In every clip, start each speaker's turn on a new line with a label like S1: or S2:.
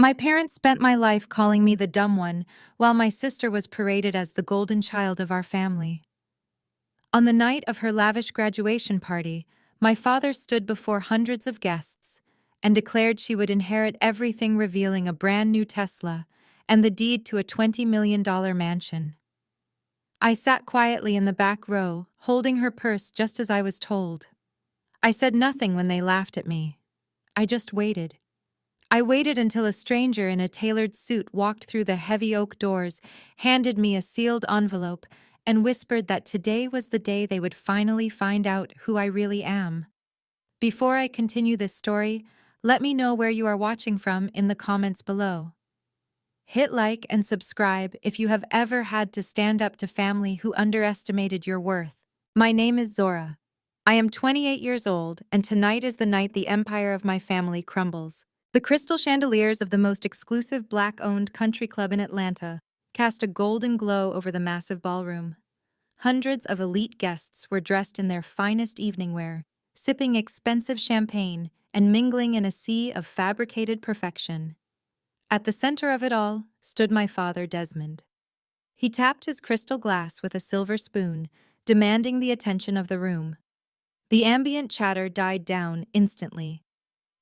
S1: My parents spent my life calling me the dumb one, while my sister was paraded as the golden child of our family. On the night of her lavish graduation party, my father stood before hundreds of guests and declared she would inherit everything, revealing a brand new Tesla and the deed to a $20 million mansion. I sat quietly in the back row, holding her purse just as I was told. I said nothing when they laughed at me. I just waited. I waited until a stranger in a tailored suit walked through the heavy oak doors, handed me a sealed envelope, and whispered that today was the day they would finally find out who I really am. Before I continue this story, let me know where you are watching from in the comments below. Hit like and subscribe if you have ever had to stand up to family who underestimated your worth. My name is Zora. I am 28 years old, and tonight is the night the empire of my family crumbles. The crystal chandeliers of the most exclusive Black-owned country club in Atlanta cast a golden glow over the massive ballroom. Hundreds of elite guests were dressed in their finest evening wear, sipping expensive champagne and mingling in a sea of fabricated perfection. At the center of it all stood my father, Desmond. He tapped his crystal glass with a silver spoon, demanding the attention of the room. The ambient chatter died down instantly.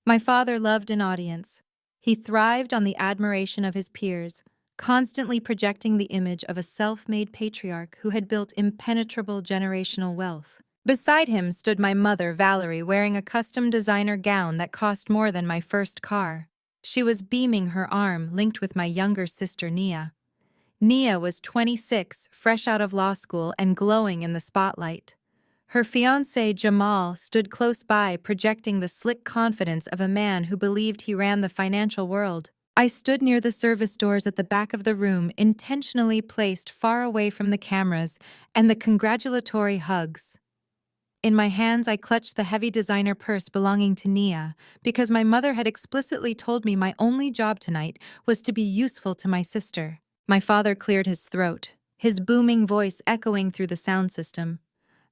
S1: My father loved an audience. He thrived on the admiration of his peers, constantly projecting the image of a self-made patriarch who had built impenetrable generational wealth. Beside him stood my mother, Valerie, wearing a custom designer gown that cost more than my first car. She was beaming her arm, linked with my younger sister, Nia. Nia was 26, fresh out of law school and glowing in the spotlight. Her fiancé, Jamal, stood close by, projecting the slick confidence of a man who believed he ran the financial world. I stood near the service doors at the back of the room, intentionally placed far away from the cameras and the congratulatory hugs. In my hands, I clutched the heavy designer purse belonging to Nia, because my mother had explicitly told me my only job tonight was to be useful to my sister. My father cleared his throat, his booming voice echoing through the sound system.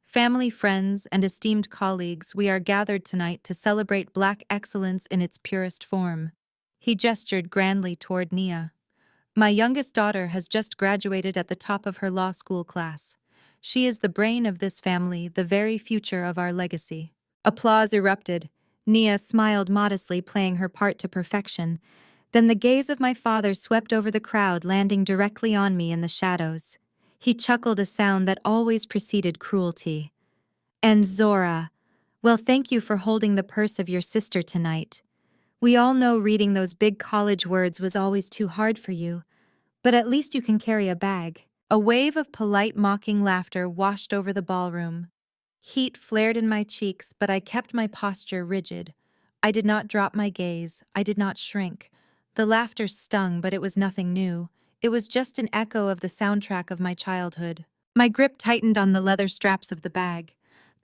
S1: Family, friends, and esteemed colleagues, we are gathered tonight to celebrate Black excellence in its purest form. He gestured grandly toward Nia. My youngest daughter has just graduated at the top of her law school class. She is the brain of this family, the very future of our legacy. Applause erupted. Nia smiled modestly, playing her part to perfection. Then the gaze of my father swept over the crowd, landing directly on me in the shadows. He chuckled, a sound that always preceded cruelty. And Zora, well, thank you for holding the purse of your sister tonight. We all know reading those big college words was always too hard for you, but at least you can carry a bag. A wave of polite, mocking laughter washed over the ballroom. Heat flared in my cheeks, but I kept my posture rigid. I did not drop my gaze. I did not shrink. The laughter stung, but it was nothing new. It was just an echo of the soundtrack of my childhood. My grip tightened on the leather straps of the bag.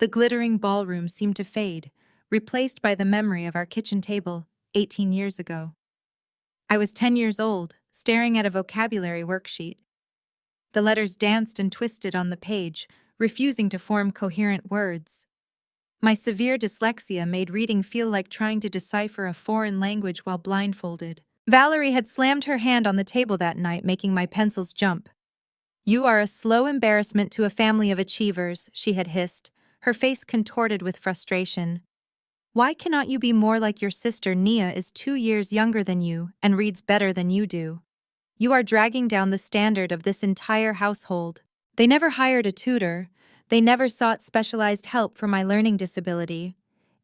S1: The glittering ballroom seemed to fade, replaced by the memory of our kitchen table 18 years ago. I was 10 years old, staring at a vocabulary worksheet. The letters danced and twisted on the page, refusing to form coherent words. My severe dyslexia made reading feel like trying to decipher a foreign language while blindfolded. Valerie had slammed her hand on the table that night, making my pencils jump. "You are a slow embarrassment to a family of achievers," she had hissed, her face contorted with frustration. "Why cannot you be more like your sister? Nia is 2 years younger than you and reads better than you do. You are dragging down the standard of this entire household." They never hired a tutor. They never sought specialized help for my learning disability.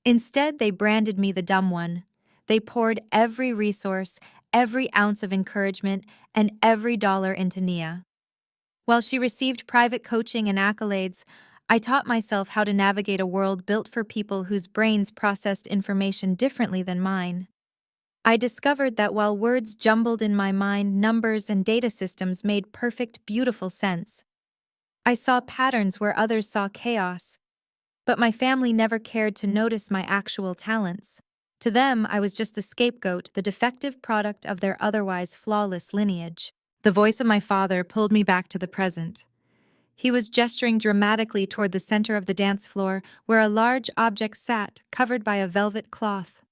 S1: Instead, they branded me the dumb one. They poured every resource, every ounce of encouragement, and every dollar into Nia. While she received private coaching and accolades, I taught myself how to navigate a world built for people whose brains processed information differently than mine. I discovered that while words jumbled in my mind, numbers and data systems made perfect, beautiful sense. I saw patterns where others saw chaos, but my family never cared to notice my actual talents. To them, I was just the scapegoat, the defective product of their otherwise flawless lineage. The voice of my father pulled me back to the present. He was gesturing dramatically toward the center of the dance floor, where a large object sat, covered by a velvet cloth.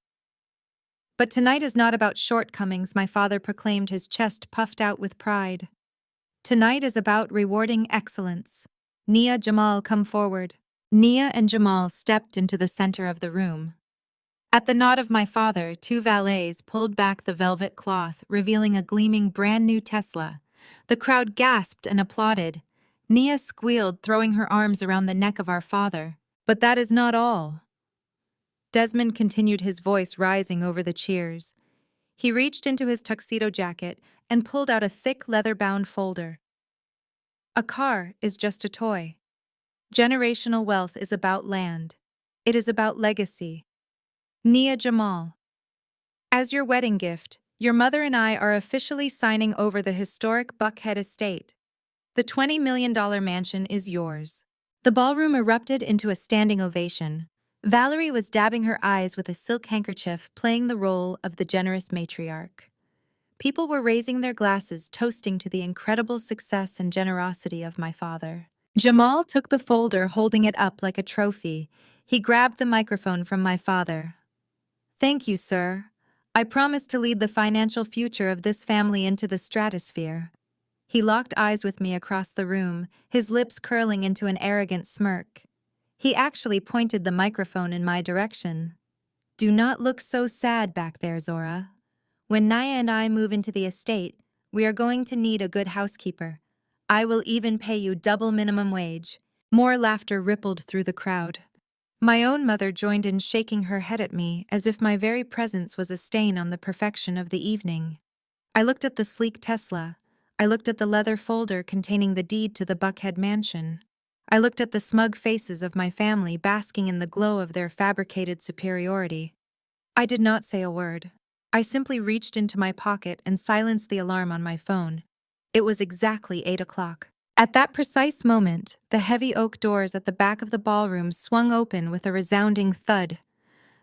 S1: But tonight is not about shortcomings, my father proclaimed, his chest puffed out with pride. Tonight is about rewarding excellence. Nia, Jamal, come forward. Nia and Jamal stepped into the center of the room. At the nod of my father, two valets pulled back the velvet cloth, revealing a gleaming brand new Tesla. The crowd gasped and applauded. Nia squealed, throwing her arms around the neck of our father. But that is not all. Desmond continued, his voice rising over the cheers. He reached into his tuxedo jacket and pulled out a thick leather-bound folder. A car is just a toy. Generational wealth is about land. It is about legacy. Nia, Jamal. As your wedding gift, your mother and I are officially signing over the historic Buckhead estate. The $20 million mansion is yours. The ballroom erupted into a standing ovation. Valerie was dabbing her eyes with a silk handkerchief, playing the role of the generous matriarch. People were raising their glasses, toasting to the incredible success and generosity of my father. Jamal took the folder, holding it up like a trophy. He grabbed the microphone from my father. Thank you, sir. I promise to lead the financial future of this family into the stratosphere. He locked eyes with me across the room, his lips curling into an arrogant smirk. He actually pointed the microphone in my direction. Do not look so sad back there, Zora. When Naya and I move into the estate, we are going to need a good housekeeper. I will even pay you double minimum wage. More laughter rippled through the crowd. My own mother joined in, shaking her head at me as if my very presence was a stain on the perfection of the evening. I looked at the sleek Tesla. I looked at the leather folder containing the deed to the Buckhead mansion. I looked at the smug faces of my family basking in the glow of their fabricated superiority. I did not say a word. I simply reached into my pocket and silenced the alarm on my phone. It was exactly 8 o'clock. At that precise moment, the heavy oak doors at the back of the ballroom swung open with a resounding thud.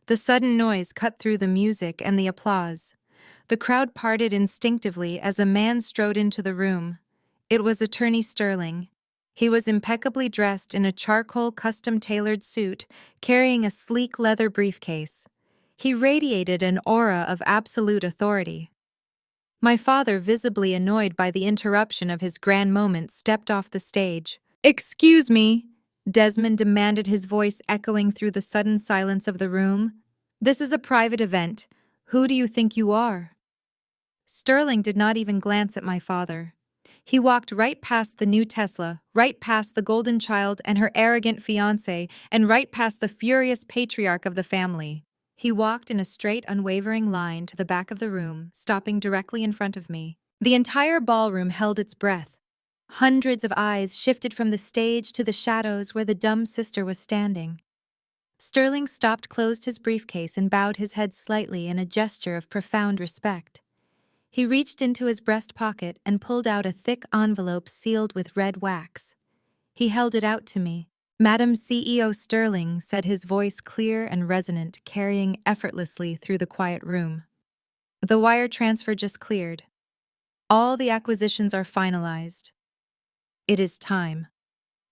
S1: The sudden noise cut through the music and the applause. The crowd parted instinctively as a man strode into the room. It was Attorney Sterling. He was impeccably dressed in a charcoal custom-tailored suit, carrying a sleek leather briefcase. He radiated an aura of absolute authority. My father, visibly annoyed by the interruption of his grand moment, stepped off the stage. "Excuse me," Desmond demanded, his voice echoing through the sudden silence of the room. "This is a private event. Who do you think you are?" Sterling did not even glance at my father. He walked right past the new Tesla, right past the golden child and her arrogant fiancé, and right past the furious patriarch of the family. He walked in a straight, unwavering line to the back of the room, stopping directly in front of me. The entire ballroom held its breath. Hundreds of eyes shifted from the stage to the shadows where the dumb sister was standing. Sterling stopped, closed his briefcase, and bowed his head slightly in a gesture of profound respect. He reached into his breast pocket and pulled out a thick envelope sealed with red wax. He held it out to me. "Madam CEO Sterling," said, his voice clear and resonant, carrying effortlessly through the quiet room. "The wire transfer just cleared. All the acquisitions are finalized. It is time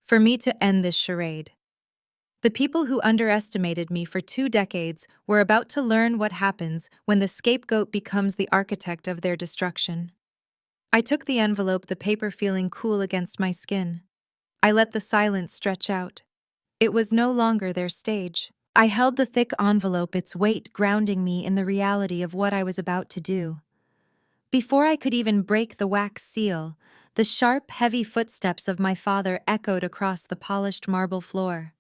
S1: for me to end this charade. The people who underestimated me for 2 decades were about to learn what happens when the scapegoat becomes the architect of their destruction." I took the envelope, the paper feeling cool against my skin. I let the silence stretch out. It was no longer their stage. I held the thick envelope, its weight grounding me in the reality of what I was about to do. Before I could even break the wax seal, the sharp, heavy footsteps of my father echoed across the polished marble floor.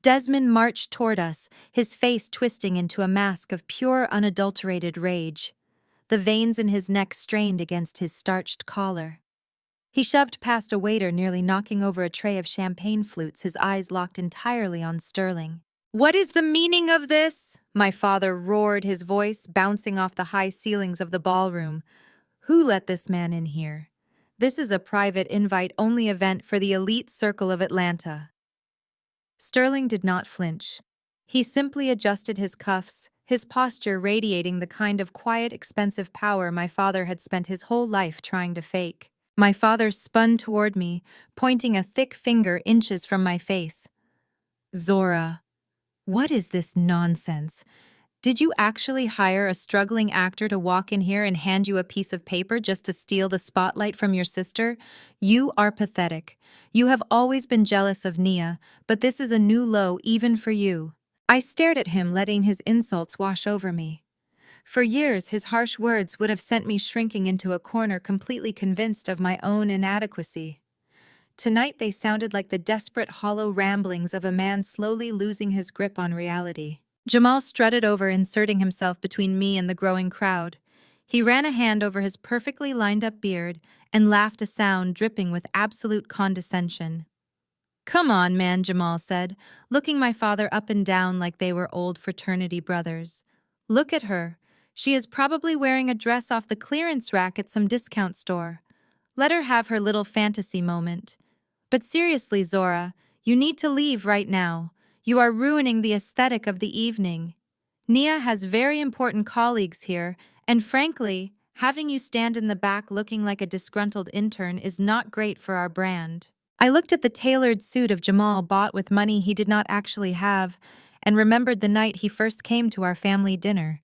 S1: Desmond marched toward us, his face twisting into a mask of pure, unadulterated rage. The veins in his neck strained against his starched collar. He shoved past a waiter, nearly knocking over a tray of champagne flutes, his eyes locked entirely on Sterling. "What is the meaning of this?" my father roared, his voice bouncing off the high ceilings of the ballroom. "Who let this man in here? This is a private, invite-only event for the elite circle of Atlanta." Sterling did not flinch. He simply adjusted his cuffs, his posture radiating the kind of quiet, expensive power my father had spent his whole life trying to fake. My father spun toward me, pointing a thick finger inches from my face. "Zora, what is this nonsense? Did you actually hire a struggling actor to walk in here and hand you a piece of paper just to steal the spotlight from your sister? You are pathetic. You have always been jealous of Nia, but this is a new low even for you. I stared at him, letting his insults wash over me. For years, his harsh words would have sent me shrinking into a corner, completely convinced of my own inadequacy. Tonight they sounded like the desperate, hollow ramblings of a man slowly losing his grip on reality. Jamal strutted over, inserting himself between me and the growing crowd. He ran a hand over his perfectly lined-up beard and laughed, a sound dripping with absolute condescension. "Come on, man," Jamal said, looking my father up and down like they were old fraternity brothers. "Look at her. She is probably wearing a dress off the clearance rack at some discount store. Let her have her little fantasy moment. But seriously, Zora, you need to leave right now. You are ruining the aesthetic of the evening. Nia has very important colleagues here, and frankly, having you stand in the back looking like a disgruntled intern is not great for our brand." I looked at the tailored suit of Jamal bought with money he did not actually have, and remembered the night he first came to our family dinner.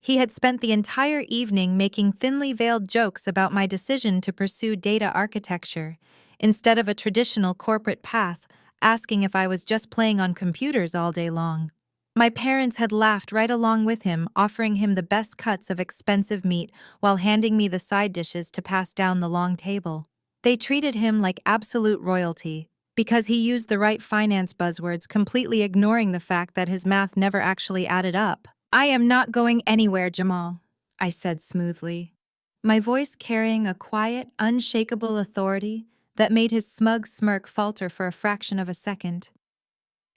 S1: He had spent the entire evening making thinly veiled jokes about my decision to pursue data architecture instead of a traditional corporate path, asking if I was just playing on computers all day long. My parents had laughed right along with him, offering him the best cuts of expensive meat while handing me the side dishes to pass down the long table. They treated him like absolute royalty because he used the right finance buzzwords, completely ignoring the fact that his math never actually added up. "I am not going anywhere, Jamal," I said smoothly, my voice carrying a quiet, unshakable authority that made his smug smirk falter for a fraction of a second.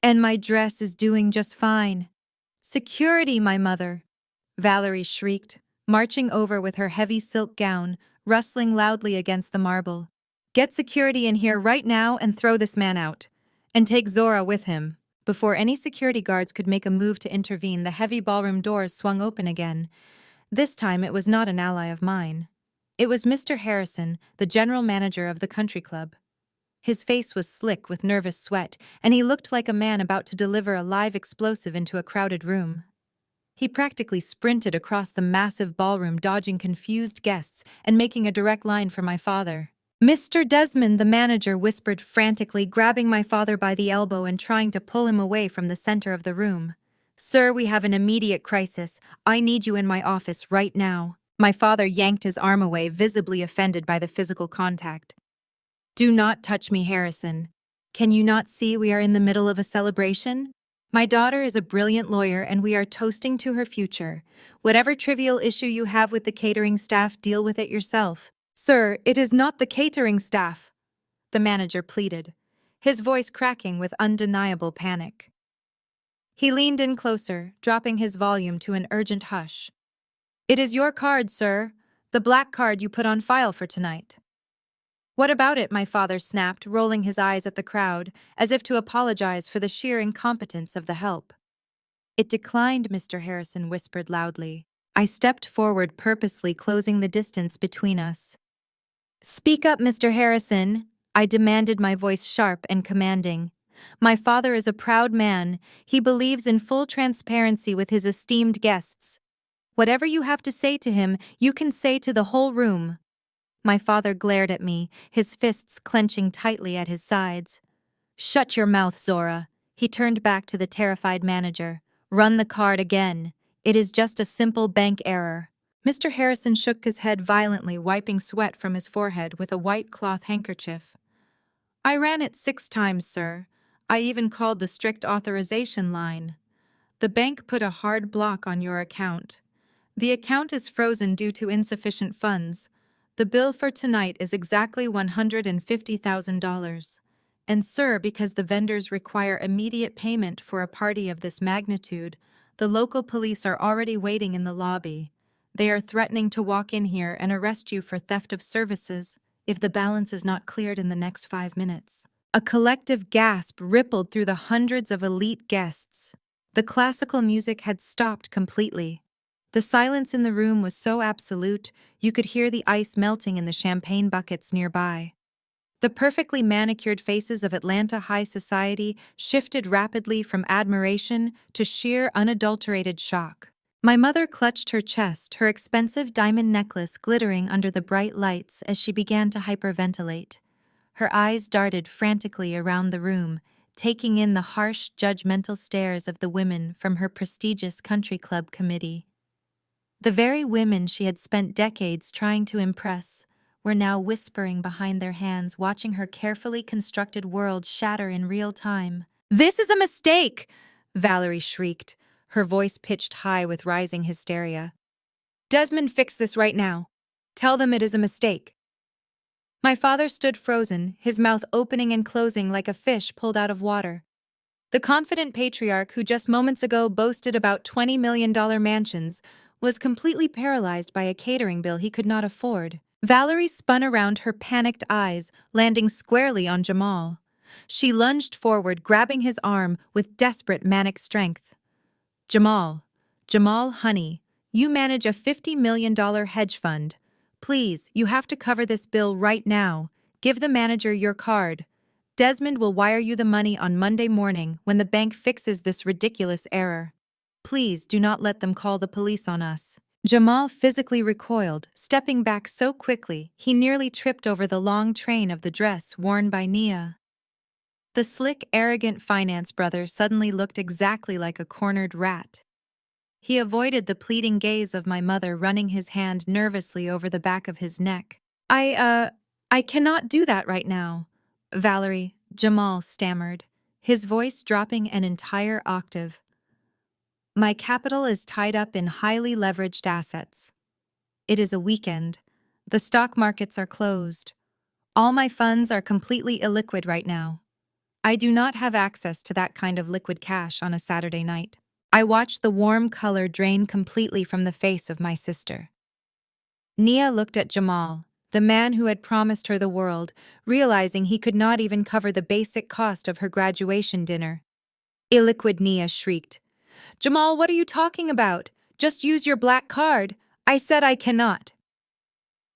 S1: "And my dress is doing just fine." "Security, my mother!" Valerie shrieked, marching over with her heavy silk gown, rustling loudly against the marble. "Get security in here right now and throw this man out. And take Zora with him." Before any security guards could make a move to intervene, the heavy ballroom doors swung open again. This time it was not an ally of mine. It was Mr. Harrison, the general manager of the country club. His face was slick with nervous sweat, and he looked like a man about to deliver a live explosive into a crowded room. He practically sprinted across the massive ballroom, dodging confused guests and making a direct line for my father. "Mr. Desmond," the manager whispered frantically, grabbing my father by the elbow and trying to pull him away from the center of the room. "Sir, we have an immediate crisis. I need you in my office right now." My father yanked his arm away, visibly offended by the physical contact. "Do not touch me, Harrison. Can you not see we are in the middle of a celebration? My daughter is a brilliant lawyer and we are toasting to her future. Whatever trivial issue you have with the catering staff, deal with it yourself." "Sir, it is not the catering staff," the manager pleaded, his voice cracking with undeniable panic. He leaned in closer, dropping his volume to an urgent hush. "It is your card, sir, the black card you put on file for tonight." "What about it?" my father snapped, rolling his eyes at the crowd, as if to apologize for the sheer incompetence of the help. "It declined," Mr. Harrison whispered loudly. I stepped forward, purposely closing the distance between us. "Speak up, Mr. Harrison," I demanded, my voice sharp and commanding. My father is a proud man. He believes in full transparency with his esteemed guests. Whatever you have to say to him, you can say to the whole room. My father glared at me, his fists clenching tightly at his sides. "Shut your mouth, Zora." He turned back to the terrified manager. "Run the card again. It is just a simple bank error." Mr. Harrison shook his head violently, wiping sweat from his forehead with a white cloth handkerchief. "I ran it 6 times, sir. I even called the strict authorization line. The bank put a hard block on your account. The account is frozen due to insufficient funds. The bill for tonight is exactly $150,000. And sir, because the vendors require immediate payment for a party of this magnitude, the local police are already waiting in the lobby. They are threatening to walk in here and arrest you for theft of services if the balance is not cleared in the next 5 minutes. A collective gasp rippled through the hundreds of elite guests. The classical music had stopped completely. The silence in the room was so absolute, you could hear the ice melting in the champagne buckets nearby. The perfectly manicured faces of Atlanta high society shifted rapidly from admiration to sheer unadulterated shock. My mother clutched her chest, her expensive diamond necklace glittering under the bright lights as she began to hyperventilate. Her eyes darted frantically around the room, taking in the harsh, judgmental stares of the women from her prestigious country club committee. The very women she had spent decades trying to impress were now whispering behind their hands, watching her carefully constructed world shatter in real time. "This is a mistake!" Valerie shrieked, her voice pitched high with rising hysteria. "Desmond, fix this right now. Tell them it is a mistake." My father stood frozen, his mouth opening and closing like a fish pulled out of water. The confident patriarch who just moments ago boasted about $20 million mansions was completely paralyzed by a catering bill he could not afford. Valerie spun around, her panicked eyes landing squarely on Jamal. She lunged forward, grabbing his arm with desperate manic strength. Jamal, honey, you manage a $50 million hedge fund. Please, you have to cover this bill right now. Give the manager your card. Desmond will wire you the money on Monday morning when the bank fixes this ridiculous error. Please do not let them call the police on us." Jamal physically recoiled, stepping back so quickly he nearly tripped over the long train of the dress worn by Nia. The slick, arrogant finance brother suddenly looked exactly like a cornered rat. He avoided the pleading gaze of my mother, running his hand nervously over the back of his neck. I cannot do that right now, Valerie," Jamal stammered, his voice dropping an entire octave. "My capital is tied up in highly leveraged assets. It is a weekend. The stock markets are closed. All my funds are completely illiquid right now. I do not have access to that kind of liquid cash on a Saturday night." I watched the warm color drain completely from the face of my sister. Nia looked at Jamal, the man who had promised her the world, realizing he could not even cover the basic cost of her graduation dinner. "Illiquid," Nia shrieked. "Jamal, what are you talking about? Just use your black card. I said I cannot."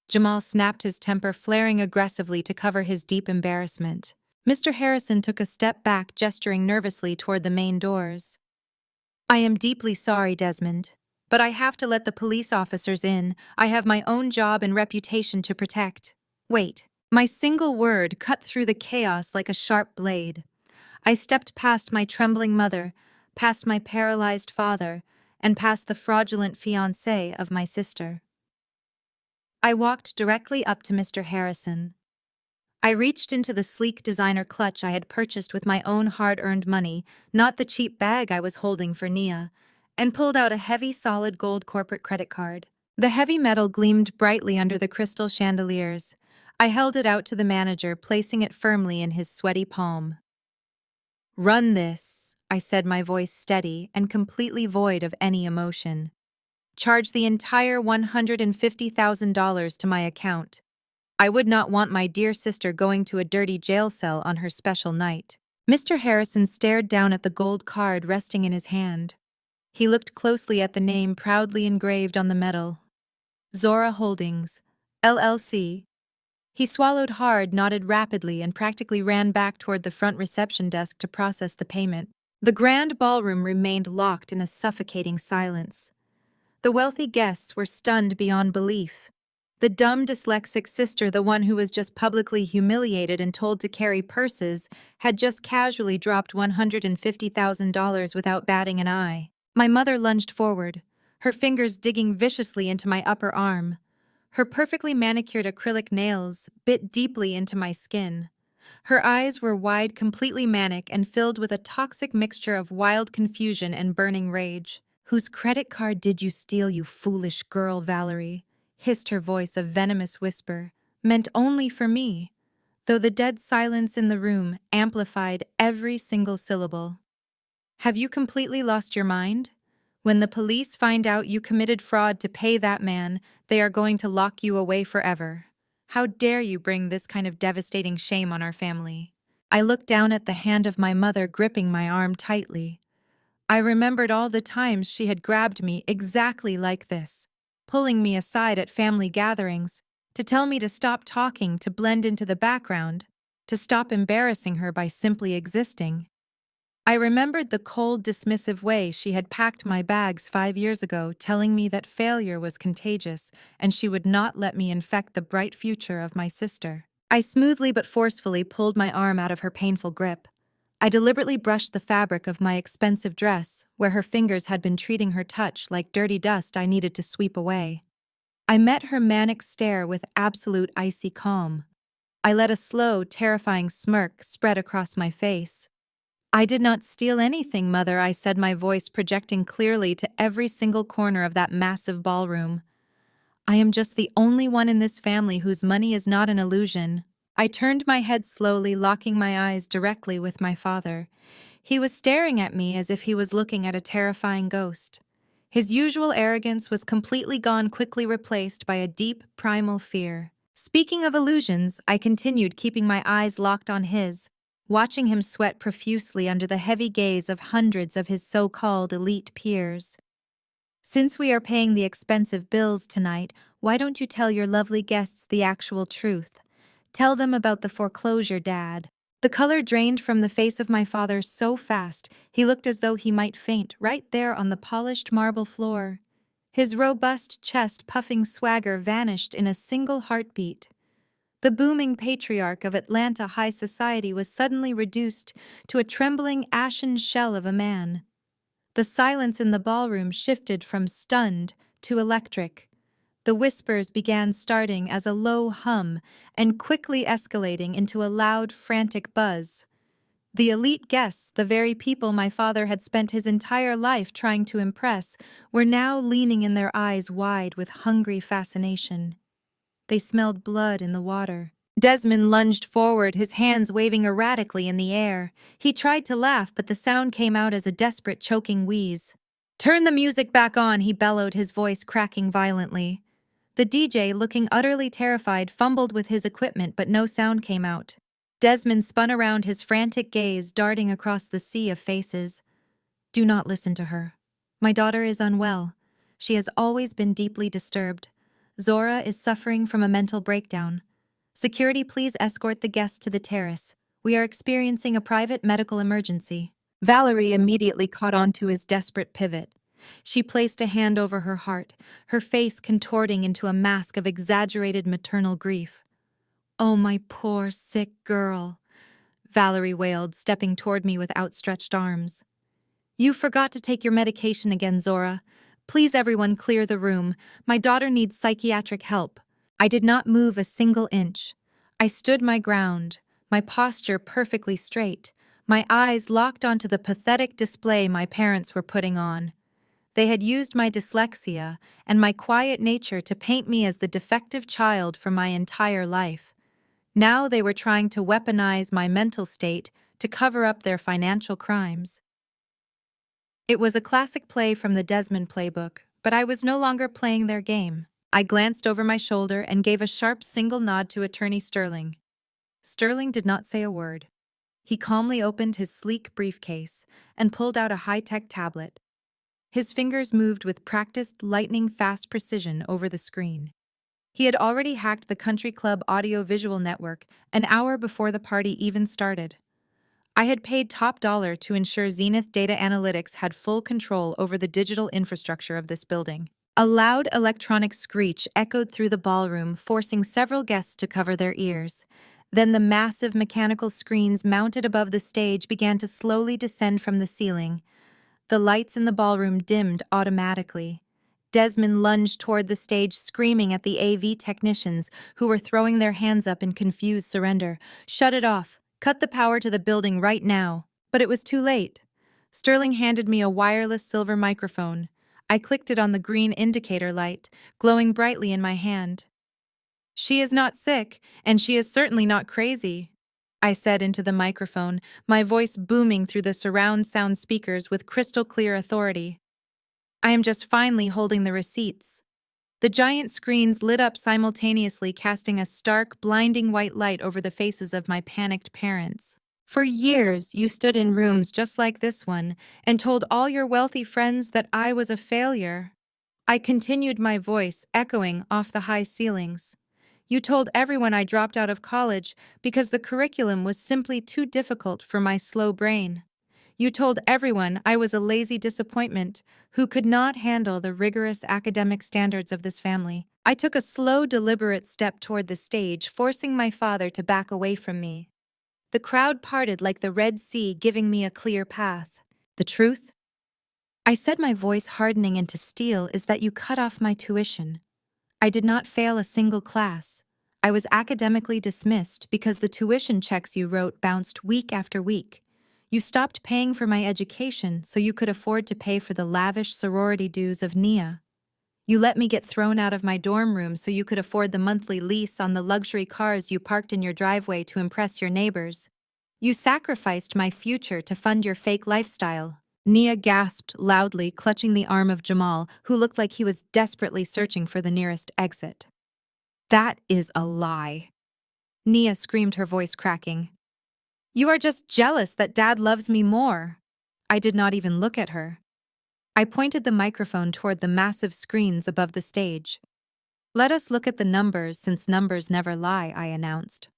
S1: Jamal snapped, his temper flaring aggressively to cover his deep embarrassment. Mr. Harrison took a step back, gesturing nervously toward the main doors. "I am deeply sorry, Desmond, but I have to let the police officers in. I have my own job and reputation to protect." Wait. My single word cut through the chaos like a sharp blade. I stepped past my trembling mother, past my paralyzed father, and past the fraudulent fiancé of my sister. I walked directly up to Mr. Harrison. I reached into the sleek designer clutch I had purchased with my own hard-earned money, not the cheap bag I was holding for Nia, and pulled out a heavy, solid gold corporate credit card. The heavy metal gleamed brightly under the crystal chandeliers. I held it out to the manager, placing it firmly in his sweaty palm. "Run this," I said, my voice steady and completely void of any emotion. "Charge the entire $150,000 to my account. I would not want my dear sister going to a dirty jail cell on her special night." Mr. Harrison stared down at the gold card resting in his hand. He looked closely at the name proudly engraved on the metal. Zora Holdings, LLC. He swallowed hard, nodded rapidly, and practically ran back toward the front reception desk to process the payment. The grand ballroom remained locked in a suffocating silence. The wealthy guests were stunned beyond belief. The dumb dyslexic sister, the one who was just publicly humiliated and told to carry purses, had just casually dropped $150,000 without batting an eye. My mother lunged forward, her fingers digging viciously into my upper arm. Her perfectly manicured acrylic nails bit deeply into my skin. Her eyes were wide, completely manic, and filled with a toxic mixture of wild confusion and burning rage. "Whose credit card did you steal, you foolish girl, Valerie?" hissed her voice, a venomous whisper, meant only for me, though the dead silence in the room amplified every single syllable. "Have you completely lost your mind? When the police find out you committed fraud to pay that man, they are going to lock you away forever. How dare you bring this kind of devastating shame on our family?" I looked down at the hand of my mother gripping my arm tightly. I remembered all the times she had grabbed me exactly like this, pulling me aside at family gatherings, to tell me to stop talking, to blend into the background. to stop embarrassing her by simply existing. I remembered the cold, dismissive way she had packed my bags 5 years ago, telling me that failure was contagious and she would not let me infect the bright future of my sister. I smoothly but forcefully pulled my arm out of her painful grip. I deliberately brushed the fabric of my expensive dress, where her fingers had been treating her touch like dirty dust I needed to sweep away. I met her manic stare with absolute icy calm. I let a slow, terrifying smirk spread across my face. "I did not steal anything, Mother," I said, my voice projecting clearly to every single corner of that massive ballroom. "I am just the only one in this family whose money is not an illusion." I turned my head slowly, locking my eyes directly with my father. He was staring at me as if he was looking at a terrifying ghost. His usual arrogance was completely gone, quickly replaced by a deep, primal fear. Speaking of illusions, I continued, keeping my eyes locked on his, watching him sweat profusely under the heavy gaze of hundreds of his so-called elite peers. "Since we are paying the expensive bills tonight, why don't you tell your lovely guests the actual truth? Tell them about the foreclosure, Dad." The color drained from the face of my father so fast, he looked as though he might faint right there on the polished marble floor. His robust chest puffing swagger vanished in a single heartbeat. The booming patriarch of Atlanta high society was suddenly reduced to a trembling, ashen shell of a man. The silence in the ballroom shifted from stunned to electric. The whispers began starting as a low hum and quickly escalating into a loud, frantic buzz. The elite guests, the very people my father had spent his entire life trying to impress, were now leaning in their eyes wide with hungry fascination. They smelled blood in the water. Desmond lunged forward, his hands waving erratically in the air. He tried to laugh, but the sound came out as a desperate, choking wheeze. "Turn the music back on," he bellowed, his voice cracking violently. The DJ, looking utterly terrified, fumbled with his equipment, but no sound came out. Desmond spun around, his frantic gaze darting across the sea of faces. "Do not listen to her. My daughter is unwell. She has always been deeply disturbed. Zora is suffering from a mental breakdown. Security, please escort the guests to the terrace. We are experiencing a private medical emergency." Valerie immediately caught on to his desperate pivot. She placed a hand over her heart, her face contorting into a mask of exaggerated maternal grief. "Oh, my poor, sick girl," Valerie wailed, stepping toward me with outstretched arms. "You forgot to take your medication again, Zora. Please, everyone, clear the room. My daughter needs psychiatric help." I did not move a single inch. I stood my ground, my posture perfectly straight, my eyes locked onto the pathetic display my parents were putting on. They had used my dyslexia and my quiet nature to paint me as the defective child for my entire life. Now they were trying to weaponize my mental state to cover up their financial crimes. It was a classic play from the Desmond playbook, but I was no longer playing their game. I glanced over my shoulder and gave a sharp single nod to Attorney Sterling. Sterling did not say a word. He calmly opened his sleek briefcase and pulled out a high-tech tablet. His fingers moved with practiced, lightning-fast precision over the screen. He had already hacked the country club audio-visual network an hour before the party even started. I had paid top dollar to ensure Zenith Data Analytics had full control over the digital infrastructure of this building. A loud electronic screech echoed through the ballroom, forcing several guests to cover their ears. Then the massive mechanical screens mounted above the stage began to slowly descend from the ceiling. The lights in the ballroom dimmed automatically. Desmond lunged toward the stage, screaming at the AV technicians, who were throwing their hands up in confused surrender. "Shut it off! Cut the power to the building right now!" But it was too late. Sterling handed me a wireless silver microphone. I clicked it on the green indicator light, glowing brightly in my hand. "She is not sick, and she is certainly not crazy," I said into the microphone, my voice booming through the surround sound speakers with crystal clear authority. "I am just finally holding the receipts." The giant screens lit up simultaneously, casting a stark, blinding white light over the faces of my panicked parents. "For years, you stood in rooms just like this one and told all your wealthy friends that I was a failure." I continued, my voice echoing off the high ceilings. You told everyone I dropped out of college because the curriculum was simply too difficult for my slow brain. You told everyone I was a lazy disappointment who could not handle the rigorous academic standards of this family. I took a slow, deliberate step toward the stage, forcing my father to back away from me. The crowd parted like the Red Sea, giving me a clear path. The truth? I said, my voice hardening into steel, is that you cut off my tuition. I did not fail a single class. I was academically dismissed because the tuition checks you wrote bounced week after week. You stopped paying for my education so you could afford to pay for the lavish sorority dues of Nia. You let me get thrown out of my dorm room so you could afford the monthly lease on the luxury cars you parked in your driveway to impress your neighbors. You sacrificed my future to fund your fake lifestyle. Nia gasped loudly, clutching the arm of Jamal, who looked like he was desperately searching for the nearest exit. That is a lie. Nia screamed, her voice cracking. You are just jealous that Dad loves me more. I did not even look at her. I pointed the microphone toward the massive screens above the stage. Let us look at the numbers, since numbers never lie, I announced.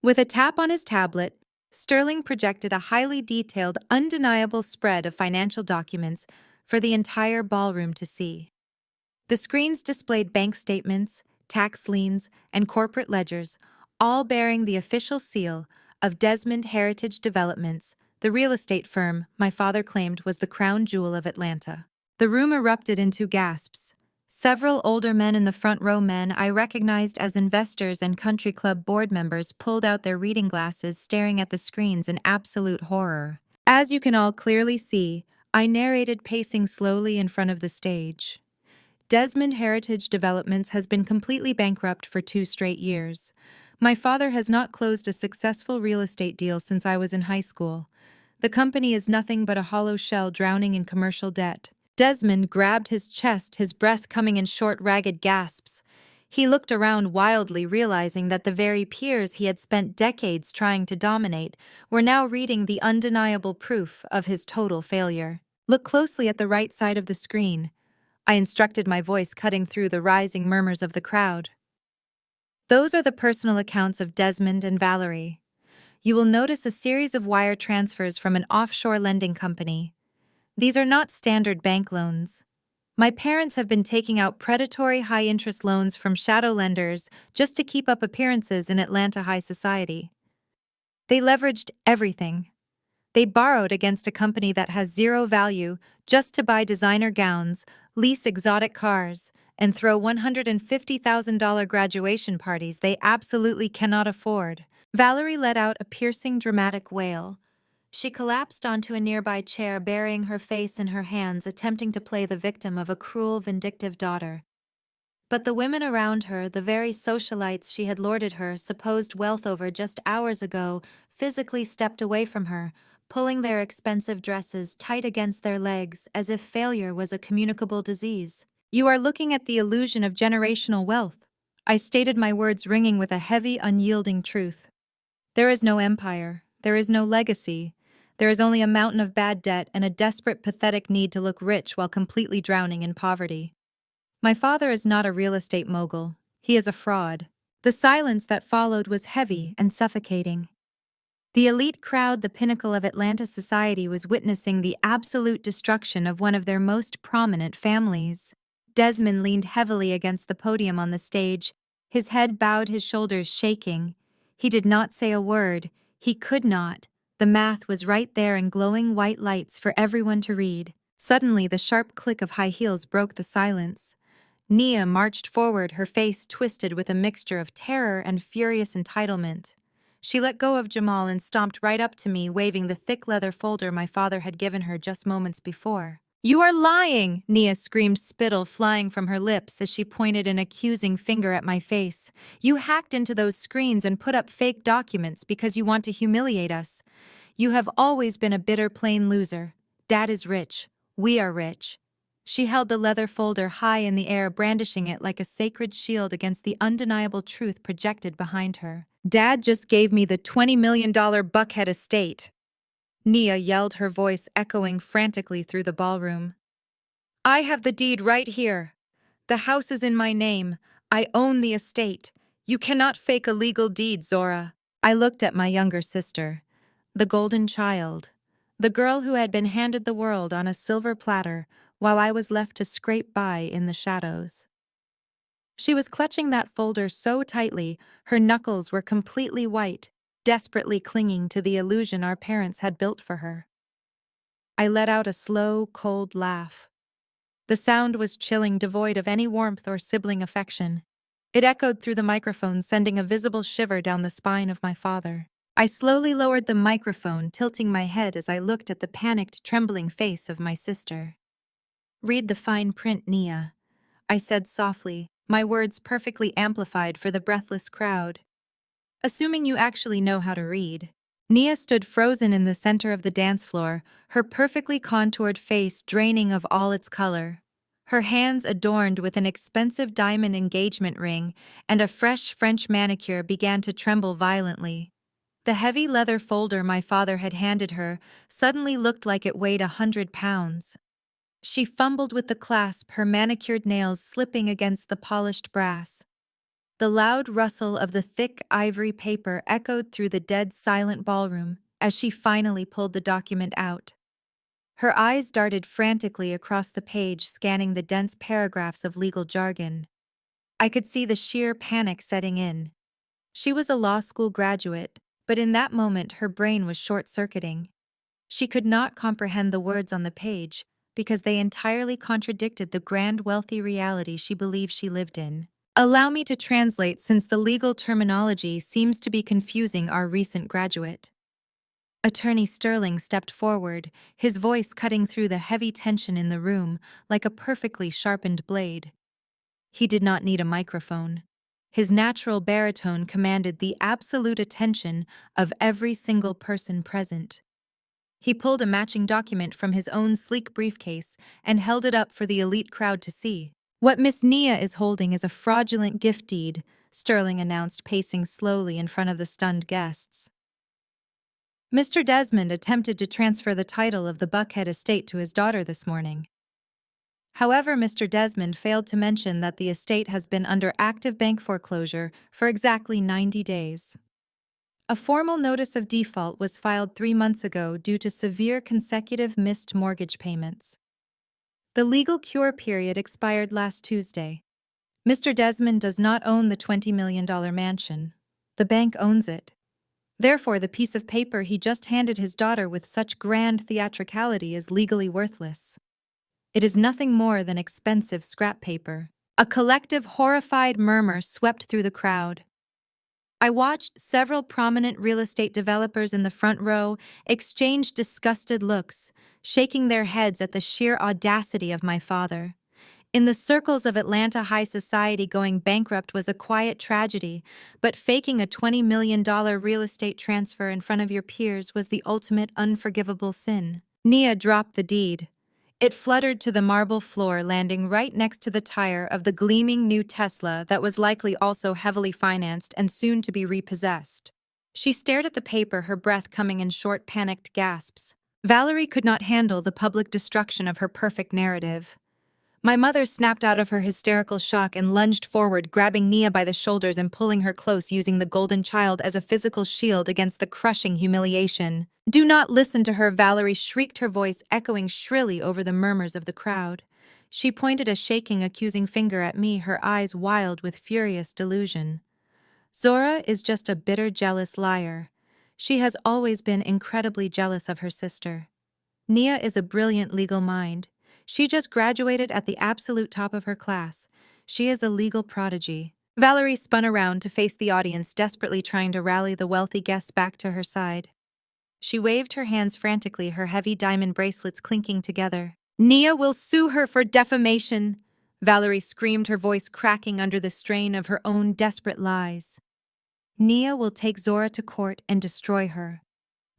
S1: With a tap on his tablet, Sterling projected a highly detailed, undeniable spread of financial documents for the entire ballroom to see. The screens displayed bank statements, tax liens, and corporate ledgers, all bearing the official seal of Desmond Heritage Developments, the real estate firm my father claimed was the crown jewel of Atlanta. The room erupted into gasps. Several older men in the front row, men I recognized as investors and country club board members, pulled out their reading glasses, staring at the screens in absolute horror. As you can all clearly see, I narrated, pacing slowly in front of the stage. Desmond Heritage Developments has been completely bankrupt for 2 straight years. My father has not closed a successful real estate deal since I was in high school. The company is nothing but a hollow shell, drowning in commercial debt. Desmond grabbed his chest, his breath coming in short, ragged gasps. He looked around wildly, realizing that the very peers he had spent decades trying to dominate were now reading the undeniable proof of his total failure. Look closely at the right side of the screen, I instructed, my voice cutting through the rising murmurs of the crowd. Those are the personal accounts of Desmond and Valerie. You will notice a series of wire transfers from an offshore lending company. These are not standard bank loans. My parents have been taking out predatory high-interest loans from shadow lenders just to keep up appearances in Atlanta high society. They leveraged everything. They borrowed against a company that has zero value just to buy designer gowns, lease exotic cars, and throw $150,000 graduation parties they absolutely cannot afford. Valerie let out a piercing, dramatic wail. She collapsed onto a nearby chair, burying her face in her hands, attempting to play the victim of a cruel, vindictive daughter. But the women around her, the very socialites she had lorded her supposed wealth over just hours ago, physically stepped away from her, pulling their expensive dresses tight against their legs as if failure was a communicable disease. You are looking at the illusion of generational wealth. I stated, my words ringing with a heavy, unyielding truth. There is no empire. There is no legacy. There is only a mountain of bad debt and a desperate, pathetic need to look rich while completely drowning in poverty. My father is not a real estate mogul. He is a fraud. The silence that followed was heavy and suffocating. The elite crowd, the pinnacle of Atlanta society, was witnessing the absolute destruction of one of their most prominent families. Desmond leaned heavily against the podium on the stage, his head bowed, his shoulders shaking. He did not say a word. He could not. The math was right there in glowing white lights for everyone to read. Suddenly, the sharp click of high heels broke the silence. Nia marched forward, her face twisted with a mixture of terror and furious entitlement. She let go of Jamal and stomped right up to me, waving the thick leather folder my father had given her just moments before. You are lying! Nia screamed, spittle flying from her lips as she pointed an accusing finger at my face. You hacked into those screens and put up fake documents because you want to humiliate us. You have always been a bitter, plain loser. Dad is rich. We are rich. She held the leather folder high in the air, brandishing it like a sacred shield against the undeniable truth projected behind her. Dad just gave me the $20 million Buckhead estate. Nia yelled, her voice echoing frantically through the ballroom. I have the deed right here. The house is in my name. I own the estate. You cannot fake a legal deed, Zora. I looked at my younger sister, the golden child, the girl who had been handed the world on a silver platter while I was left to scrape by in the shadows. She was clutching that folder so tightly, her knuckles were completely white, desperately clinging to the illusion our parents had built for her. I let out a slow, cold laugh. The sound was chilling, devoid of any warmth or sibling affection. It echoed through the microphone, sending a visible shiver down the spine of my father. I slowly lowered the microphone, tilting my head as I looked at the panicked, trembling face of my sister. "Read the fine print, Nia," I said softly, my words perfectly amplified for the breathless crowd. "Assuming you actually know how to read." Nia stood frozen in the center of the dance floor, her perfectly contoured face draining of all its color. Her hands adorned with an expensive diamond engagement ring and a fresh French manicure began to tremble violently. The heavy leather folder my father had handed her suddenly looked like it weighed 100 pounds. She fumbled with the clasp, her manicured nails slipping against the polished brass. The loud rustle of the thick ivory paper echoed through the dead silent ballroom as she finally pulled the document out. Her eyes darted frantically across the page, scanning the dense paragraphs of legal jargon. I could see the sheer panic setting in. She was a law school graduate, but in that moment her brain was short-circuiting. She could not comprehend the words on the page because they entirely contradicted the grand wealthy reality she believed she lived in. Allow me to translate since the legal terminology seems to be confusing our recent graduate. Attorney Sterling stepped forward, his voice cutting through the heavy tension in the room like a perfectly sharpened blade. He did not need a microphone. His natural baritone commanded the absolute attention of every single person present. He pulled a matching document from his own sleek briefcase and held it up for the elite crowd to see. "What Miss Nia is holding is a fraudulent gift deed," Sterling announced, pacing slowly in front of the stunned guests. "Mr. Desmond attempted to transfer the title of the Buckhead estate to his daughter this morning. However, Mr. Desmond failed to mention that the estate has been under active bank foreclosure for exactly 90 days. A formal notice of default was filed 3 months ago due to severe consecutive missed mortgage payments. The legal cure period expired last Tuesday. Mr. Desmond does not own the $20 million mansion. The bank owns it. Therefore, the piece of paper he just handed his daughter with such grand theatricality is legally worthless. It is nothing more than expensive scrap paper." A collective horrified murmur swept through the crowd. I watched several prominent real estate developers in the front row exchange disgusted looks, shaking their heads at the sheer audacity of my father. In the circles of Atlanta high society, going bankrupt was a quiet tragedy, but faking a $20 million real estate transfer in front of your peers was the ultimate unforgivable sin. Nia dropped the deed. It fluttered to the marble floor, landing right next to the tire of the gleaming new Tesla that was likely also heavily financed and soon to be repossessed. She stared at the paper, her breath coming in short, panicked gasps. Valerie could not handle the public destruction of her perfect narrative. My mother snapped out of her hysterical shock and lunged forward, grabbing Nia by the shoulders and pulling her close, using the golden child as a physical shield against the crushing humiliation. "Do not listen to her," Valerie shrieked, her voice echoing shrilly over the murmurs of the crowd. She pointed a shaking, accusing finger at me, her eyes wild with furious delusion. "Zora is just a bitter, jealous liar. She has always been incredibly jealous of her sister. Nia is a brilliant legal mind. She just graduated at the absolute top of her class. She is a legal prodigy." Valerie spun around to face the audience, desperately trying to rally the wealthy guests back to her side. She waved her hands frantically, her heavy diamond bracelets clinking together. "Nia will sue her for defamation," Valerie screamed, her voice cracking under the strain of her own desperate lies. "Nia will take Zora to court and destroy her.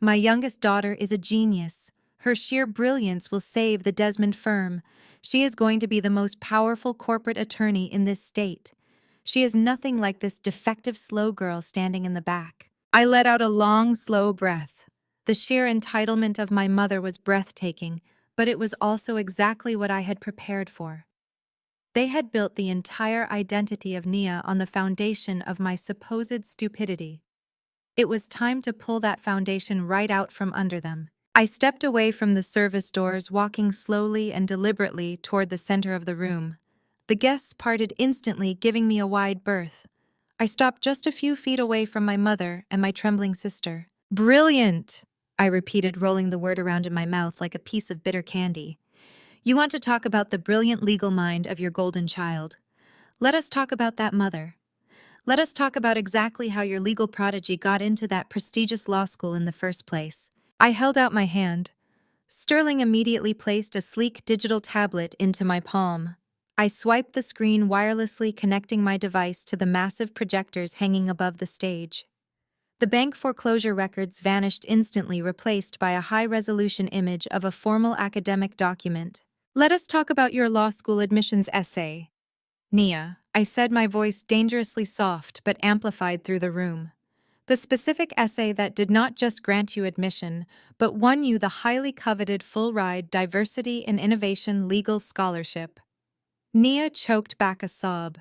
S1: My youngest daughter is a genius. Her sheer brilliance will save the Desmond firm. She is going to be the most powerful corporate attorney in this state. She is nothing like this defective slow girl standing in the back." I let out a long, slow breath. The sheer entitlement of my mother was breathtaking, but it was also exactly what I had prepared for. They had built the entire identity of Nia on the foundation of my supposed stupidity. It was time to pull that foundation right out from under them. I stepped away from the service doors, walking slowly and deliberately toward the center of the room. The guests parted instantly, giving me a wide berth. I stopped just a few feet away from my mother and my trembling sister. "Brilliant!" I repeated, rolling the word around in my mouth like a piece of bitter candy. "You want to talk about the brilliant legal mind of your golden child. Let us talk about that, mother. Let us talk about exactly how your legal prodigy got into that prestigious law school in the first place." I held out my hand. Sterling immediately placed a sleek digital tablet into my palm. I swiped the screen wirelessly, connecting my device to the massive projectors hanging above the stage. The bank foreclosure records vanished instantly, replaced by a high-resolution image of a formal academic document. "Let us talk about your law school admissions essay." "Nia," I said, my voice dangerously soft but amplified through the room. "The specific essay that did not just grant you admission, but won you the highly coveted full-ride Diversity and Innovation Legal Scholarship." Nia choked back a sob.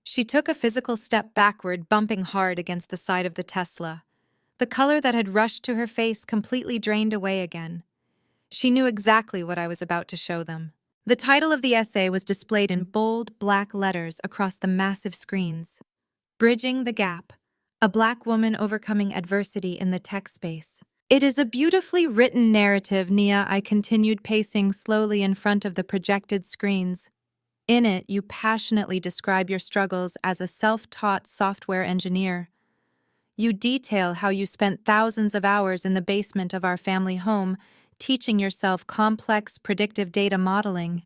S1: She took a physical step backward, bumping hard against the side of the Tesla. The color that had rushed to her face completely drained away again. She knew exactly what I was about to show them. The title of the essay was displayed in bold, black letters across the massive screens. "Bridging the Gap: A Black Woman Overcoming Adversity in the Tech Space." "It is a beautifully written narrative, Nia," I continued, pacing slowly in front of the projected screens. "In it, you passionately describe your struggles as a self-taught software engineer. You detail how you spent thousands of hours in the basement of our family home, teaching yourself complex predictive data modeling.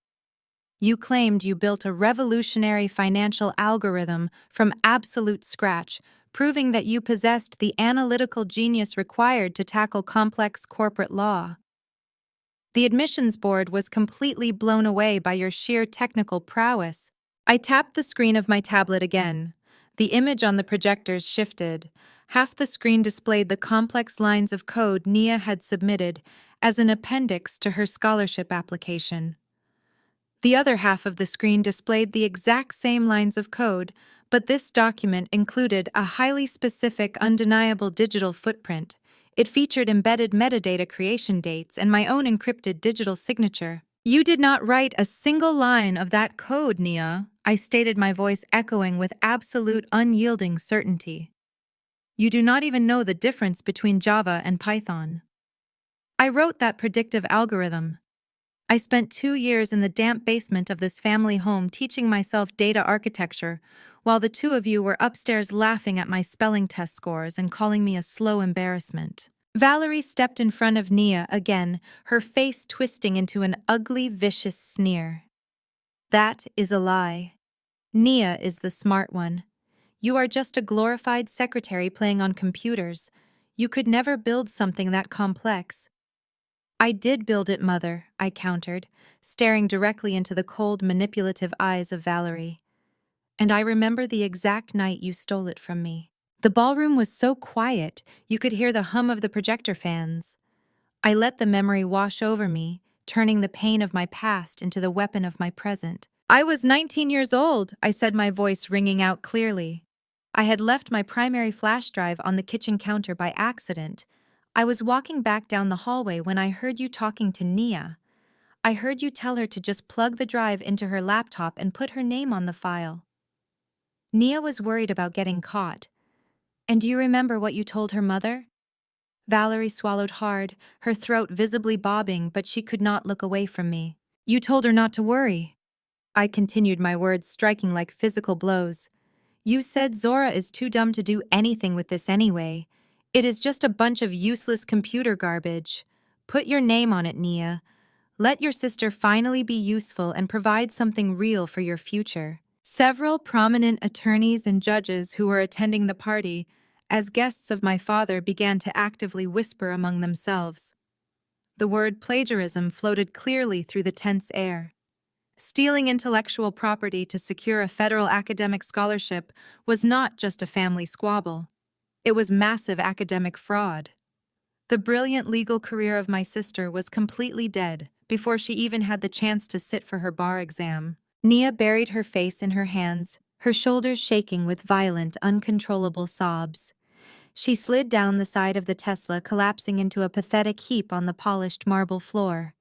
S1: You claimed you built a revolutionary financial algorithm from absolute scratch, proving that you possessed the analytical genius required to tackle complex corporate law. The admissions board was completely blown away by your sheer technical prowess." I tapped the screen of my tablet again. The image on the projectors shifted. Half the screen displayed the complex lines of code Nia had submitted as an appendix to her scholarship application. The other half of the screen displayed the exact same lines of code, but this document included a highly specific, undeniable digital footprint. It featured embedded metadata, creation dates, and my own encrypted digital signature. "You did not write a single line of that code, Nia," I stated, my voice echoing with absolute, unyielding certainty. "You do not even know the difference between Java and Python." "I wrote that predictive algorithm. I spent 2 years in the damp basement of this family home teaching myself data architecture, while the two of you were upstairs laughing at my spelling test scores and calling me a slow embarrassment." Valerie stepped in front of Nia again, her face twisting into an ugly, vicious sneer. "That is a lie. Nia is the smart one. You are just a glorified secretary playing on computers. You could never build something that complex." "I did build it, Mother," I countered, staring directly into the cold, manipulative eyes of Valerie. "And I remember the exact night you stole it from me. The ballroom was so quiet, you could hear the hum of the projector fans. I let the memory wash over me, turning the pain of my past into the weapon of my present." "I was 19 years old," I said, my voice ringing out clearly. "I had left my primary flash drive on the kitchen counter by accident. I was walking back down the hallway when I heard you talking to Nia. I heard you tell her to just plug the drive into her laptop and put her name on the file. Nia was worried about getting caught. And do you remember what you told her mother?" Valerie swallowed hard, her throat visibly bobbing, but she could not look away from me. "You told her not to worry." I continued, my words striking like physical blows. "You said Zora is too dumb to do anything with this anyway. It is just a bunch of useless computer garbage. Put your name on it, Nia. Let your sister finally be useful and provide something real for your future." Several prominent attorneys and judges who were attending the party, as guests of my father, began to actively whisper among themselves. The word plagiarism floated clearly through the tense air. Stealing intellectual property to secure a federal academic scholarship was not just a family squabble. It was massive academic fraud. The brilliant legal career of my sister was completely dead before she even had the chance to sit for her bar exam. Nia buried her face in her hands, her shoulders shaking with violent, uncontrollable sobs. She slid down the side of the Tesla, collapsing into a pathetic heap on the polished marble floor.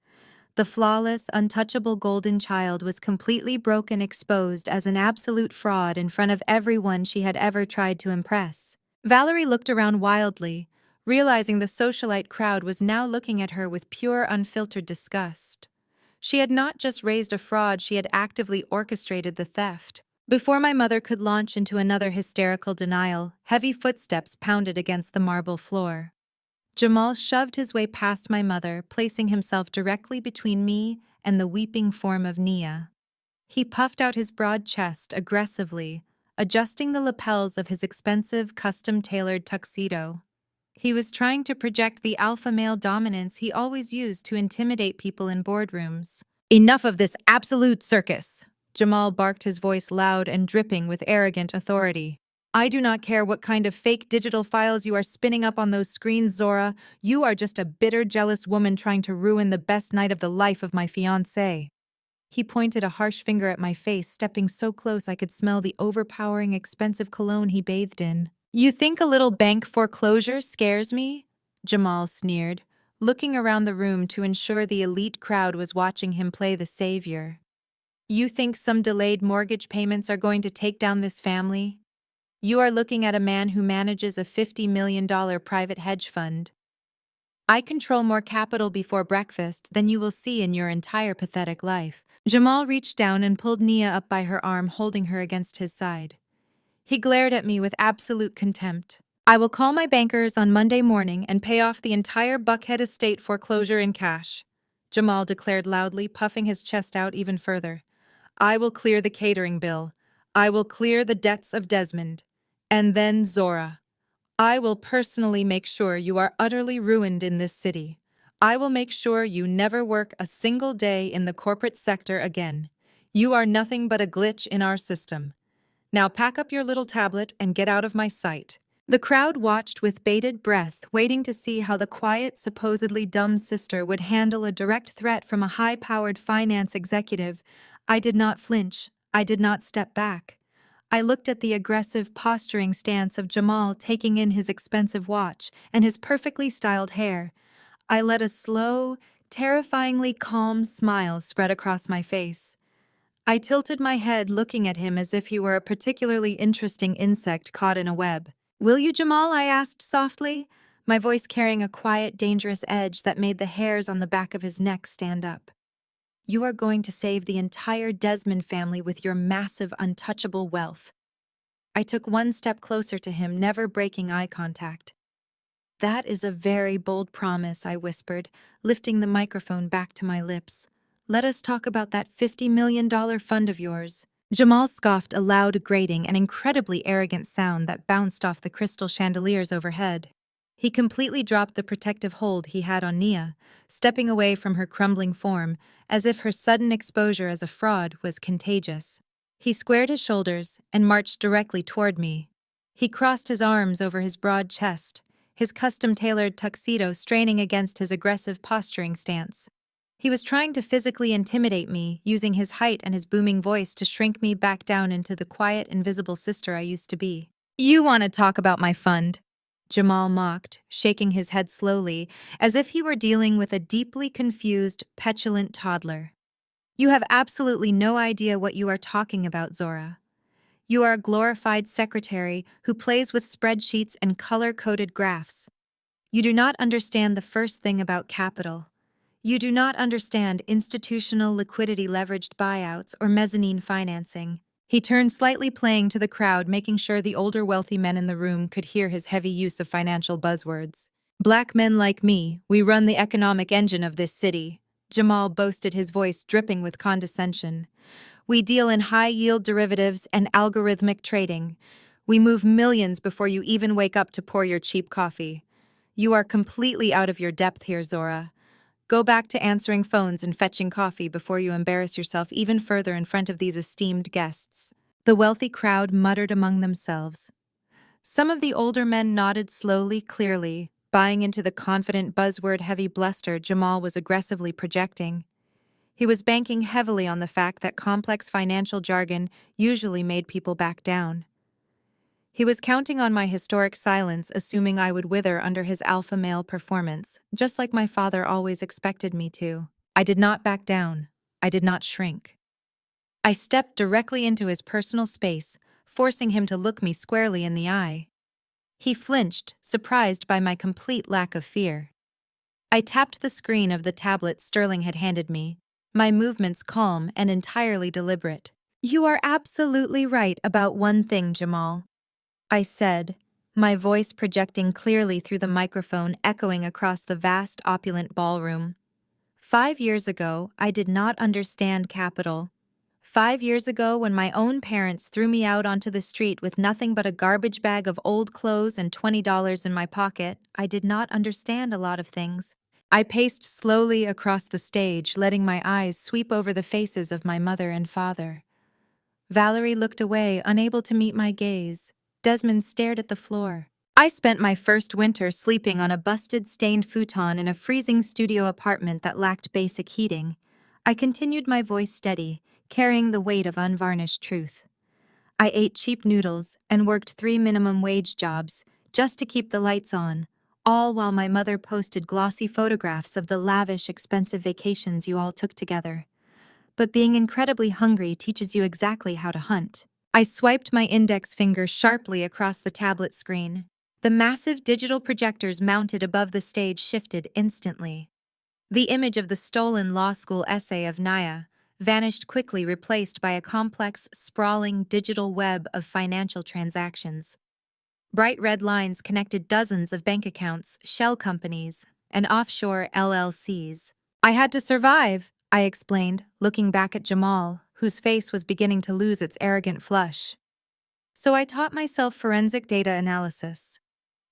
S1: The flawless, untouchable golden child was completely broken, exposed as an absolute fraud in front of everyone she had ever tried to impress. Valerie looked around wildly, realizing the socialite crowd was now looking at her with pure, unfiltered disgust. She had not just raised a fraud, she had actively orchestrated the theft. Before my mother could launch into another hysterical denial, heavy footsteps pounded against the marble floor. Jamal shoved his way past my mother, placing himself directly between me and the weeping form of Nia. He puffed out his broad chest aggressively, adjusting the lapels of his expensive, custom-tailored tuxedo. He was trying to project the alpha male dominance he always used to intimidate people in boardrooms. "Enough of this absolute circus!" Jamal barked, his voice loud and dripping with arrogant authority. "I do not care what kind of fake digital files you are spinning up on those screens, Zora. You are just a bitter, jealous woman trying to ruin the best night of the life of my fiancé." He pointed a harsh finger at my face, stepping so close I could smell the overpowering, expensive cologne he bathed in. "You think a little bank foreclosure scares me?" Jamal sneered, looking around the room to ensure the elite crowd was watching him play the savior. "You think some delayed mortgage payments are going to take down this family? You are looking at a man who manages a $50 million private hedge fund. I control more capital before breakfast than you will see in your entire pathetic life." Jamal reached down and pulled Nia up by her arm, holding her against his side. He glared at me with absolute contempt. "I will call my bankers on Monday morning and pay off the entire Buckhead estate foreclosure in cash," Jamal declared loudly, puffing his chest out even further. "I will clear the catering bill. I will clear the debts of Desmond. And then Zora. I will personally make sure you are utterly ruined in this city. I will make sure you never work a single day in the corporate sector again. You are nothing but a glitch in our system. Now pack up your little tablet and get out of my sight." The crowd watched with bated breath, waiting to see how the quiet, supposedly dumb sister would handle a direct threat from a high-powered finance executive. I did not flinch. I did not step back. I looked at the aggressive, posturing stance of Jamal, taking in his expensive watch and his perfectly styled hair. I let a slow, terrifyingly calm smile spread across my face. I tilted my head, looking at him as if he were a particularly interesting insect caught in a web. "Will you, Jamal?" I asked softly, my voice carrying a quiet, dangerous edge that made the hairs on the back of his neck stand up. "You are going to save the entire Desmond family with your massive, untouchable wealth." I took one step closer to him, never breaking eye contact. "That is a very bold promise," I whispered, lifting the microphone back to my lips. "Let us talk about that $50 million fund of yours." Jamal scoffed, a loud, grating, and incredibly arrogant sound that bounced off the crystal chandeliers overhead. He completely dropped the protective hold he had on Nia, stepping away from her crumbling form, as if her sudden exposure as a fraud was contagious. He squared his shoulders and marched directly toward me. He crossed his arms over his broad chest, his custom-tailored tuxedo straining against his aggressive posturing stance. He was trying to physically intimidate me, using his height and his booming voice to shrink me back down into the quiet, invisible sister I used to be. "You want to talk about my fund?" Jamal mocked, shaking his head slowly, as if he were dealing with a deeply confused, petulant toddler. "You have absolutely no idea what you are talking about, Zora. You are a glorified secretary who plays with spreadsheets and color-coded graphs. You do not understand the first thing about capital. You do not understand institutional liquidity leveraged buyouts or mezzanine financing." He turned slightly, playing to the crowd, making sure the older wealthy men in the room could hear his heavy use of financial buzzwords. "Black men like me, we run the economic engine of this city," Jamal boasted, his voice dripping with condescension. "We deal in high-yield derivatives and algorithmic trading. We move millions before you even wake up to pour your cheap coffee. You are completely out of your depth here, Zora. Go back to answering phones and fetching coffee before you embarrass yourself even further in front of these esteemed guests." The wealthy crowd muttered among themselves. Some of the older men nodded slowly, clearly, buying into the confident, buzzword-heavy bluster Jamal was aggressively projecting. He was banking heavily on the fact that complex financial jargon usually made people back down. He was counting on my historic silence, assuming I would wither under his alpha male performance, just like my father always expected me to. I did not back down. I did not shrink. I stepped directly into his personal space, forcing him to look me squarely in the eye. He flinched, surprised by my complete lack of fear. I tapped the screen of the tablet Sterling had handed me, my movements calm and entirely deliberate. "You are absolutely right about one thing, Jamal," I said, my voice projecting clearly through the microphone echoing across the vast, opulent ballroom. 5 years ago, I did not understand capital. 5 years ago, when my own parents threw me out onto the street with nothing but a garbage bag of old clothes and $20 in my pocket, I did not understand a lot of things. I paced slowly across the stage, letting my eyes sweep over the faces of my mother and father. Valerie looked away, unable to meet my gaze. Desmond stared at the floor. I spent my first winter sleeping on a busted, stained futon in a freezing studio apartment that lacked basic heating. I continued my voice steady, carrying the weight of unvarnished truth. I ate cheap noodles and worked 3 minimum wage jobs just to keep the lights on, all while my mother posted glossy photographs of the lavish, expensive vacations you all took together. But being incredibly hungry teaches you exactly how to hunt. I swiped my index finger sharply across the tablet screen. The massive digital projectors mounted above the stage shifted instantly. The image of the stolen law school essay of Naya vanished quickly, replaced by a complex, sprawling digital web of financial transactions. Bright red lines connected dozens of bank accounts, shell companies, and offshore LLCs. "I had to survive," I explained, looking back at Jamal, whose face was beginning to lose its arrogant flush. "So I taught myself forensic data analysis.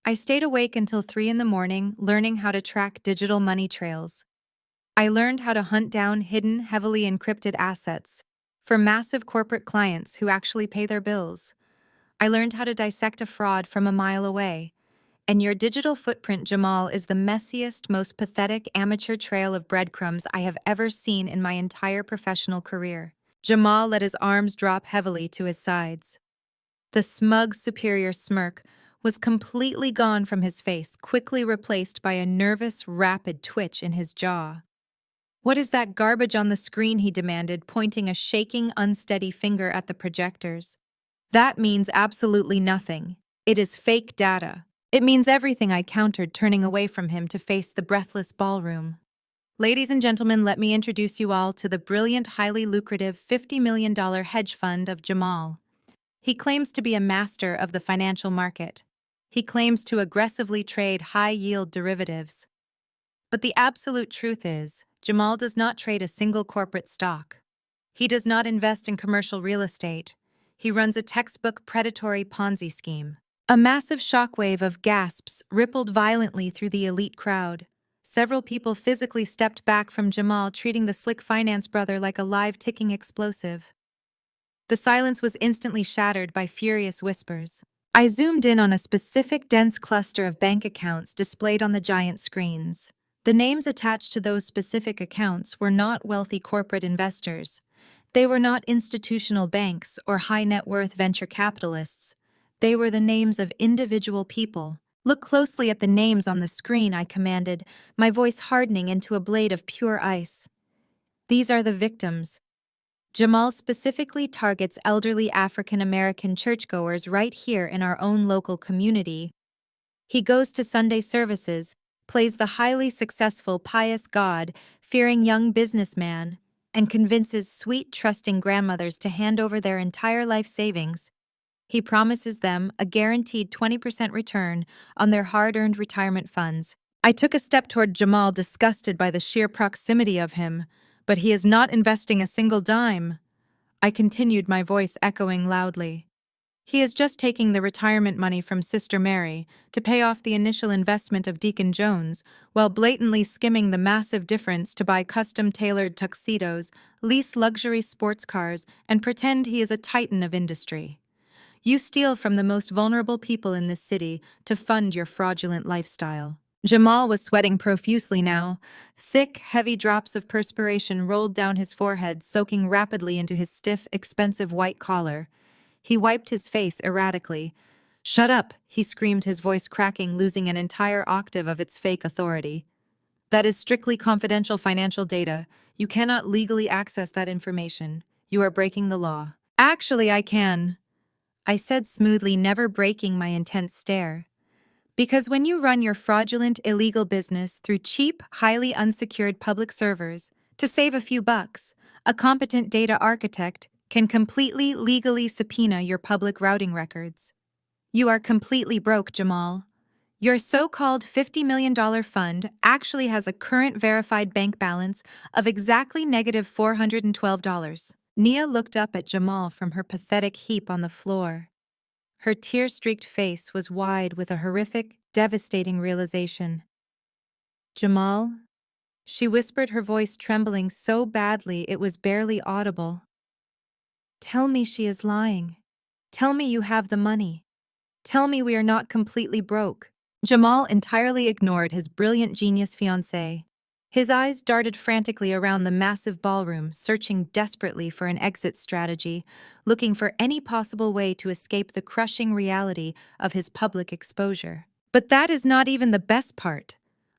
S1: I stayed awake until 3 in the morning, learning how to track digital money trails. I learned how to hunt down hidden, heavily encrypted assets for massive corporate clients who actually pay their bills. I learned how to dissect a fraud from a mile away. And your digital footprint, Jamal, is the messiest, most pathetic amateur trail of breadcrumbs I have ever seen in my entire professional career." Jamal let his arms drop heavily to his sides. The smug, superior smirk was completely gone from his face, quickly replaced by a nervous, rapid twitch in his jaw. "What is that garbage on the screen?" he demanded, pointing a shaking, unsteady finger at the projectors. "That means absolutely nothing. It is fake data." "It means everything," I countered, turning away from him to face the breathless ballroom. "Ladies and gentlemen, let me introduce you all to the brilliant, highly lucrative $50 million hedge fund of Jamal. He claims to be a master of the financial market. He claims to aggressively trade high-yield derivatives. But the absolute truth is, Jamal does not trade a single corporate stock. He does not invest in commercial real estate. He runs a textbook predatory Ponzi scheme." A massive shockwave of gasps rippled violently through the elite crowd. Several people physically stepped back from Jamal, treating the slick finance brother like a live ticking explosive. The silence was instantly shattered by furious whispers. I zoomed in on a specific dense cluster of bank accounts displayed on the giant screens. The names attached to those specific accounts were not wealthy corporate investors. They were not institutional banks or high-net-worth venture capitalists. They were the names of individual people. "Look closely at the names on the screen," I commanded, my voice hardening into a blade of pure ice. "These are the victims." Jamal specifically targets elderly African American churchgoers right here in our own local community. He goes to Sunday services, plays the highly successful, pious God-fearing young businessman, and convinces sweet, trusting grandmothers to hand over their entire life savings. He promises them a guaranteed 20% return on their hard-earned retirement funds. I took a step toward Jamal, disgusted by the sheer proximity of him. "But he is not investing a single dime," I continued, my voice echoing loudly. "He is just taking the retirement money from Sister Mary to pay off the initial investment of Deacon Jones, while blatantly skimming the massive difference to buy custom-tailored tuxedos, lease luxury sports cars, and pretend he is a titan of industry. You steal from the most vulnerable people in this city to fund your fraudulent lifestyle." Jamal was sweating profusely now. Thick, heavy drops of perspiration rolled down his forehead, soaking rapidly into his stiff, expensive white collar. He wiped his face erratically. "Shut up," he screamed, his voice cracking, losing an entire octave of its fake authority. "That is strictly confidential financial data. You cannot legally access that information. You are breaking the law." "Actually, I can," I said smoothly, never breaking my intense stare. "Because when you run your fraudulent, illegal business through cheap, highly unsecured public servers to save a few bucks, a competent data architect can completely legally subpoena your public routing records. You are completely broke, Jamal. Your so-called $50 million fund actually has a current verified bank balance of exactly negative $412. Nia looked up at Jamal from her pathetic heap on the floor. Her tear-streaked face was wide with a horrific, devastating realization. "Jamal?" She whispered, her voice trembling so badly it was barely audible. "Tell me she is lying. Tell me you have the money. Tell me we are not completely broke." Jamal entirely ignored his brilliant genius fiancée. His eyes darted frantically around the massive ballroom, searching desperately for an exit strategy, looking for any possible way to escape the crushing reality of his public exposure. "But that is not even the best part,"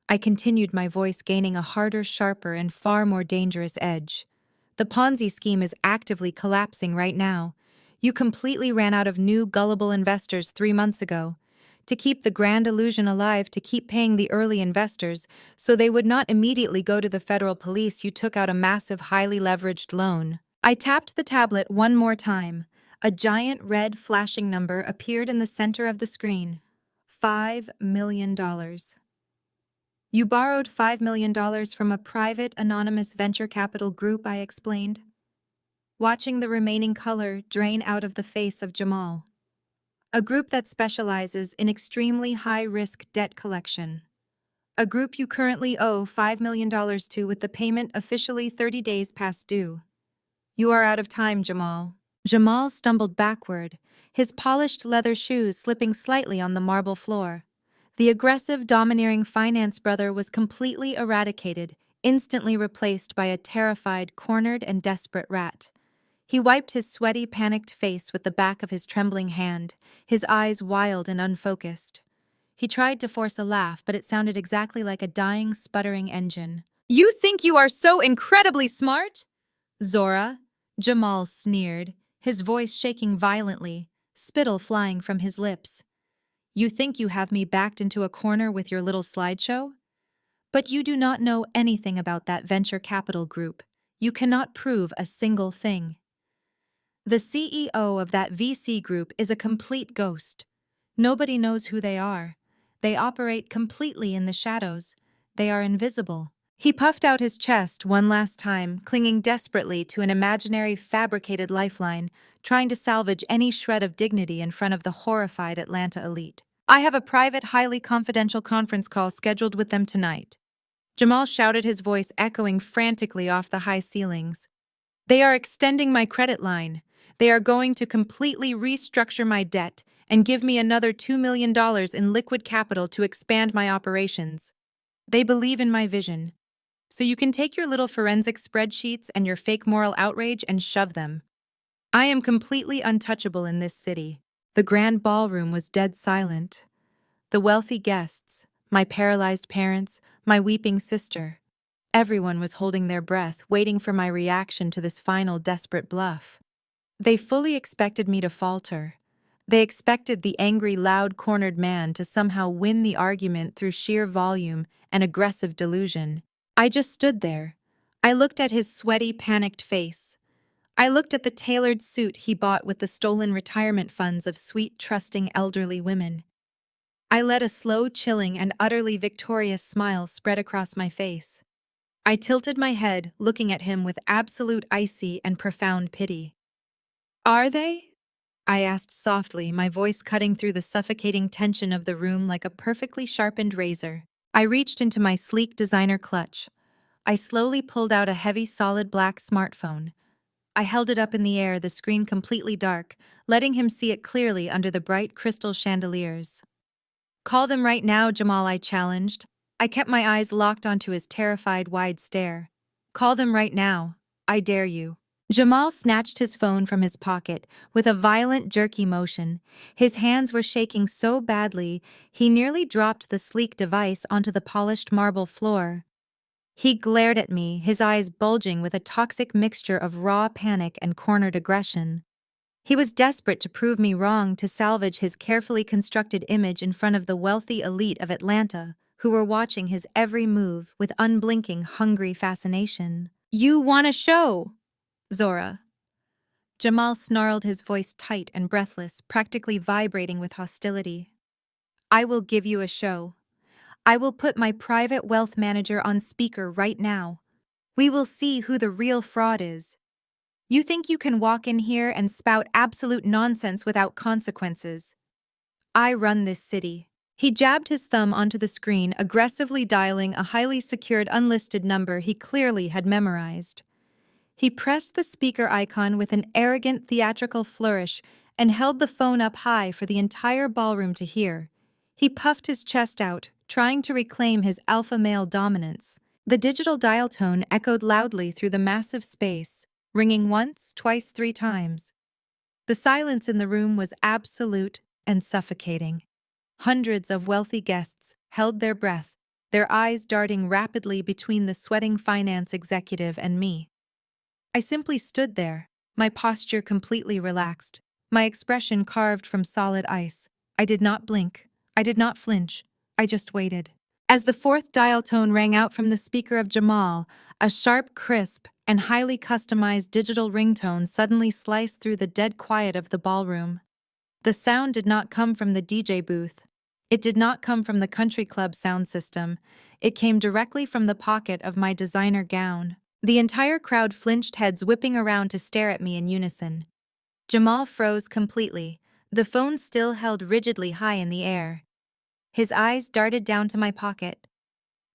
S1: I continued, my voice gaining a harder, sharper, and far more dangerous edge. "The Ponzi scheme is actively collapsing right now. You completely ran out of new, gullible investors 3 months ago. To keep the grand illusion alive, to keep paying the early investors so they would not immediately go to the federal police, you took out a massive, highly leveraged loan." I tapped the tablet one more time. A giant red flashing number appeared in the center of the screen. $5 million. "You borrowed $5 million from a private, anonymous venture capital group," I explained, watching the remaining color drain out of the face of Jamal. "A group that specializes in extremely high-risk debt collection. A group you currently owe $5 million to, with the payment officially 30 days past due. You are out of time, Jamal." Jamal stumbled backward, his polished leather shoes slipping slightly on the marble floor. The aggressive, domineering finance brother was completely eradicated, instantly replaced by a terrified, cornered, and desperate rat. He wiped his sweaty, panicked face with the back of his trembling hand, his eyes wild and unfocused. He tried to force a laugh, but it sounded exactly like a dying, sputtering engine. "You think you are so incredibly smart, Zora?" Jamal sneered, his voice shaking violently, spittle flying from his lips. "You think you have me backed into a corner with your little slideshow? But you do not know anything about that venture capital group. You cannot prove a single thing. The CEO of that VC group is a complete ghost. Nobody knows who they are. They operate completely in the shadows. They are invisible." He puffed out his chest one last time, clinging desperately to an imaginary fabricated lifeline, trying to salvage any shred of dignity in front of the horrified Atlanta elite. "I have a private, highly confidential conference call scheduled with them tonight." Jamal shouted, his voice echoing frantically off the high ceilings. "They are extending my credit line. They are going to completely restructure my debt and give me another $2 million in liquid capital to expand my operations. They believe in my vision. So you can take your little forensic spreadsheets and your fake moral outrage and shove them. I am completely untouchable in this city." The grand ballroom was dead silent. The wealthy guests, my paralyzed parents, my weeping sister. Everyone was holding their breath, waiting for my reaction to this final desperate bluff. They fully expected me to falter. They expected the angry, loud, cornered man to somehow win the argument through sheer volume and aggressive delusion. I just stood there. I looked at his sweaty, panicked face. I looked at the tailored suit he bought with the stolen retirement funds of sweet, trusting elderly women. I let a slow, chilling, and utterly victorious smile spread across my face. I tilted my head, looking at him with absolute icy and profound pity. "Are they?" I asked softly, my voice cutting through the suffocating tension of the room like a perfectly sharpened razor. I reached into my sleek designer clutch. I slowly pulled out a heavy, solid black smartphone. I held it up in the air, the screen completely dark, letting him see it clearly under the bright crystal chandeliers. "Call them right now, Jamal," I challenged. I kept my eyes locked onto his terrified, wide stare. Call them right now. I dare you. Jamal snatched his phone from his pocket with a violent, jerky motion. His hands were shaking so badly, he nearly dropped the sleek device onto the polished marble floor. He glared at me, his eyes bulging with a toxic mixture of raw panic and cornered aggression. He was desperate to prove me wrong, to salvage his carefully constructed image in front of the wealthy elite of Atlanta, who were watching his every move with unblinking, hungry fascination. You want a show, Zora? Jamal snarled, his voice tight and breathless, practically vibrating with hostility. I will give you a show. I will put my private wealth manager on speaker right now. We will see who the real fraud is. You think you can walk in here and spout absolute nonsense without consequences? I run this city. He jabbed his thumb onto the screen, aggressively dialing a highly secured unlisted number he clearly had memorized. He pressed the speaker icon with an arrogant theatrical flourish and held the phone up high for the entire ballroom to hear. He puffed his chest out, trying to reclaim his alpha male dominance. The digital dial tone echoed loudly through the massive space, ringing once, twice, 3 times. The silence in the room was absolute and suffocating. Hundreds of wealthy guests held their breath, their eyes darting rapidly between the sweating finance executive and me. I simply stood there, my posture completely relaxed, my expression carved from solid ice. I did not blink. I did not flinch. I just waited. As the fourth dial tone rang out from the speaker of Jamal, a sharp, crisp, and highly customized digital ringtone suddenly sliced through the dead quiet of the ballroom. The sound did not come from the DJ booth. It did not come from the country club sound system. It came directly from the pocket of my designer gown. The entire crowd flinched, heads whipping around to stare at me in unison. Jamal froze completely, the phone still held rigidly high in the air. His eyes darted down to my pocket.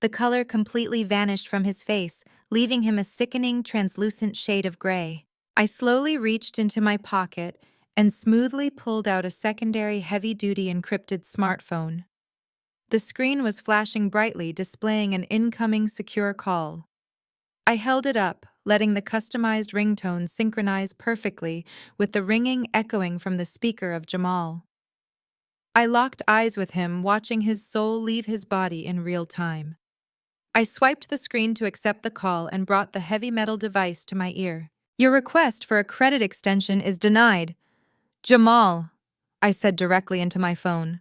S1: The color completely vanished from his face, leaving him a sickening, translucent shade of gray. I slowly reached into my pocket and smoothly pulled out a secondary heavy-duty encrypted smartphone. The screen was flashing brightly, displaying an incoming secure call. I held it up, letting the customized ringtone synchronize perfectly with the ringing echoing from the speaker of Jamal. I locked eyes with him, watching his soul leave his body in real time. I swiped the screen to accept the call and brought the heavy metal device to my ear. Your request for a credit extension is denied. Jamal, I said directly into my phone.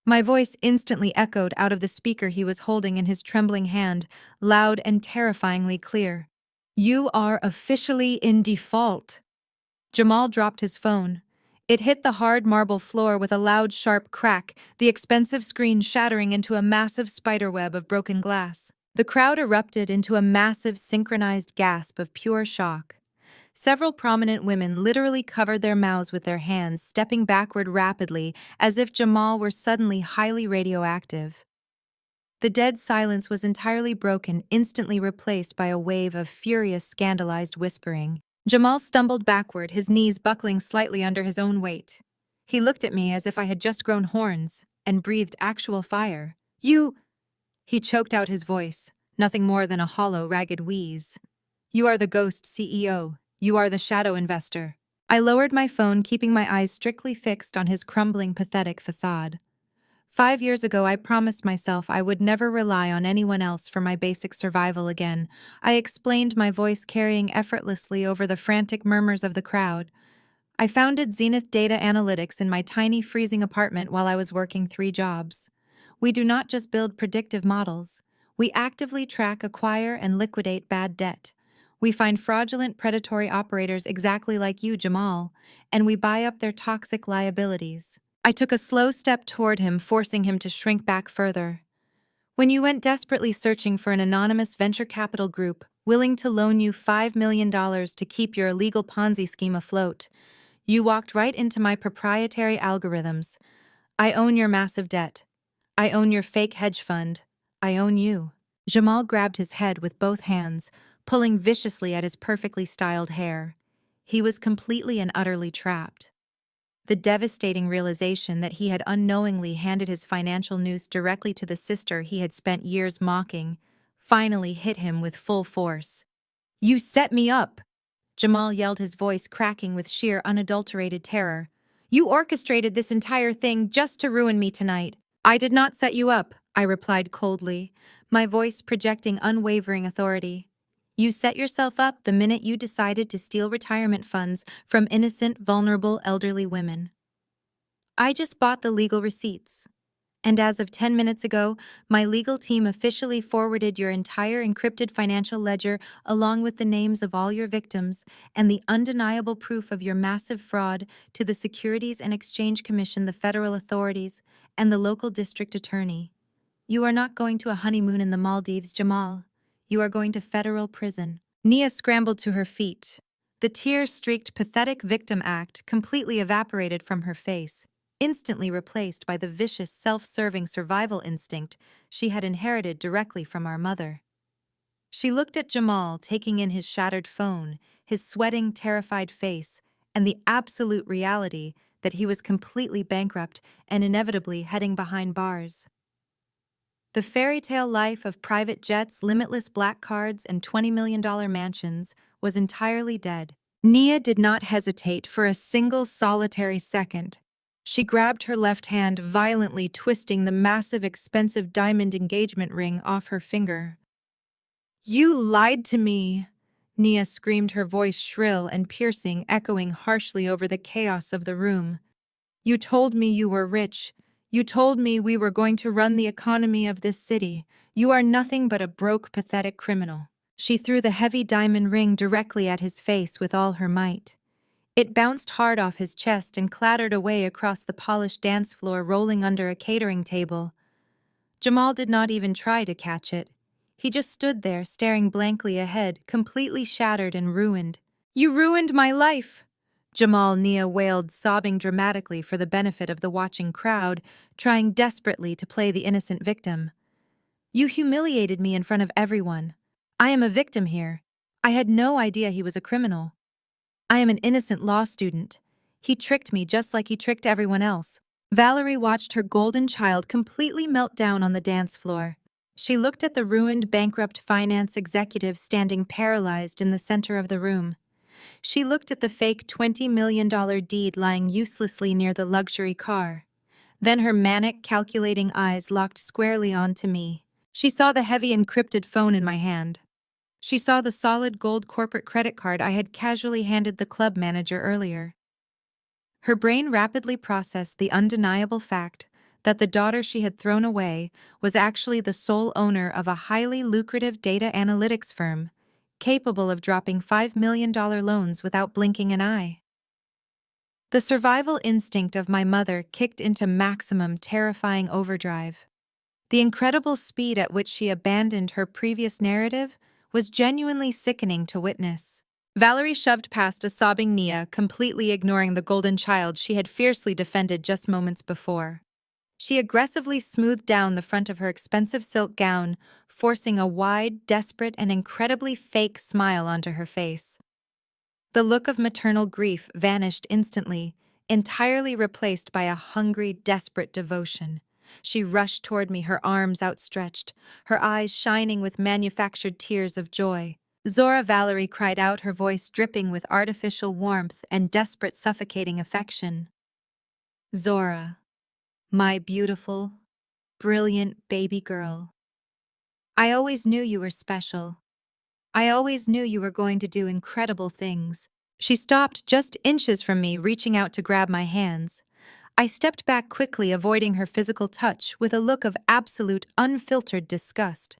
S1: My voice instantly echoed out of the speaker he was holding in his trembling hand, loud and terrifyingly clear. You are officially in default. Jamal dropped his phone. It hit the hard marble floor with a loud, sharp crack, the expensive screen shattering into a massive spiderweb of broken glass. The crowd erupted into a massive, synchronized gasp of pure shock. Several prominent women literally covered their mouths with their hands, stepping backward rapidly, as if Jamal were suddenly highly radioactive. The dead silence was entirely broken, instantly replaced by a wave of furious, scandalized whispering. Jamal stumbled backward, his knees buckling slightly under his own weight. He looked at me as if I had just grown horns, and breathed actual fire. You... He choked out his voice, nothing more than a hollow, ragged wheeze. You are the ghost CEO. You are the shadow investor. I lowered my phone, keeping my eyes strictly fixed on his crumbling, pathetic facade. 5 years ago, I promised myself I would never rely on anyone else for my basic survival again. I explained, my voice carrying effortlessly over the frantic murmurs of the crowd. I founded Zenith Data Analytics in my tiny, freezing apartment while I was working 3 jobs. We do not just build predictive models. We actively track, acquire, and liquidate bad debt. We find fraudulent, predatory operators exactly like you, Jamal, and we buy up their toxic liabilities. I took a slow step toward him, forcing him to shrink back further. When you went desperately searching for an anonymous venture capital group willing to loan you $5 million to keep your illegal Ponzi scheme afloat, you walked right into my proprietary algorithms. I own your massive debt. I own your fake hedge fund. I own you. Jamal grabbed his head with both hands, pulling viciously at his perfectly styled hair. He was completely and utterly trapped. The devastating realization that he had unknowingly handed his financial noose directly to the sister he had spent years mocking finally hit him with full force. "You set me up!" Jamal yelled, his voice cracking with sheer unadulterated terror. "You orchestrated this entire thing just to ruin me tonight." "I did not set you up," I replied coldly, my voice projecting unwavering authority. "You set yourself up the minute you decided to steal retirement funds from innocent, vulnerable, elderly women. I just bought the legal receipts. And as of 10 minutes ago, my legal team officially forwarded your entire encrypted financial ledger along with the names of all your victims and the undeniable proof of your massive fraud to the Securities and Exchange Commission, the federal authorities, and the local district attorney. You are not going to a honeymoon in the Maldives, Jamal. You are going to federal prison." Nia scrambled to her feet. The tear-streaked, pathetic victim act completely evaporated from her face, instantly replaced by the vicious, self-serving survival instinct she had inherited directly from our mother. She looked at Jamal, taking in his shattered phone, his sweating, terrified face, and the absolute reality that he was completely bankrupt and inevitably heading behind bars. The fairy tale life of private jets, limitless black cards, and $20 million mansions was entirely dead. Nia did not hesitate for a single solitary second. She grabbed her left hand, violently twisting the massive, expensive diamond engagement ring off her finger. "You lied to me!" Nia screamed, her voice shrill and piercing, echoing harshly over the chaos of the room. "You told me you were rich. You told me we were going to run the economy of this city. You are nothing but a broke, pathetic criminal." She threw the heavy diamond ring directly at his face with all her might. It bounced hard off his chest and clattered away across the polished dance floor, rolling under a catering table. Jamal did not even try to catch it. He just stood there, staring blankly ahead, completely shattered and ruined. "You ruined my life!" Nia wailed, sobbing dramatically for the benefit of the watching crowd, trying desperately to play the innocent victim. "You humiliated me in front of everyone. I am a victim here. I had no idea he was a criminal. I am an innocent law student. He tricked me just like he tricked everyone else." Valerie watched her golden child completely melt down on the dance floor. She looked at the ruined, bankrupt finance executive standing paralyzed in the center of the room. She looked at the fake $20 million deed lying uselessly near the luxury car. Then her manic, calculating eyes locked squarely onto me. She saw the heavy encrypted phone in my hand. She saw the solid gold corporate credit card I had casually handed the club manager earlier. Her brain rapidly processed the undeniable fact that the daughter she had thrown away was actually the sole owner of a highly lucrative data analytics firm, capable of dropping $5 million loans without blinking an eye. The survival instinct of my mother kicked into maximum, terrifying overdrive. The incredible speed at which she abandoned her previous narrative was genuinely sickening to witness. Valerie shoved past a sobbing Nia, completely ignoring the golden child she had fiercely defended just moments before. She aggressively smoothed down the front of her expensive silk gown, forcing a wide, desperate, and incredibly fake smile onto her face. The look of maternal grief vanished instantly, entirely replaced by a hungry, desperate devotion. She rushed toward me, her arms outstretched, her eyes shining with manufactured tears of joy. "Zora," Valerie cried out, her voice dripping with artificial warmth and desperate, suffocating affection. "Zora, my beautiful, brilliant baby girl. I always knew you were special. I always knew you were going to do incredible things." She stopped just inches from me, reaching out to grab my hands. I stepped back quickly, avoiding her physical touch with a look of absolute, unfiltered disgust.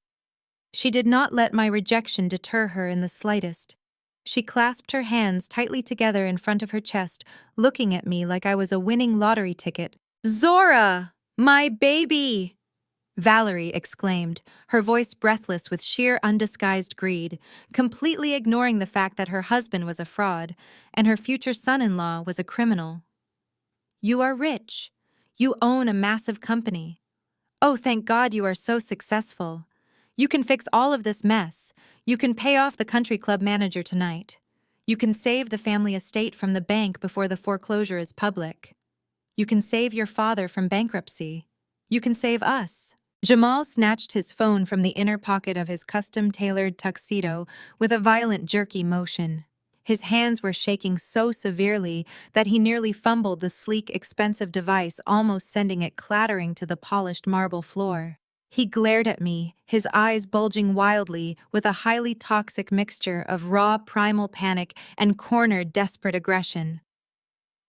S1: She did not let my rejection deter her in the slightest. She clasped her hands tightly together in front of her chest, looking at me like I was a winning lottery ticket. "Zora, my baby!" Valerie exclaimed, her voice breathless with sheer undisguised greed, completely ignoring the fact that her husband was a fraud and her future son-in-law was a criminal. "You are rich. You own a massive company. Oh, thank God you are so successful. You can fix all of this mess. You can pay off the country club manager tonight. You can save the family estate from the bank before the foreclosure is public. You can save your father from bankruptcy. You can save us. Jamal snatched his phone from the inner pocket of his custom-tailored tuxedo with a violent, jerky motion. His hands were shaking so severely that he nearly fumbled the sleek, expensive device, almost sending it clattering to the polished marble floor. He glared at me, his eyes bulging wildly with a highly toxic mixture of raw, primal panic and cornered, desperate aggression.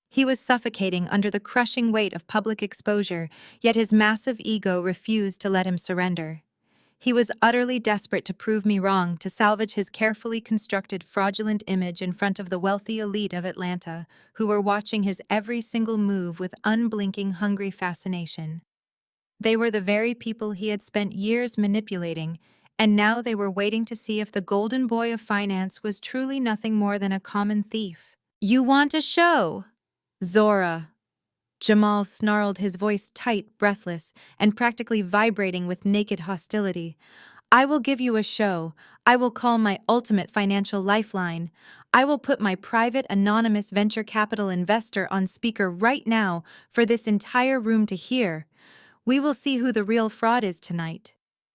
S1: He was suffocating under the crushing weight of public exposure, yet his massive ego refused to let him surrender. He was utterly desperate to prove me wrong, to salvage his carefully constructed fraudulent image in front of the wealthy elite of Atlanta, who were watching his every single move with unblinking, hungry fascination. They were the very people he had spent years manipulating, and now they were waiting to see if the golden boy of finance was truly nothing more than a common thief. "You want a show?" "Zora." Jamal snarled, his voice tight, breathless, and practically vibrating with naked hostility. "I will give you a show. I will call my ultimate financial lifeline. I will put my private anonymous venture capital investor on speaker right now for this entire room to hear. We will see who the real fraud is tonight.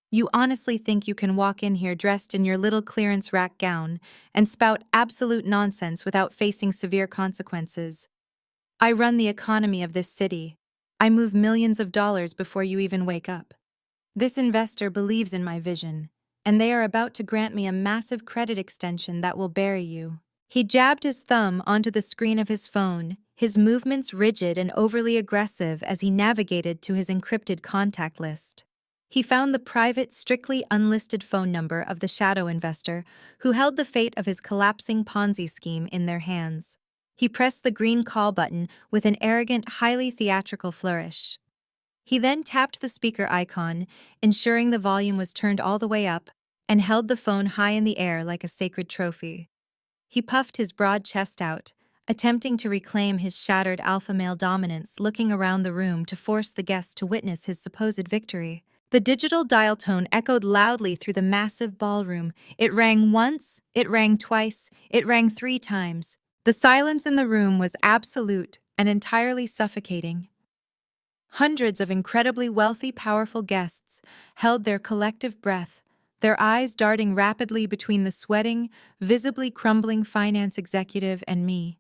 S1: You honestly think you can walk in here dressed in your little clearance rack gown and spout absolute nonsense without facing severe consequences? I run the economy of this city. I move millions of dollars before you even wake up. This investor believes in my vision, and they are about to grant me a massive credit extension that will bury you." He jabbed his thumb onto the screen of his phone, his movements rigid and overly aggressive as he navigated to his encrypted contact list. He found the private, strictly unlisted phone number of the shadow investor who held the fate of his collapsing Ponzi scheme in their hands. He pressed the green call button with an arrogant, highly theatrical flourish. He then tapped the speaker icon, ensuring the volume was turned all the way up, and held the phone high in the air like a sacred trophy. He puffed his broad chest out, attempting to reclaim his shattered alpha male dominance, looking around the room to force the guests to witness his supposed victory. The digital dial tone echoed loudly through the massive ballroom. It rang once, it rang twice, it rang 3 times. The silence in the room was absolute and entirely suffocating. Hundreds of incredibly wealthy, powerful guests held their collective breath, their eyes darting rapidly between the sweating, visibly crumbling finance executive and me.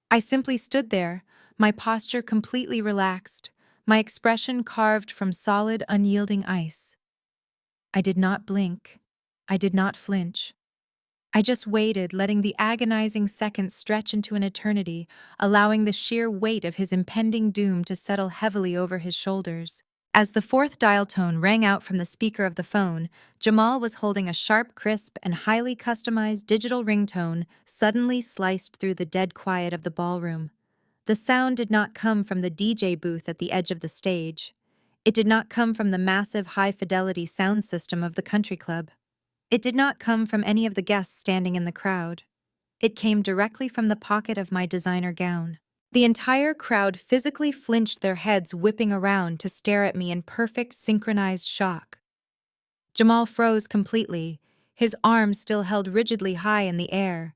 S1: I simply stood there, my posture completely relaxed, my expression carved from solid, unyielding ice. I did not blink. I did not flinch. I just waited, letting the agonizing seconds stretch into an eternity, allowing the sheer weight of his impending doom to settle heavily over his shoulders. As the 4th dial tone rang out from the speaker of the phone, Jamal was holding a sharp, crisp, and highly customized digital ringtone suddenly sliced through the dead quiet of the ballroom. The sound did not come from the DJ booth at the edge of the stage. It did not come from the massive, high-fidelity sound system of the country club. It did not come from any of the guests standing in the crowd. It came directly from the pocket of my designer gown. The entire crowd physically flinched, their heads whipping around to stare at me in perfect, synchronized shock. Jamal froze completely, his arms still held rigidly high in the air.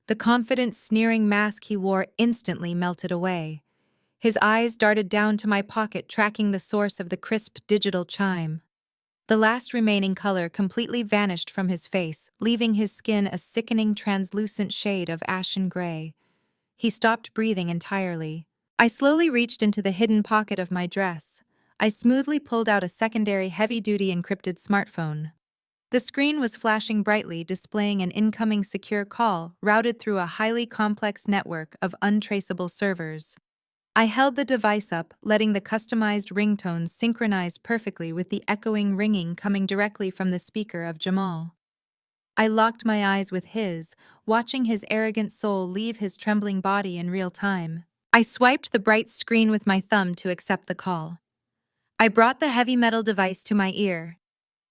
S1: The confident, sneering mask he wore instantly melted away. His eyes darted down to my pocket, tracking the source of the crisp digital chime. The last remaining color completely vanished from his face, leaving his skin a sickening translucent shade of ashen gray. He stopped breathing entirely. I slowly reached into the hidden pocket of my dress. I smoothly pulled out a secondary heavy-duty encrypted smartphone. The screen was flashing brightly, displaying an incoming secure call routed through a highly complex network of untraceable servers. I held the device up, letting the customized ringtone synchronize perfectly with the echoing ringing coming directly from the speaker of Jamal. I locked my eyes with his, watching his arrogant soul leave his trembling body in real time. I swiped the bright screen with my thumb to accept the call. I brought the heavy metal device to my ear.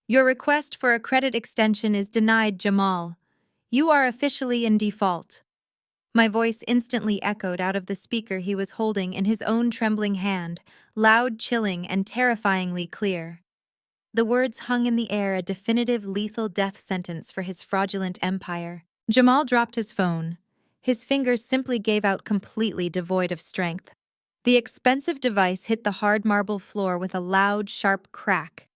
S1: "Your request for a credit extension is denied, Jamal. You are officially in default." My voice instantly echoed out of the speaker he was holding in his own trembling hand, loud, chilling, and terrifyingly clear. The words hung in the air, a definitive lethal death sentence for his fraudulent empire. Jamal dropped his phone. His fingers simply gave out, completely devoid of strength. The expensive device hit the hard marble floor with a loud, sharp crack.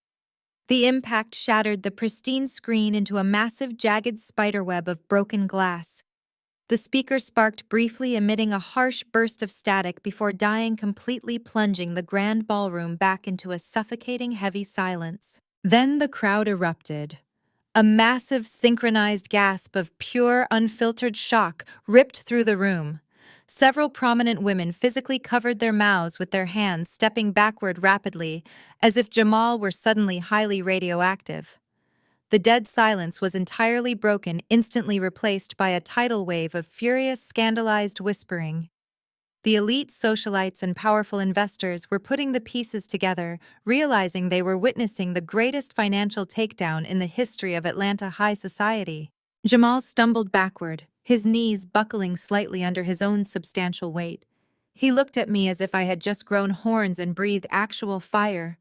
S1: The impact shattered the pristine screen into a massive, jagged spiderweb of broken glass. The speaker sparked briefly, emitting a harsh burst of static before dying, completely plunging the grand ballroom back into a suffocating, heavy silence. Then the crowd erupted. A massive, synchronized gasp of pure, unfiltered shock ripped through the room. Several prominent women physically covered their mouths with their hands, stepping backward rapidly, as if Jamal were suddenly highly radioactive. The dead silence was entirely broken, instantly replaced by a tidal wave of furious, scandalized whispering. The elite socialites and powerful investors were putting the pieces together, realizing they were witnessing the greatest financial takedown in the history of Atlanta high society. Jamal stumbled backward, his knees buckling slightly under his own substantial weight. He looked at me as if I had just grown horns and breathed actual fire.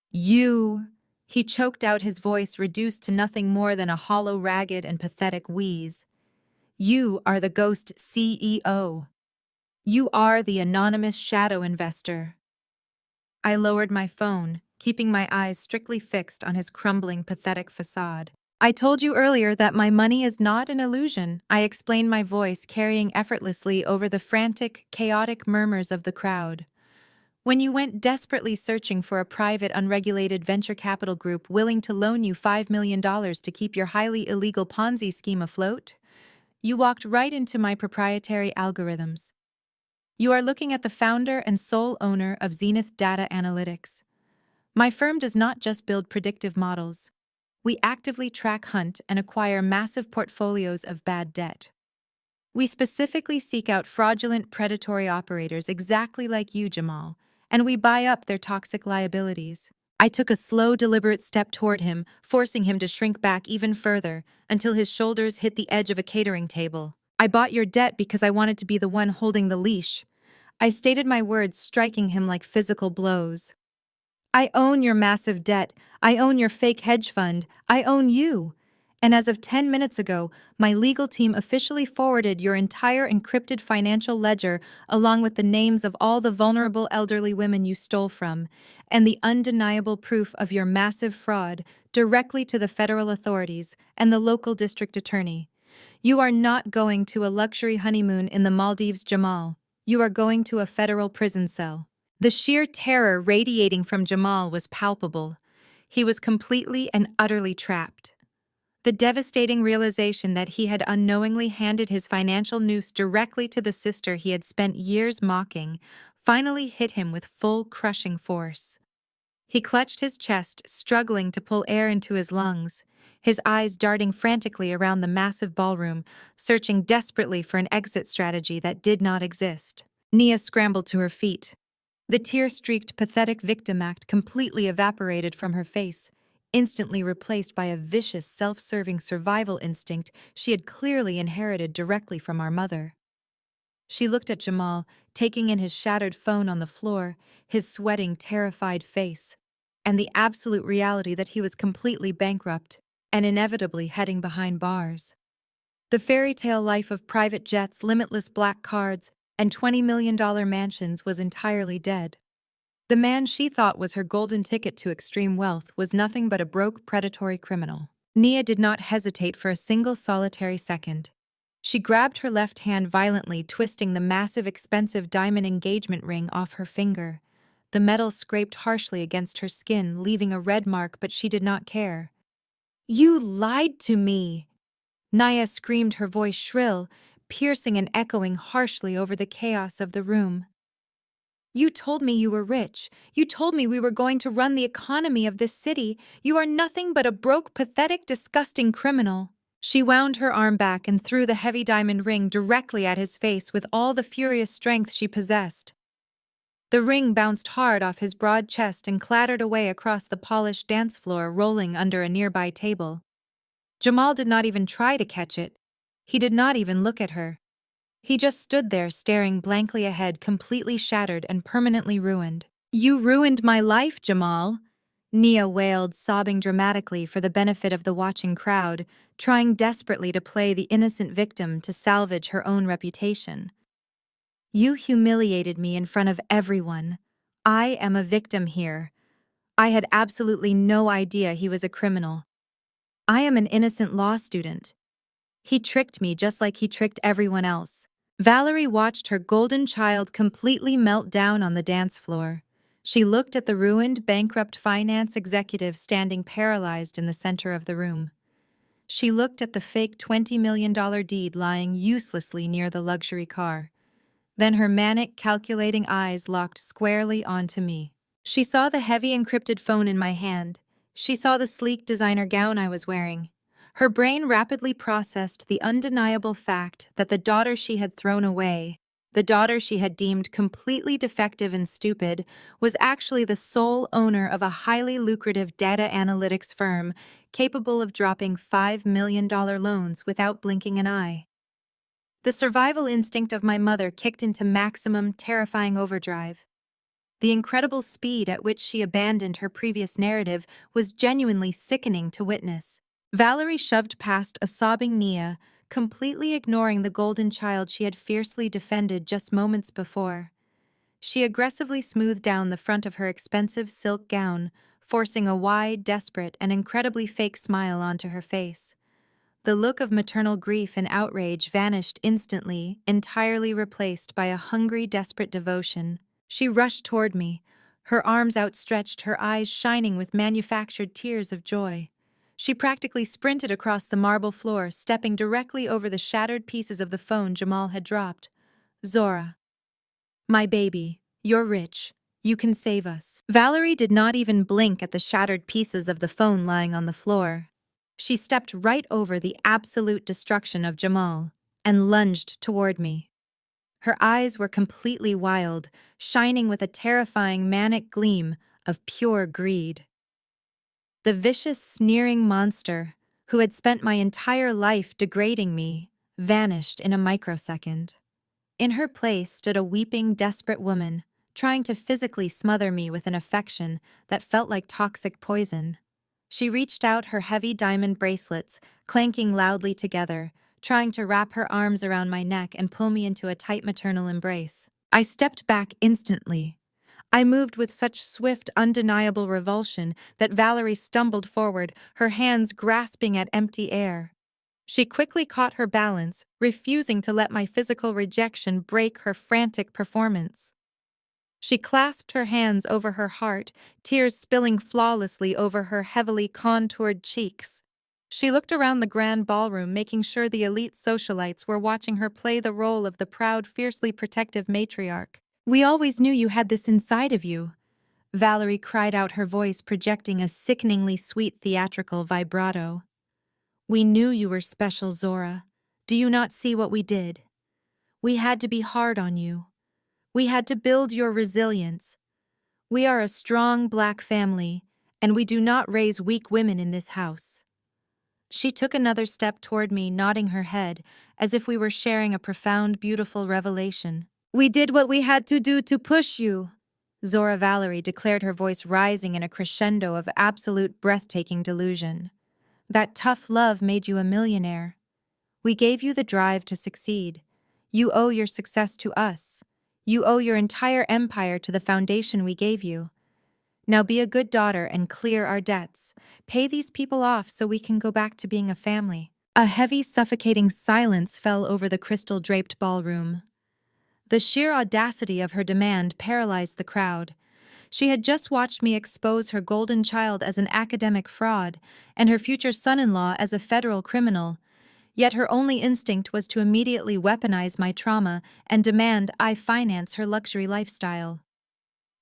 S1: "You," he choked out, his voice reduced to nothing more than a hollow, ragged, and pathetic wheeze. "You are the ghost CEO. You are the anonymous shadow investor." I lowered my phone, keeping my eyes strictly fixed on his crumbling, pathetic facade. "I told you earlier that my money is not an illusion," I explained, my voice carrying effortlessly over the frantic, chaotic murmurs of the crowd. "When you went desperately searching for a private, unregulated venture capital group willing to loan you $5 million to keep your highly illegal Ponzi scheme afloat, you walked right into my proprietary algorithms. You are looking at the founder and sole owner of Zenith Data Analytics. My firm does not just build predictive models. We actively track, hunt, and acquire massive portfolios of bad debt. We specifically seek out fraudulent, predatory operators exactly like you, Jamal, and we buy up their toxic liabilities." I took a slow, deliberate step toward him, forcing him to shrink back even further until his shoulders hit the edge of a catering table. "I bought your debt because I wanted to be the one holding the leash." I stated, my words striking him like physical blows. "I own your massive debt. I own your fake hedge fund. I own you. And as of 10 minutes ago, my legal team officially forwarded your entire encrypted financial ledger, along with the names of all the vulnerable elderly women you stole from, and the undeniable proof of your massive fraud, directly to the federal authorities and the local district attorney. You are not going to a luxury honeymoon in the Maldives, Jamal. You are going to a federal prison cell." The sheer terror radiating from Jamal was palpable. He was completely and utterly trapped. The devastating realization that he had unknowingly handed his financial noose directly to the sister he had spent years mocking finally hit him with full, crushing force. He clutched his chest, struggling to pull air into his lungs, his eyes darting frantically around the massive ballroom, searching desperately for an exit strategy that did not exist. Nia scrambled to her feet. The tear-streaked, pathetic victim act completely evaporated from her face, instantly replaced by a vicious, self-serving survival instinct she had clearly inherited directly from our mother. She looked at Jamal, taking in his shattered phone on the floor, his sweating, terrified face, and the absolute reality that he was completely bankrupt and inevitably heading behind bars. The fairy tale life of private jets, limitless black cards, and $20 million mansions was entirely dead. The man she thought was her golden ticket to extreme wealth was nothing but a broke, predatory criminal. Nia did not hesitate for a single solitary second. She grabbed her left hand violently, twisting the massive, expensive diamond engagement ring off her finger. The metal scraped harshly against her skin, leaving a red mark, but she did not care. "You lied to me!" Nia screamed, her voice shrill, piercing and echoing harshly over the chaos of the room. "You told me you were rich. You told me we were going to run the economy of this city. You are nothing but a broke, pathetic, disgusting criminal." She wound her arm back and threw the heavy diamond ring directly at his face with all the furious strength she possessed. The ring bounced hard off his broad chest and clattered away across the polished dance floor, rolling under a nearby table. Jamal did not even try to catch it. He did not even look at her. He just stood there, staring blankly ahead, completely shattered and permanently ruined. "You ruined my life, Jamal." Nia wailed, sobbing dramatically for the benefit of the watching crowd, trying desperately to play the innocent victim to salvage her own reputation. You humiliated me in front of everyone. I am a victim here. I had absolutely no idea he was a criminal. I am an innocent law student. He tricked me just like he tricked everyone else. Valerie watched her golden child completely melt down on the dance floor. She looked at the ruined, bankrupt finance executive standing paralyzed in the center of the room. She looked at the fake $20 million deed lying uselessly near the luxury car. Then her manic, calculating eyes locked squarely onto me. She saw the heavy encrypted phone in my hand. She saw the sleek designer gown I was wearing. Her brain rapidly processed the undeniable fact that the daughter she had thrown away, the daughter she had deemed completely defective and stupid, was actually the sole owner of a highly lucrative data analytics firm capable of dropping $5 million loans without blinking an eye. The survival instinct of my mother kicked into maximum, terrifying overdrive. The incredible speed at which she abandoned her previous narrative was genuinely sickening to witness. Valerie shoved past a sobbing Nia, completely ignoring the golden child she had fiercely defended just moments before. She aggressively smoothed down the front of her expensive silk gown, forcing a wide, desperate, and incredibly fake smile onto her face. The look of maternal grief and outrage vanished instantly, entirely replaced by a hungry, desperate devotion. She rushed toward me, her arms outstretched, her eyes shining with manufactured tears of joy. She practically sprinted across the marble floor, stepping directly over the shattered pieces of the phone Jamal had dropped. "Zora, my baby, you're rich. You can save us." Valerie did not even blink at the shattered pieces of the phone lying on the floor. She stepped right over the absolute destruction of Jamal and lunged toward me. Her eyes were completely wild, shining with a terrifying manic gleam of pure greed. The vicious, sneering monster, who had spent my entire life degrading me, vanished in a microsecond. In her place stood a weeping, desperate woman, trying to physically smother me with an affection that felt like toxic poison. She reached out her heavy diamond bracelets, clanking loudly together, trying to wrap her arms around my neck and pull me into a tight maternal embrace. I stepped back instantly. I moved with such swift, undeniable revulsion that Valerie stumbled forward, her hands grasping at empty air. She quickly caught her balance, refusing to let my physical rejection break her frantic performance. She clasped her hands over her heart, tears spilling flawlessly over her heavily contoured cheeks. She looked around the grand ballroom, making sure the elite socialites were watching her play the role of the proud, fiercely protective matriarch. "We always knew you had this inside of you," Valerie cried out, her voice projecting a sickeningly sweet theatrical vibrato. "We knew you were special, Zora. Do you not see what we did? We had to be hard on you. We had to build your resilience. We are a strong Black family, and we do not raise weak women in this house." She took another step toward me, nodding her head, as if we were sharing a profound, beautiful revelation. "We did what we had to do to push you," Zora Valerie declared, her voice rising in a crescendo of absolute breathtaking delusion. "That tough love made you a millionaire. We gave you the drive to succeed. You owe your success to us. You owe your entire empire to the foundation we gave you. Now be a good daughter and clear our debts. Pay these people off so we can go back to being a family." A heavy, suffocating silence fell over the crystal-draped ballroom. The sheer audacity of her demand paralyzed the crowd. She had just watched me expose her golden child as an academic fraud and her future son-in-law as a federal criminal, yet her only instinct was to immediately weaponize my trauma and demand I finance her luxury lifestyle.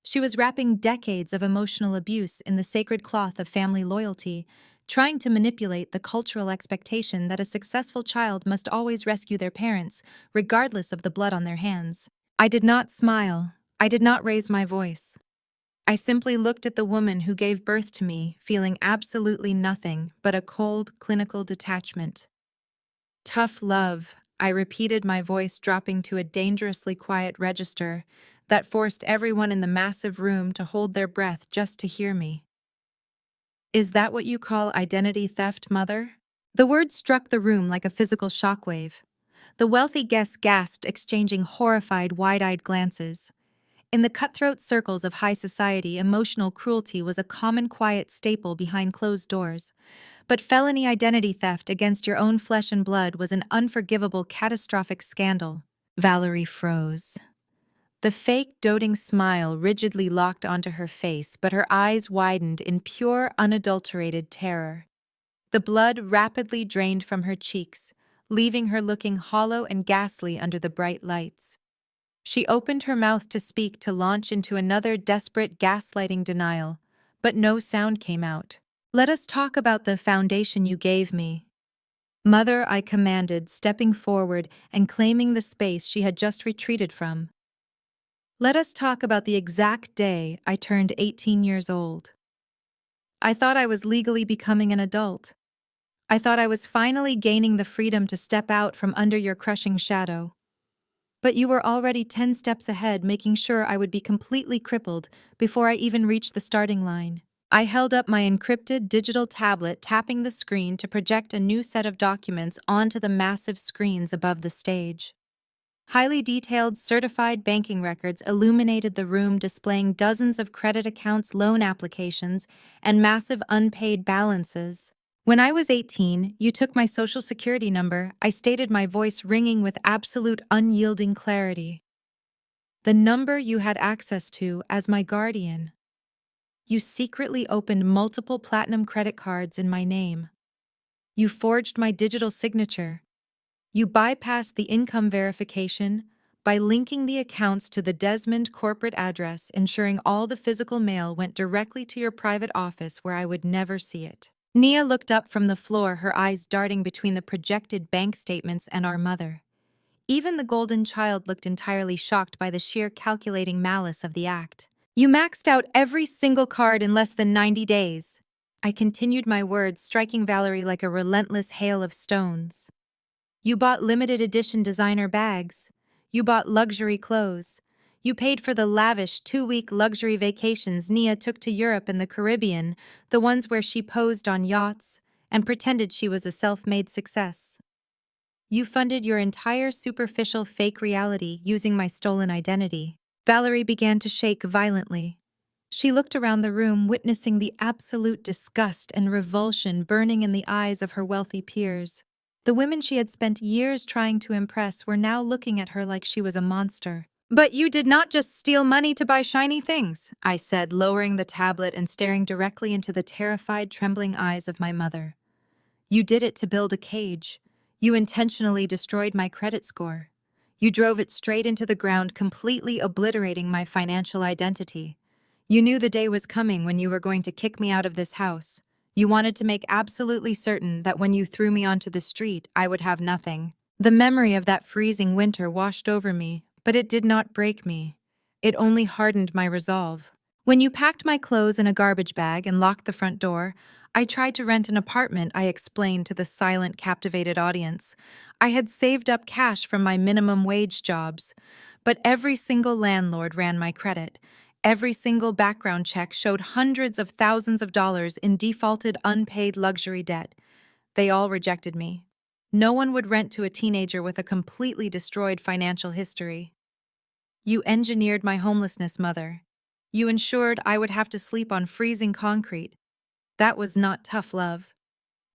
S1: She was wrapping decades of emotional abuse in the sacred cloth of family loyalty, trying to manipulate the cultural expectation that a successful child must always rescue their parents, regardless of the blood on their hands. I did not smile. I did not raise my voice. I simply looked at the woman who gave birth to me, feeling absolutely nothing but a cold, clinical detachment. "Tough love," I repeated, my voice dropping to a dangerously quiet register that forced everyone in the massive room to hold their breath just to hear me. Is that what you call identity theft, Mother? The word struck the room like a physical shockwave. The wealthy guests gasped, exchanging horrified, wide-eyed glances. In the cutthroat circles of high society, emotional cruelty was a common quiet staple behind closed doors. But felony identity theft against your own flesh and blood was an unforgivable, catastrophic scandal. Valerie froze. The fake, doting smile rigidly locked onto her face, but her eyes widened in pure, unadulterated terror. The blood rapidly drained from her cheeks, leaving her looking hollow and ghastly under the bright lights. She opened her mouth to speak, to launch into another desperate, gaslighting denial, but no sound came out. "Let us talk about the foundation you gave me." "Mother," I commanded, stepping forward and claiming the space she had just retreated from. "Let us talk about the exact day I turned 18 years old. I thought I was legally becoming an adult. I thought I was finally gaining the freedom to step out from under your crushing shadow. But you were already 10 steps ahead, making sure I would be completely crippled before I even reached the starting line." I held up my encrypted digital tablet, tapping the screen to project a new set of documents onto the massive screens above the stage. Highly detailed, certified banking records illuminated the room, displaying dozens of credit accounts, loan applications, and massive unpaid balances. "When I was 18, you took my social security number," I stated, my voice ringing with absolute unyielding clarity. "The number you had access to as my guardian. You secretly opened multiple platinum credit cards in my name. You forged my digital signature. You bypassed the income verification by linking the accounts to the Desmond corporate address, ensuring all the physical mail went directly to your private office where I would never see it." Nia looked up from the floor, her eyes darting between the projected bank statements and our mother. Even the golden child looked entirely shocked by the sheer calculating malice of the act. "You maxed out every single card in less than 90 days. I continued my words, striking Valerie like a relentless hail of stones. "You bought limited edition designer bags. You bought luxury clothes. You paid for the lavish 2-week luxury vacations Nia took to Europe and the Caribbean, the ones where she posed on yachts and pretended she was a self-made success. You funded your entire superficial fake reality using my stolen identity." Valerie began to shake violently. She looked around the room, witnessing the absolute disgust and revulsion burning in the eyes of her wealthy peers. The women she had spent years trying to impress were now looking at her like she was a monster. "But you did not just steal money to buy shiny things," I said, lowering the tablet and staring directly into the terrified, trembling eyes of my mother. "You did it to build a cage. You intentionally destroyed my credit score. You drove it straight into the ground, completely obliterating my financial identity. You knew the day was coming when you were going to kick me out of this house. You wanted to make absolutely certain that when you threw me onto the street, I would have nothing." The memory of that freezing winter washed over me, but it did not break me. It only hardened my resolve. "When you packed my clothes in a garbage bag and locked the front door, I tried to rent an apartment," I explained to the silent, captivated audience. "I had saved up cash from my minimum wage jobs, but every single landlord ran my credit. Every single background check showed hundreds of thousands of dollars in defaulted, unpaid luxury debt. They all rejected me. No one would rent to a teenager with a completely destroyed financial history. You engineered my homelessness, Mother. You ensured I would have to sleep on freezing concrete. That was not tough love.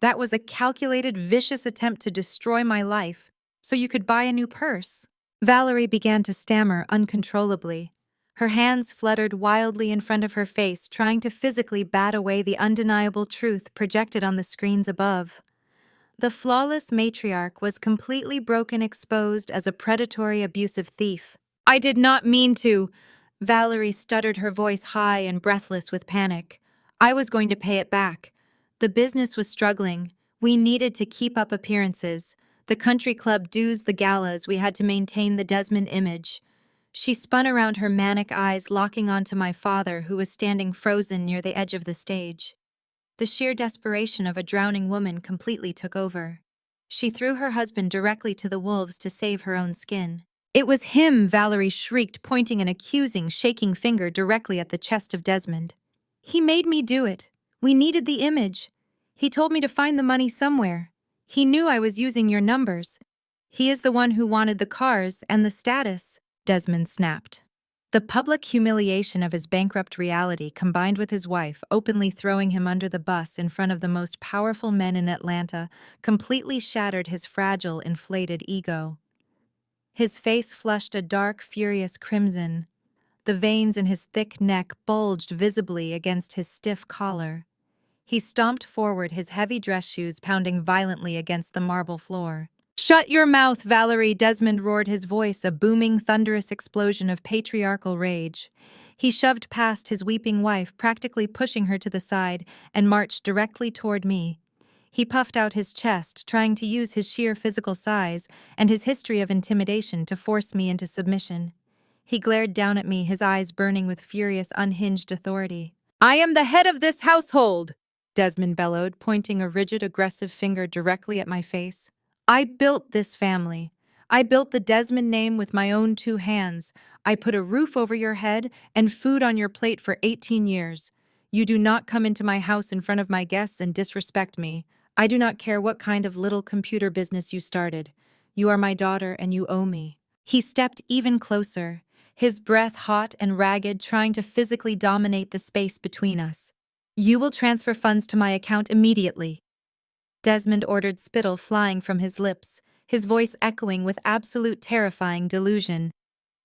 S1: That was a calculated, vicious attempt to destroy my life so you could buy a new purse." Valerie began to stammer uncontrollably. Her hands fluttered wildly in front of her face, trying to physically bat away the undeniable truth projected on the screens above. The flawless matriarch was completely broken, exposed as a predatory, abusive thief. "I did not mean to," Valerie stuttered, her voice high and breathless with panic. "I was going to pay it back. The business was struggling. We needed to keep up appearances. The country club dues, the galas, we had to maintain the Desmond image." She spun around, her manic eyes locking onto my father, who was standing frozen near the edge of the stage. The sheer desperation of a drowning woman completely took over. She threw her husband directly to the wolves to save her own skin. "It was him," Valerie shrieked, pointing an accusing, shaking finger directly at the chest of Desmond. "He made me do it. We needed the image. He told me to find the money somewhere. He knew I was using your numbers. He is the one who wanted the cars and the status, Desmond snapped. The public humiliation of his bankrupt reality combined with his wife openly throwing him under the bus in front of the most powerful men in Atlanta completely shattered his fragile, inflated ego. His face flushed a dark, furious crimson. The veins in his thick neck bulged visibly against his stiff collar. He stomped forward, his heavy dress shoes pounding violently against the marble floor. "Shut your mouth, Valerie!" Desmond roared, his voice a booming, thunderous explosion of patriarchal rage. He shoved past his weeping wife, practically pushing her to the side, and marched directly toward me. He puffed out his chest, trying to use his sheer physical size and his history of intimidation to force me into submission. He glared down at me, his eyes burning with furious, unhinged authority. "I am the head of this household!" Desmond bellowed, pointing a rigid, aggressive finger directly at my face. "I built this family. I built the Desmond name with my own 2 hands. I put a roof over your head and food on your plate for 18 years. You do not come into my house in front of my guests and disrespect me. I do not care what kind of little computer business you started. You are my daughter and you owe me." He stepped even closer, his breath hot and ragged, trying to physically dominate the space between us. "You will transfer funds to my account immediately." Desmond ordered, spittle flying from his lips, his voice echoing with absolute terrifying delusion.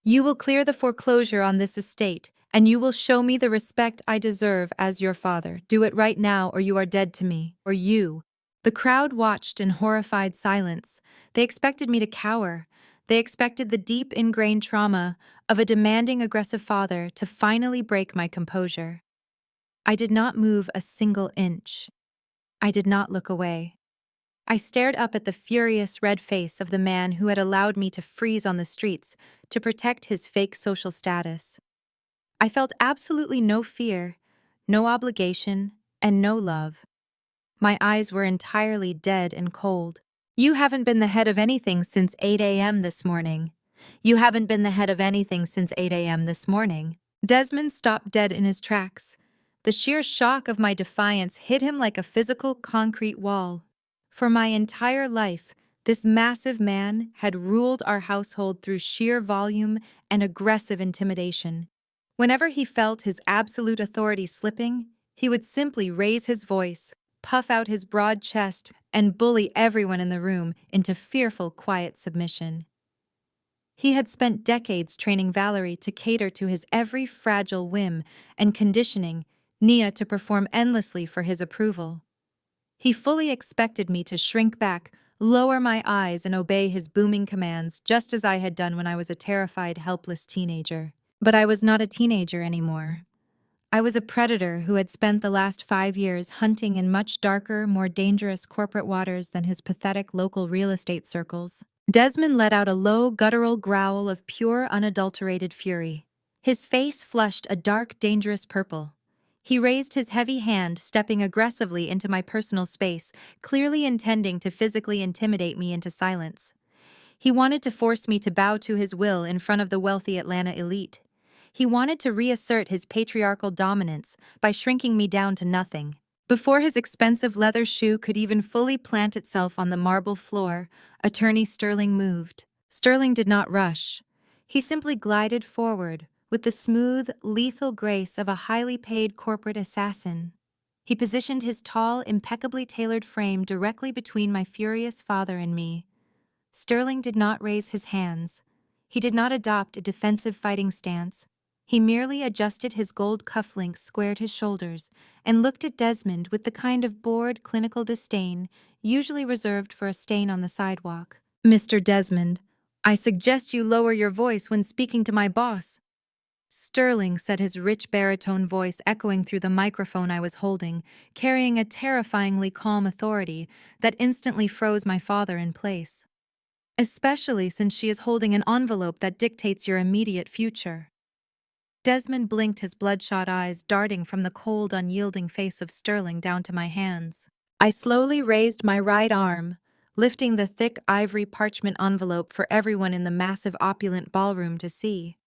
S1: "You will clear the foreclosure on this estate, and you will show me the respect I deserve as your father. Do it right now or you are dead to me. Or you." The crowd watched in horrified silence. They expected me to cower. They expected the deep ingrained trauma of a demanding, aggressive father to finally break my composure. I did not move a single inch. I did not look away. I stared up at the furious red face of the man who had allowed me to freeze on the streets to protect his fake social status. I felt absolutely no fear, no obligation, and no love. My eyes were entirely dead and cold. "You haven't been the head of anything since 8 a.m. this morning. You haven't been the head of anything since 8 a.m. this morning." Desmond stopped dead in his tracks. The sheer shock of my defiance hit him like a physical concrete wall. For my entire life, this massive man had ruled our household through sheer volume and aggressive intimidation. Whenever he felt his absolute authority slipping, he would simply raise his voice, puff out his broad chest, and bully everyone in the room into fearful, quiet submission. He had spent decades training Valerie to cater to his every fragile whim and conditioning Nia to perform endlessly for his approval. He fully expected me to shrink back, lower my eyes, and obey his booming commands, just as I had done when I was a terrified, helpless teenager. But I was not a teenager anymore. I was a predator who had spent the last 5 years hunting in much darker, more dangerous corporate waters than his pathetic local real estate circles. Desmond let out a low, guttural growl of pure, unadulterated fury. His face flushed a dark, dangerous purple. He raised his heavy hand, stepping aggressively into my personal space, clearly intending to physically intimidate me into silence. He wanted to force me to bow to his will in front of the wealthy Atlanta elite. He wanted to reassert his patriarchal dominance by shrinking me down to nothing. Before his expensive leather shoe could even fully plant itself on the marble floor, Attorney Sterling moved. Sterling did not rush. He simply glided forward with the smooth, lethal grace of a highly paid corporate assassin. He positioned his tall, impeccably tailored frame directly between my furious father and me. Sterling did not raise his hands. He did not adopt a defensive fighting stance. He merely adjusted his gold cufflinks, squared his shoulders, and looked at Desmond with the kind of bored, clinical disdain usually reserved for a stain on the sidewalk. "Mr. Desmond, I suggest you lower your voice when speaking to my boss." Sterling said, his rich baritone voice echoing through the microphone I was holding, carrying a terrifyingly calm authority that instantly froze my father in place. "Especially since she is holding an envelope that dictates your immediate future." Desmond blinked, his bloodshot eyes darting from the cold, unyielding face of Sterling down to my hands. I slowly raised my right arm, lifting the thick ivory parchment envelope for everyone in the massive, opulent ballroom to see.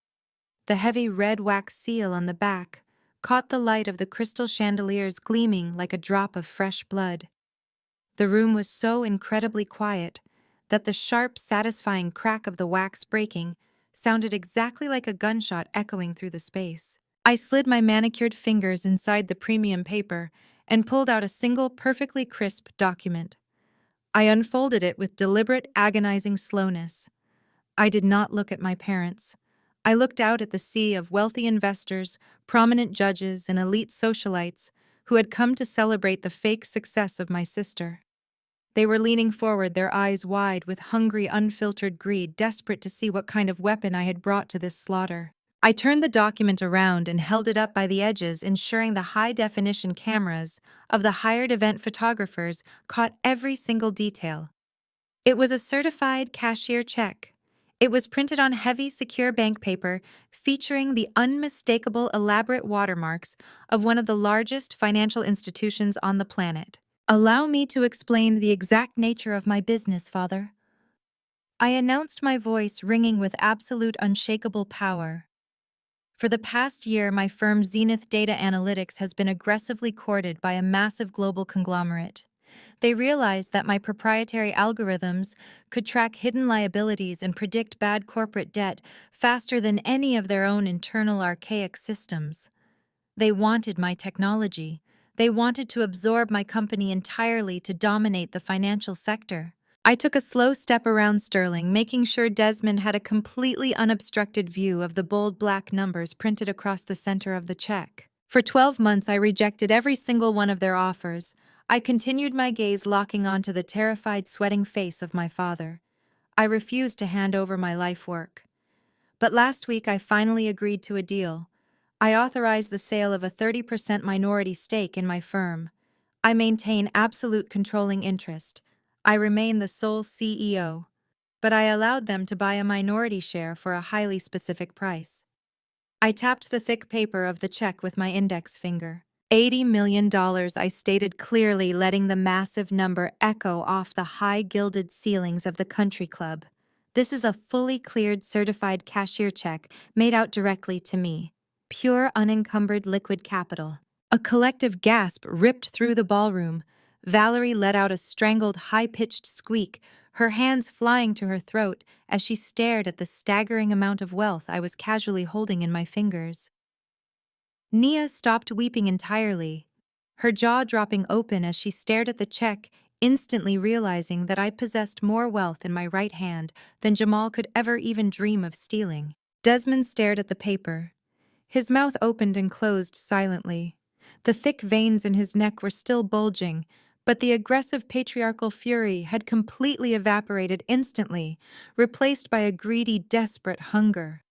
S1: The heavy red wax seal on the back caught the light of the crystal chandeliers gleaming like a drop of fresh blood. The room was so incredibly quiet that the sharp, satisfying crack of the wax breaking sounded exactly like a gunshot echoing through the space. I slid my manicured fingers inside the premium paper and pulled out a single perfectly crisp document. I unfolded it with deliberate, agonizing slowness. I did not look at my parents. I looked out at the sea of wealthy investors, prominent judges, and elite socialites who had come to celebrate the fake success of my sister. They were leaning forward, their eyes wide with hungry, unfiltered greed, desperate to see what kind of weapon I had brought to this slaughter. I turned the document around and held it up by the edges, ensuring the high-definition cameras of the hired event photographers caught every single detail. It was a certified cashier check. It was printed on heavy, secure bank paper, featuring the unmistakable, elaborate watermarks of one of the largest financial institutions on the planet. "Allow me to explain the exact nature of my business, Father," I announced, my voice ringing with absolute unshakable power. For the past year, my firm Zenith Data Analytics has been aggressively courted by a massive global conglomerate. They realized that my proprietary algorithms could track hidden liabilities and predict bad corporate debt faster than any of their own internal archaic systems. They wanted my technology. They wanted to absorb my company entirely to dominate the financial sector. I took a slow step around Sterling, making sure Desmond had a completely unobstructed view of the bold black numbers printed across the center of the check. For 12 months, I rejected every single one of their offers. I continued, my gaze locking onto the terrified, sweating face of my father. I refused to hand over my life work. But last week, I finally agreed to a deal. I authorized the sale of a 30% minority stake in my firm. I maintain absolute controlling interest. I remain the sole CEO, but I allowed them to buy a minority share for a highly specific price. I tapped the thick paper of the check with my index finger. $80 million, I stated clearly, letting the massive number echo off the high gilded ceilings of the country club. This is a fully cleared certified cashier check made out directly to me. Pure, unencumbered liquid capital. A collective gasp ripped through the ballroom. Valerie let out a strangled, high-pitched squeak, her hands flying to her throat as she stared at the staggering amount of wealth I was casually holding in my fingers. Nia stopped weeping entirely, her jaw dropping open as she stared at the check, instantly realizing that I possessed more wealth in my right hand than Jamal could ever even dream of stealing. Desmond stared at the paper. His mouth opened and closed silently. The thick veins in his neck were still bulging, but the aggressive patriarchal fury had completely evaporated instantly, replaced by a greedy, desperate hunger.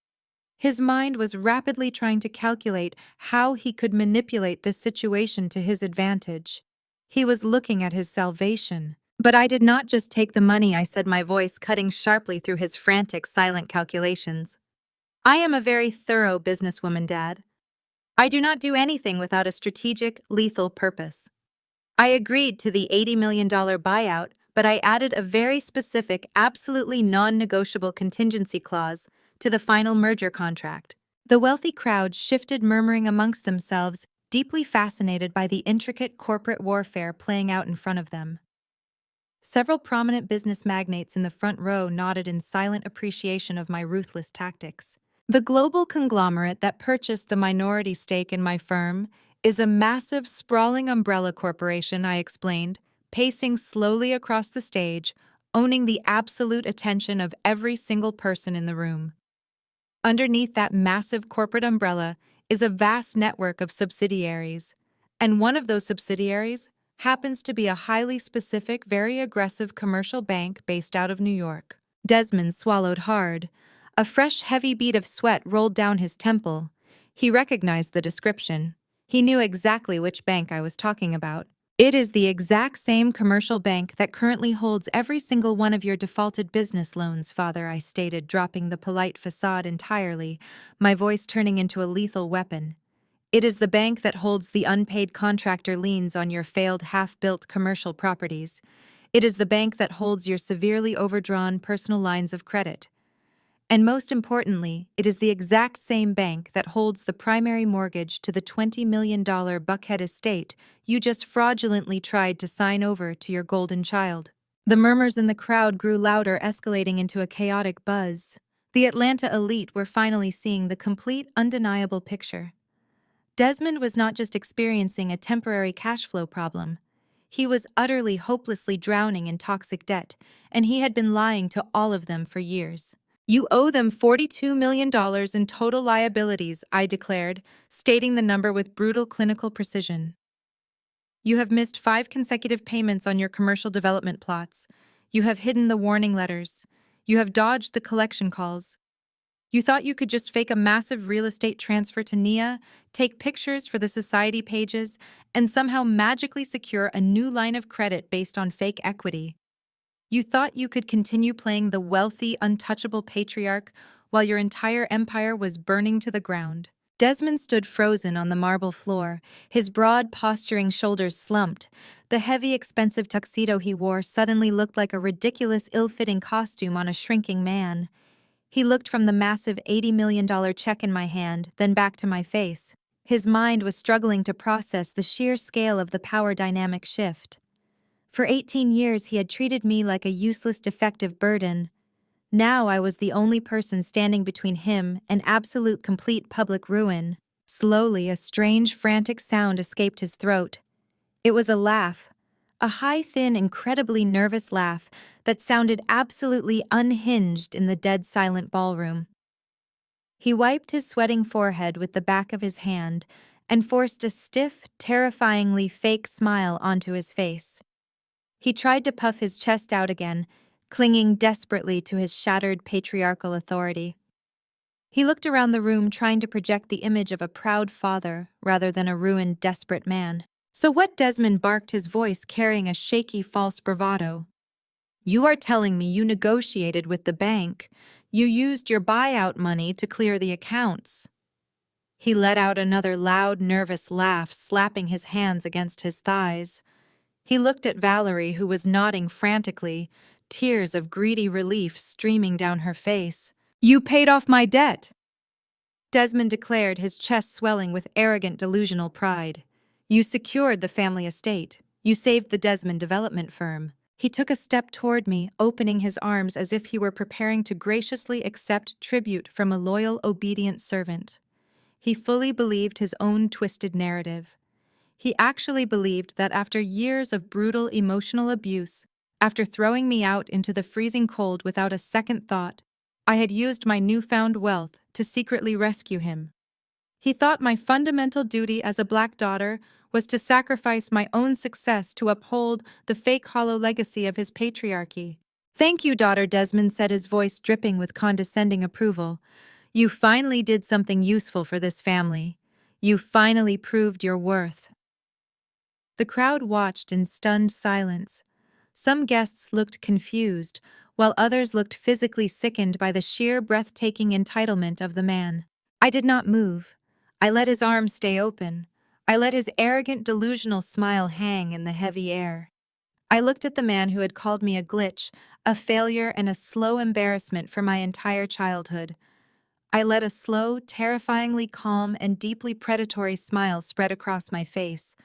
S1: His mind was rapidly trying to calculate how he could manipulate this situation to his advantage. He was looking at his salvation. But I did not just take the money, I said, my voice cutting sharply through his frantic, silent calculations. I am a very thorough businesswoman, Dad. I do not do anything without a strategic, lethal purpose. I agreed to the $80 million buyout, but I added a very specific, absolutely non-negotiable contingency clause to the final merger contract. The wealthy crowd shifted, murmuring amongst themselves, deeply fascinated by the intricate corporate warfare playing out in front of them. Several prominent business magnates in the front row nodded in silent appreciation of my ruthless tactics. The global conglomerate that purchased the minority stake in my firm is a massive, sprawling umbrella corporation, I explained, pacing slowly across the stage, owning the absolute attention of every single person in the room. Underneath that massive corporate umbrella is a vast network of subsidiaries, and one of those subsidiaries happens to be a highly specific, very aggressive commercial bank based out of New York. Desmond swallowed hard. A fresh, heavy bead of sweat rolled down his temple. He recognized the description. He knew exactly which bank I was talking about. It is the exact same commercial bank that currently holds every single one of your defaulted business loans, Father, I stated, dropping the polite facade entirely, my voice turning into a lethal weapon. It is the bank that holds the unpaid contractor liens on your failed half-built commercial properties. It is the bank that holds your severely overdrawn personal lines of credit. And most importantly, it is the exact same bank that holds the primary mortgage to the $20 million Buckhead estate you just fraudulently tried to sign over to your golden child. The murmurs in the crowd grew louder, escalating into a chaotic buzz. The Atlanta elite were finally seeing the complete, undeniable picture. Desmond was not just experiencing a temporary cash flow problem. He was utterly, hopelessly drowning in toxic debt, and he had been lying to all of them for years. "You owe them $42 million in total liabilities," I declared, stating the number with brutal clinical precision. "You have missed 5 consecutive payments on your commercial development plots. You have hidden the warning letters. You have dodged the collection calls. You thought you could just fake a massive real estate transfer to Nia, take pictures for the society pages, and somehow magically secure a new line of credit based on fake equity. You thought you could continue playing the wealthy, untouchable patriarch while your entire empire was burning to the ground." Desmond stood frozen on the marble floor, his broad, posturing shoulders slumped. The heavy, expensive tuxedo he wore suddenly looked like a ridiculous, ill-fitting costume on a shrinking man. He looked from the massive $80 million check in my hand, then back to my face. His mind was struggling to process the sheer scale of the power dynamic shift. For 18 years, he had treated me like a useless, defective burden. Now I was the only person standing between him and absolute, complete public ruin. Slowly, a strange, frantic sound escaped his throat. It was a laugh. A high, thin, incredibly nervous laugh that sounded absolutely unhinged in the dead silent ballroom. He wiped his sweating forehead with the back of his hand and forced a stiff, terrifyingly fake smile onto his face. He tried to puff his chest out again, clinging desperately to his shattered patriarchal authority. He looked around the room, trying to project the image of a proud father rather than a ruined, desperate man. "So what?" Desmond barked, his voice carrying a shaky, false bravado. "You are telling me you negotiated with the bank. You used your buyout money to clear the accounts." He let out another loud, nervous laugh, slapping his hands against his thighs. He looked at Valerie, who was nodding frantically, tears of greedy relief streaming down her face. "You paid off my debt," Desmond declared, his chest swelling with arrogant, delusional pride. "You secured the family estate. You saved the Desmond development firm." He took a step toward me, opening his arms as if he were preparing to graciously accept tribute from a loyal, obedient servant. He fully believed his own twisted narrative. He actually believed that after years of brutal emotional abuse, after throwing me out into the freezing cold without a second thought, I had used my newfound wealth to secretly rescue him. He thought my fundamental duty as a black daughter was to sacrifice my own success to uphold the fake hollow legacy of his patriarchy. "Thank you, daughter," Desmond said, his voice dripping with condescending approval. "You finally did something useful for this family. You finally proved your worth." The crowd watched in stunned silence. Some guests looked confused, while others looked physically sickened by the sheer, breathtaking entitlement of the man. I did not move. I let his arms stay open. I let his arrogant, delusional smile hang in the heavy air. I looked at the man who had called me a glitch, a failure, and a slow embarrassment for my entire childhood. I let a slow, terrifyingly calm, and deeply predatory smile spread across my face.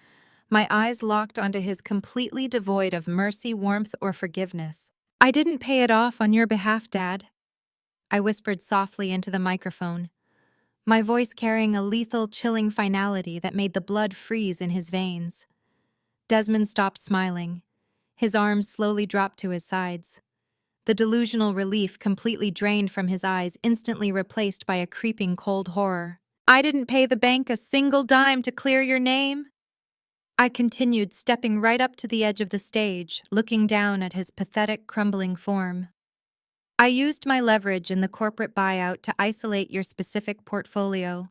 S1: My eyes locked onto his, completely devoid of mercy, warmth, or forgiveness. "I didn't pay it off on your behalf, Dad," I whispered softly into the microphone, my voice carrying a lethal, chilling finality that made the blood freeze in his veins. Desmond stopped smiling. His arms slowly dropped to his sides. The delusional relief completely drained from his eyes, instantly replaced by a creeping cold horror. "I didn't pay the bank a single dime to clear your name," I continued, stepping right up to the edge of the stage, looking down at his pathetic, crumbling form. "I used my leverage in the corporate buyout to isolate your specific portfolio.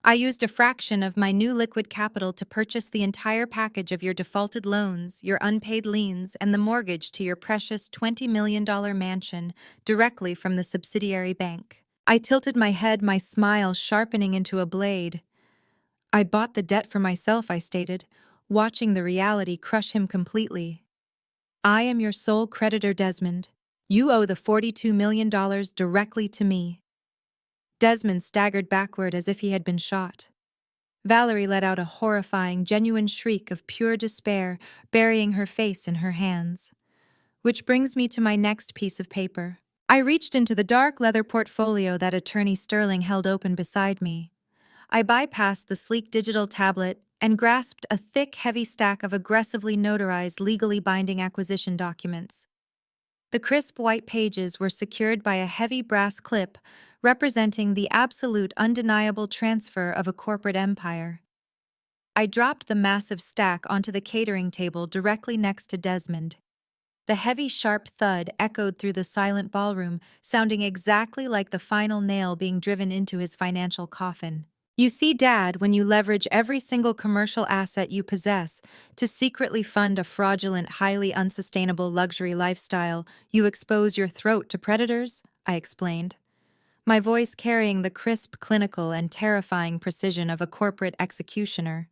S1: I used a fraction of my new liquid capital to purchase the entire package of your defaulted loans, your unpaid liens, and the mortgage to your precious $20 million mansion directly from the subsidiary bank." I tilted my head, my smile sharpening into a blade. "I bought the debt for myself," I stated, watching the reality crush him completely. "I am your sole creditor, Desmond. You owe the $42 million directly to me. Desmond staggered backward as if he had been shot. Valerie let out a horrifying, genuine shriek of pure despair, burying her face in her hands. Which brings me to my next piece of paper. I reached into the dark leather portfolio that Attorney Sterling held open beside me. I bypassed the sleek digital tablet and grasped a thick, heavy stack of aggressively notarized, legally binding acquisition documents. The crisp white pages were secured by a heavy brass clip, representing the absolute, undeniable transfer of a corporate empire. I dropped the massive stack onto the catering table directly next to Desmond. The heavy, sharp thud echoed through the silent ballroom, sounding exactly like the final nail being driven into his financial coffin. You see, Dad, when you leverage every single commercial asset you possess to secretly fund a fraudulent, highly unsustainable luxury lifestyle, you expose your throat to predators, I explained, my voice carrying the crisp, clinical, and terrifying precision of a corporate executioner.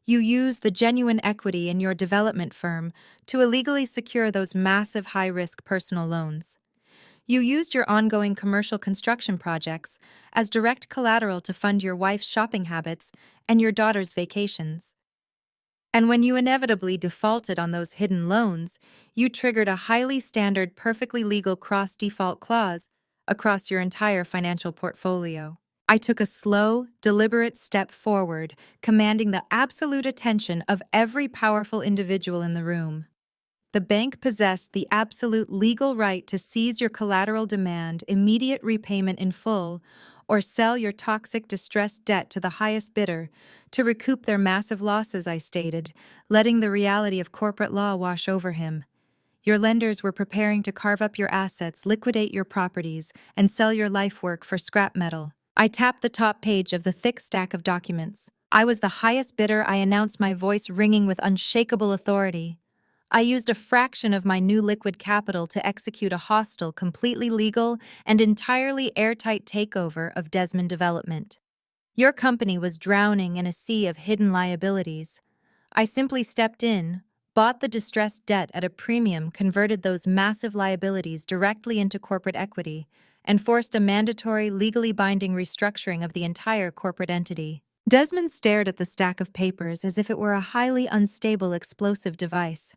S1: You use the genuine equity in your development firm to illegally secure those massive high-risk personal loans. You used your ongoing commercial construction projects as direct collateral to fund your wife's shopping habits and your daughter's vacations. And when you inevitably defaulted on those hidden loans, you triggered a highly standard, perfectly legal cross-default clause across your entire financial portfolio. I took a slow, deliberate step forward, commanding the absolute attention of every powerful individual in the room. The bank possessed the absolute legal right to seize your collateral demand, immediate repayment in full, or sell your toxic, distressed debt to the highest bidder to recoup their massive losses, I stated, letting the reality of corporate law wash over him. Your lenders were preparing to carve up your assets, liquidate your properties, and sell your life work for scrap metal. I tapped the top page of the thick stack of documents. I was the highest bidder, I announced, my voice ringing with unshakable authority. I used a fraction of my new liquid capital to execute a hostile, completely legal, and entirely airtight takeover of Desmond Development. Your company was drowning in a sea of hidden liabilities. I simply stepped in, bought the distressed debt at a premium, converted those massive liabilities directly into corporate equity, and forced a mandatory, legally binding restructuring of the entire corporate entity. Desmond stared at the stack of papers as if it were a highly unstable explosive device.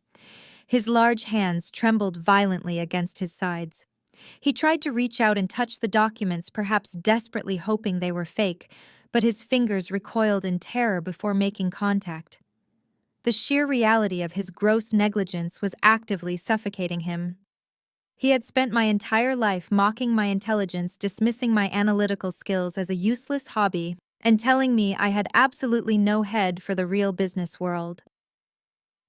S1: His large hands trembled violently against his sides. He tried to reach out and touch the documents, perhaps desperately hoping they were fake, but his fingers recoiled in terror before making contact. The sheer reality of his gross negligence was actively suffocating him. He had spent my entire life mocking my intelligence, dismissing my analytical skills as a useless hobby, and telling me I had absolutely no head for the real business world.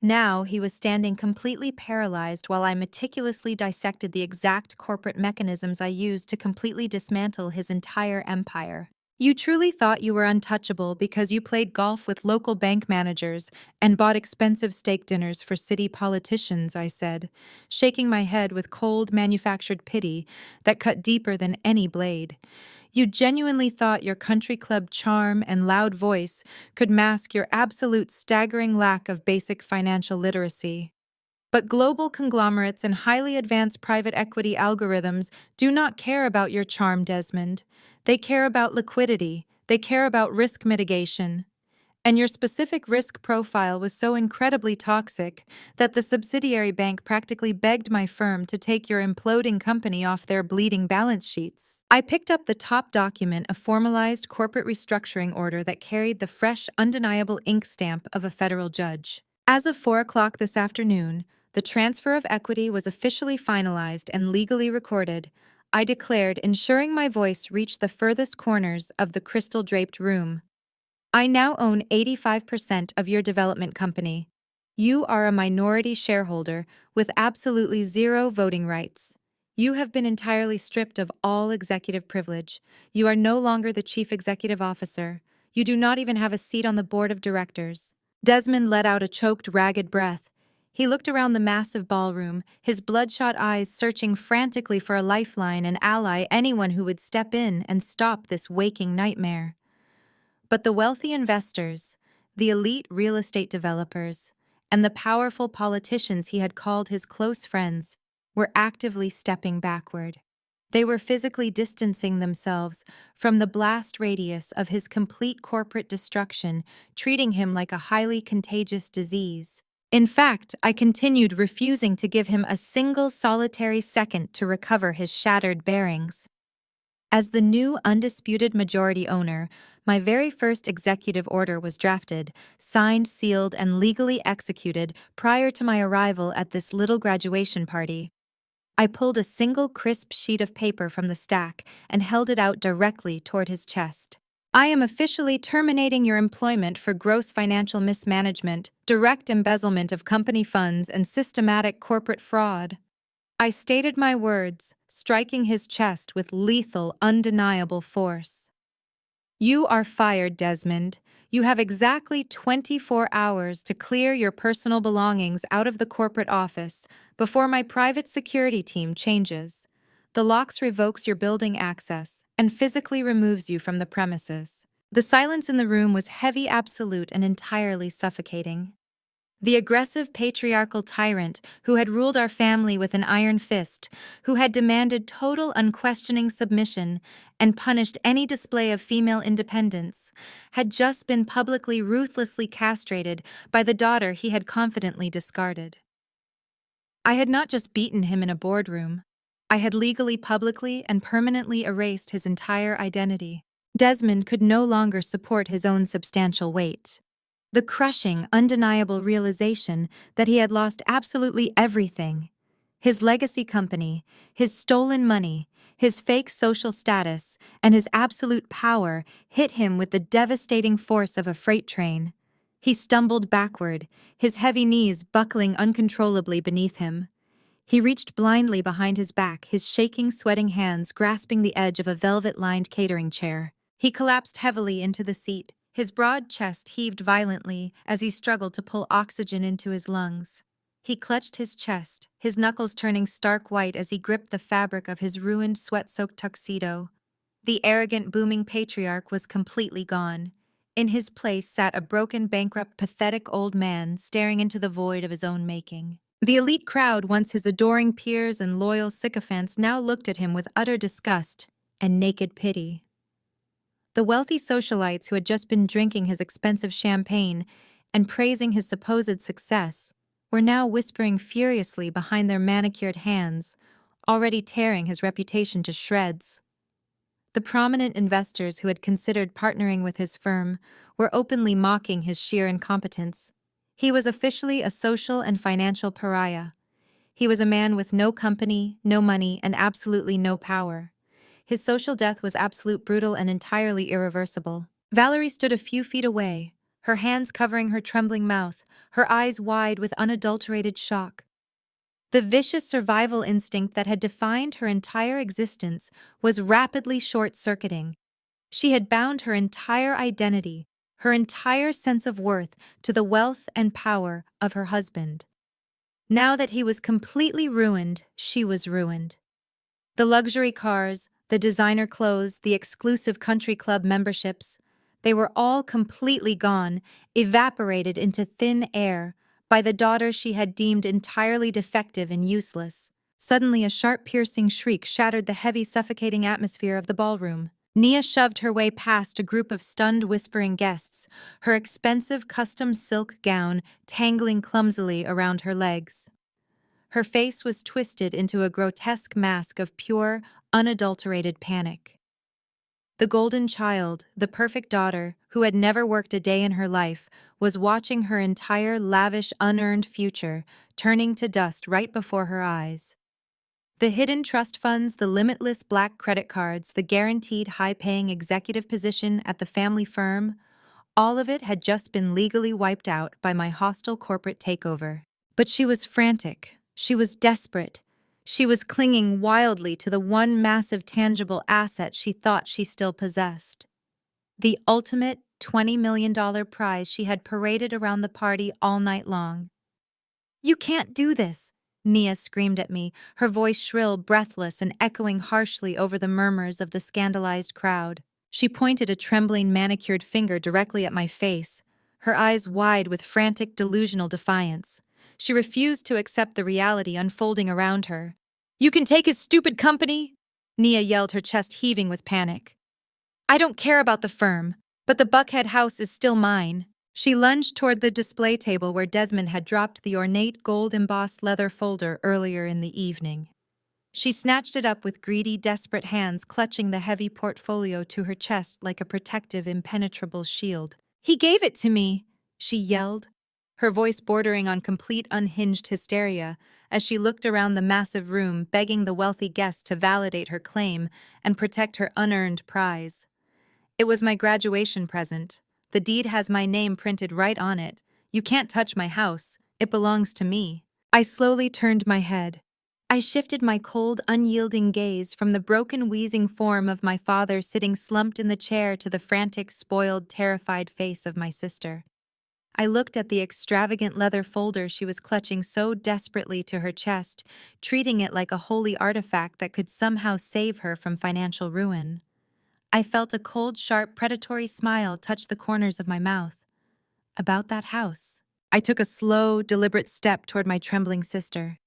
S1: Now he was standing completely paralyzed while I meticulously dissected the exact corporate mechanisms I used to completely dismantle his entire empire. You truly thought you were untouchable because you played golf with local bank managers and bought expensive steak dinners for city politicians, I said, shaking my head with cold, manufactured pity that cut deeper than any blade. You genuinely thought your country club charm and loud voice could mask your absolute staggering lack of basic financial literacy. But global conglomerates and highly advanced private equity algorithms do not care about your charm, Desmond. They care about liquidity. They care about risk mitigation. And your specific risk profile was so incredibly toxic that the subsidiary bank practically begged my firm to take your imploding company off their bleeding balance sheets. I picked up the top document, a formalized corporate restructuring order that carried the fresh, undeniable ink stamp of a federal judge. As of 4 o'clock this afternoon, the transfer of equity was officially finalized and legally recorded, I declared, ensuring my voice reached the furthest corners of the crystal-draped room. I now own 85% of your development company. You are a minority shareholder with absolutely zero voting rights. You have been entirely stripped of all executive privilege. You are no longer the chief executive officer. You do not even have a seat on the board of directors. Desmond let out a choked, ragged breath. He looked around the massive ballroom, his bloodshot eyes searching frantically for a lifeline, an ally, anyone who would step in and stop this waking nightmare. But the wealthy investors, the elite real estate developers, and the powerful politicians he had called his close friends were actively stepping backward. They were physically distancing themselves from the blast radius of his complete corporate destruction, treating him like a highly contagious disease. In fact, I continued refusing to give him a single solitary second to recover his shattered bearings. As the new undisputed majority owner, my very first executive order was drafted, signed, sealed, and legally executed prior to my arrival at this little graduation party. I pulled a single crisp sheet of paper from the stack and held it out directly toward his chest. I am officially terminating your employment for gross financial mismanagement, direct embezzlement of company funds, and systematic corporate fraud. I stated my words, striking his chest with lethal, undeniable force. You are fired, Desmond. You have exactly 24 hours to clear your personal belongings out of the corporate office before my private security team changes. The locks revokes your building access and physically removes you from the premises. The silence in the room was heavy, absolute, and entirely suffocating. The aggressive patriarchal tyrant who had ruled our family with an iron fist, who had demanded total unquestioning submission and punished any display of female independence, had just been publicly ruthlessly castrated by the daughter he had confidently discarded. I had not just beaten him in a boardroom. I had legally, publicly, and permanently erased his entire identity. Desmond could no longer support his own substantial weight. The crushing, undeniable realization that he had lost absolutely everything. His legacy company, his stolen money, his fake social status, and his absolute power hit him with the devastating force of a freight train. He stumbled backward, his heavy knees buckling uncontrollably beneath him. He reached blindly behind his back, his shaking, sweating hands grasping the edge of a velvet-lined catering chair. He collapsed heavily into the seat. His broad chest heaved violently as he struggled to pull oxygen into his lungs. He clutched his chest, his knuckles turning stark white as he gripped the fabric of his ruined, sweat-soaked tuxedo. The arrogant, booming patriarch was completely gone. In his place sat a broken, bankrupt, pathetic old man staring into the void of his own making. The elite crowd, once his adoring peers and loyal sycophants, now looked at him with utter disgust and naked pity. The wealthy socialites who had just been drinking his expensive champagne and praising his supposed success were now whispering furiously behind their manicured hands, already tearing his reputation to shreds. The prominent investors who had considered partnering with his firm were openly mocking his sheer incompetence. He was officially a social and financial pariah. He was a man with no company, no money, and absolutely no power. His social death was absolute, brutal, and entirely irreversible. Valerie stood a few feet away, her hands covering her trembling mouth, her eyes wide with unadulterated shock. The vicious survival instinct that had defined her entire existence was rapidly short-circuiting. She had bound her entire identity, her entire sense of worth, to the wealth and power of her husband. Now that he was completely ruined, she was ruined. The luxury cars, the designer clothes, the exclusive country club memberships, they were all completely gone, evaporated into thin air by the daughter she had deemed entirely defective and useless. Suddenly, a sharp, piercing shriek shattered the heavy, suffocating atmosphere of the ballroom. Nia shoved her way past a group of stunned, whispering guests, her expensive custom silk gown tangling clumsily around her legs. Her face was twisted into a grotesque mask of pure, unadulterated panic. The golden child, the perfect daughter, who had never worked a day in her life, was watching her entire lavish, unearned future turning to dust right before her eyes. The hidden trust funds, the limitless black credit cards, the guaranteed high-paying executive position at the family firm, all of it had just been legally wiped out by my hostile corporate takeover. But she was frantic. She was desperate. She was clinging wildly to the one massive tangible asset she thought she still possessed. The ultimate $20 million prize she had paraded around the party all night long. "You can't do this," Nia screamed at me, her voice shrill, breathless, and echoing harshly over the murmurs of the scandalized crowd. She pointed a trembling, manicured finger directly at my face, her eyes wide with frantic, delusional defiance. She refused to accept the reality unfolding around her. You can take his stupid company? Nia yelled, her chest heaving with panic. I don't care about the firm, but the Buckhead house is still mine. She lunged toward the display table where Desmond had dropped the ornate gold-embossed leather folder earlier in the evening. She snatched it up with greedy, desperate hands, clutching the heavy portfolio to her chest like a protective, impenetrable shield. He gave it to me, she yelled, her voice bordering on complete unhinged hysteria as she looked around the massive room, begging the wealthy guest to validate her claim and protect her unearned prize. It was my graduation present. The deed has my name printed right on it. You can't touch my house. It belongs to me. I slowly turned my head. I shifted my cold, unyielding gaze from the broken, wheezing form of my father sitting slumped in the chair to the frantic, spoiled, terrified face of my sister. I looked at the extravagant leather folder she was clutching so desperately to her chest, treating it like a holy artifact that could somehow save her from financial ruin. I felt a cold, sharp, predatory smile touch the corners of my mouth. About that house. I took a slow, deliberate step toward my trembling sister.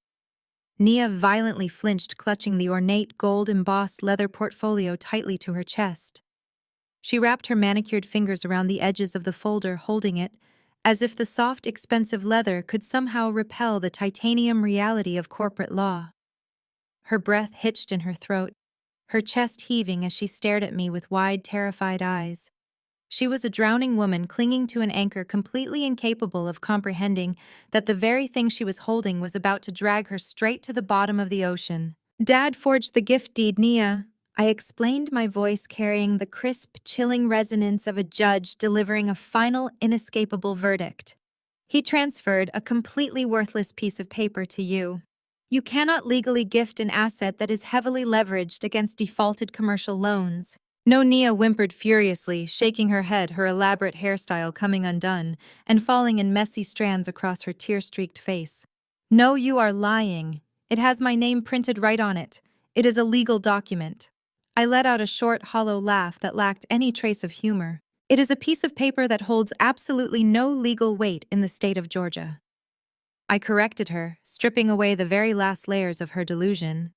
S1: Nia violently flinched, clutching the ornate, gold-embossed leather portfolio tightly to her chest. She wrapped her manicured fingers around the edges of the folder, holding it, as if the soft, expensive leather could somehow repel the titanium reality of corporate law. Her breath hitched in her throat, her chest heaving as she stared at me with wide, terrified eyes. She was a drowning woman clinging to an anchor, completely incapable of comprehending that the very thing she was holding was about to drag her straight to the bottom of the ocean. Dad forged the gift deed, Nia. I explained, my voice carrying the crisp, chilling resonance of a judge delivering a final, inescapable verdict. He transferred a completely worthless piece of paper to you. You cannot legally gift an asset that is heavily leveraged against defaulted commercial loans. No, Nia whimpered furiously, shaking her head, her elaborate hairstyle coming undone and falling in messy strands across her tear-streaked face. No, you are lying. It has my name printed right on it. It is a legal document. I let out a short, hollow laugh that lacked any trace of humor. It is a piece of paper that holds absolutely no legal weight in the state of Georgia. I corrected her, stripping away the very last layers of her delusion.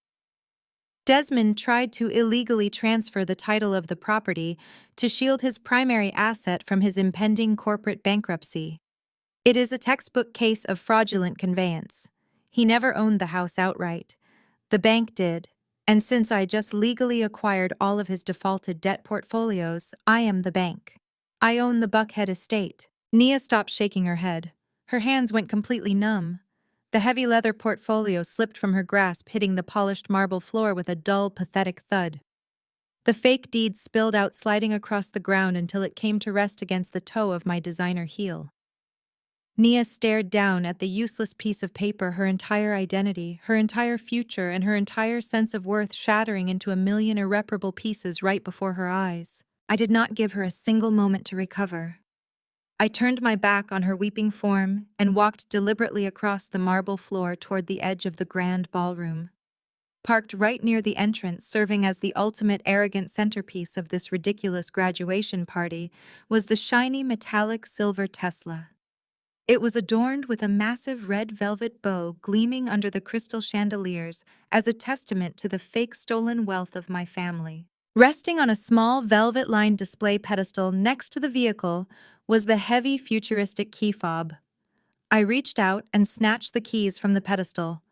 S1: Desmond tried to illegally transfer the title of the property to shield his primary asset from his impending corporate bankruptcy. It is a textbook case of fraudulent conveyance. He never owned the house outright. The bank did, and since I just legally acquired all of his defaulted debt portfolios, I am the bank. I own the Buckhead estate. Nia stopped shaking her head. Her hands went completely numb. The heavy leather portfolio slipped from her grasp, hitting the polished marble floor with a dull, pathetic thud. The fake deed spilled out, sliding across the ground until it came to rest against the toe of my designer heel. Nia stared down at the useless piece of paper, her entire identity, her entire future, and her entire sense of worth shattering into a million irreparable pieces right before her eyes. I did not give her a single moment to recover. I turned my back on her weeping form and walked deliberately across the marble floor toward the edge of the grand ballroom. Parked right near the entrance, serving as the ultimate arrogant centerpiece of this ridiculous graduation party, was the shiny metallic silver Tesla. It was adorned with a massive red velvet bow gleaming under the crystal chandeliers as a testament to the fake stolen wealth of my family. Resting on a small velvet-lined display pedestal next to the vehicle was the heavy futuristic key fob. I reached out and snatched the keys from the pedestal.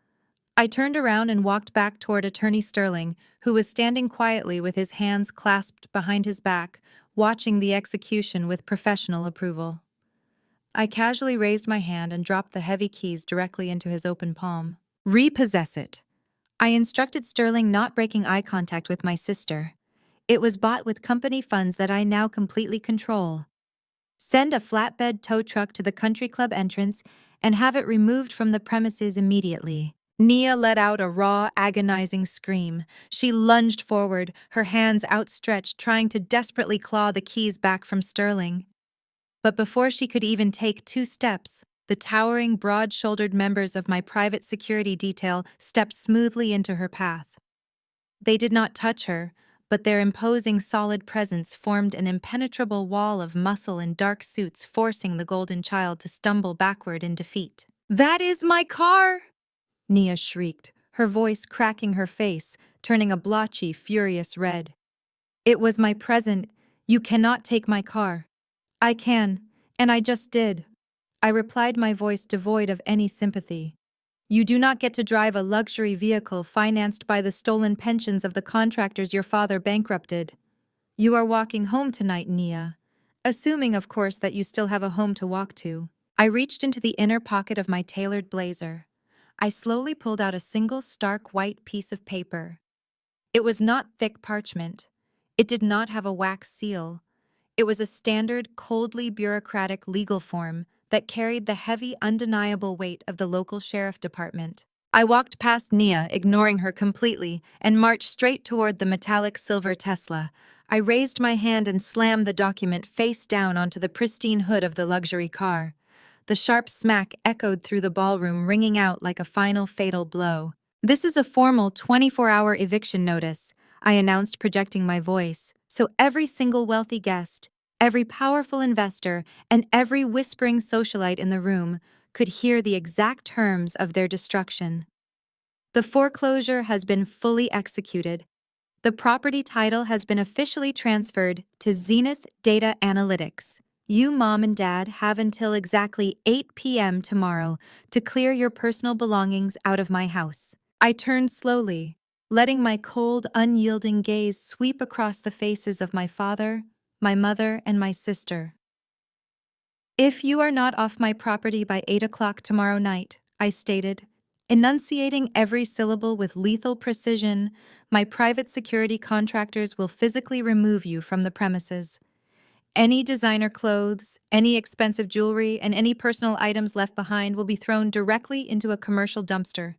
S1: I turned around and walked back toward Attorney Sterling, who was standing quietly with his hands clasped behind his back, watching the execution with professional approval. I casually raised my hand and dropped the heavy keys directly into his open palm. Repossess it. I instructed Sterling, not breaking eye contact with my sister. It was bought with company funds that I now completely control. Send a flatbed tow truck to the country club entrance and have it removed from the premises immediately. Nia let out a raw, agonizing scream. She lunged forward, her hands outstretched, trying to desperately claw the keys back from Sterling. But before she could even take 2 steps, the towering, broad-shouldered members of my private security detail stepped smoothly into her path. They did not touch her, but their imposing solid presence formed an impenetrable wall of muscle and dark suits, forcing the golden child to stumble backward in defeat. "That is my car!" Nia shrieked, her voice cracking her face, turning a blotchy, furious red. "It was my present. You cannot take my car." "I can, and I just did," I replied, my voice devoid of any sympathy. "You do not get to drive a luxury vehicle financed by the stolen pensions of the contractors your father bankrupted. You are walking home tonight, Nia. Assuming, of course, that you still have a home to walk to." I reached into the inner pocket of my tailored blazer. I slowly pulled out a single stark white piece of paper. It was not thick parchment. It did not have a wax seal. It was a standard, coldly bureaucratic legal form that carried the heavy, undeniable weight of the local sheriff department. I walked past Nia, ignoring her completely, and marched straight toward the metallic silver Tesla. I raised my hand and slammed the document face down onto the pristine hood of the luxury car. The sharp smack echoed through the ballroom, ringing out like a final fatal blow. "This is a formal 24-hour eviction notice," I announced, projecting my voice, so every single wealthy guest, every powerful investor, and every whispering socialite in the room could hear the exact terms of their destruction. "The foreclosure has been fully executed. The property title has been officially transferred to Zenith Data Analytics. You, Mom and Dad, have until exactly 8 p.m. tomorrow to clear your personal belongings out of my house." I turned slowly, letting my cold, unyielding gaze sweep across the faces of my father, my mother, and my sister. "If you are not off my property by 8 o'clock tomorrow night," I stated, enunciating every syllable with lethal precision, "my private security contractors will physically remove you from the premises. Any designer clothes, any expensive jewelry, and any personal items left behind will be thrown directly into a commercial dumpster.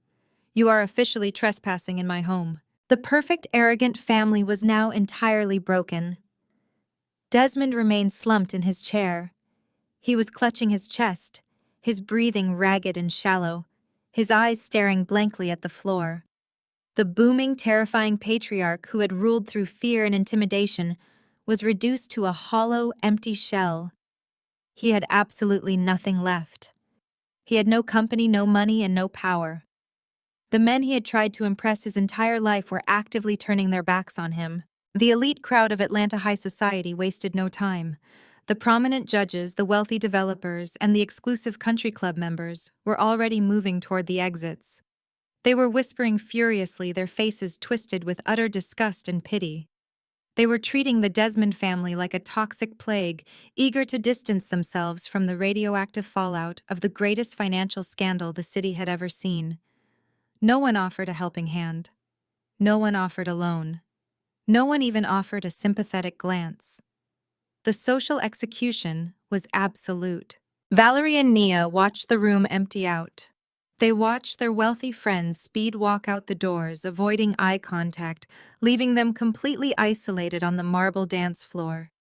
S1: You are officially trespassing in my home." The perfect, arrogant family was now entirely broken. Desmond remained slumped in his chair. He was clutching his chest, his breathing ragged and shallow, his eyes staring blankly at the floor. The booming, terrifying patriarch who had ruled through fear and intimidation was reduced to a hollow, empty shell. He had absolutely nothing left. He had no company, no money, and no power. The men he had tried to impress his entire life were actively turning their backs on him. The elite crowd of Atlanta high society wasted no time. The prominent judges, the wealthy developers, and the exclusive country club members were already moving toward the exits. They were whispering furiously, their faces twisted with utter disgust and pity. They were treating the Desmond family like a toxic plague, eager to distance themselves from the radioactive fallout of the greatest financial scandal the city had ever seen. No one offered a helping hand. No one offered a loan. No one even offered a sympathetic glance. The social execution was absolute. Valerie and Nia watched the room empty out. They watched their wealthy friends speed walk out the doors, avoiding eye contact, leaving them completely isolated on the marble dance floor.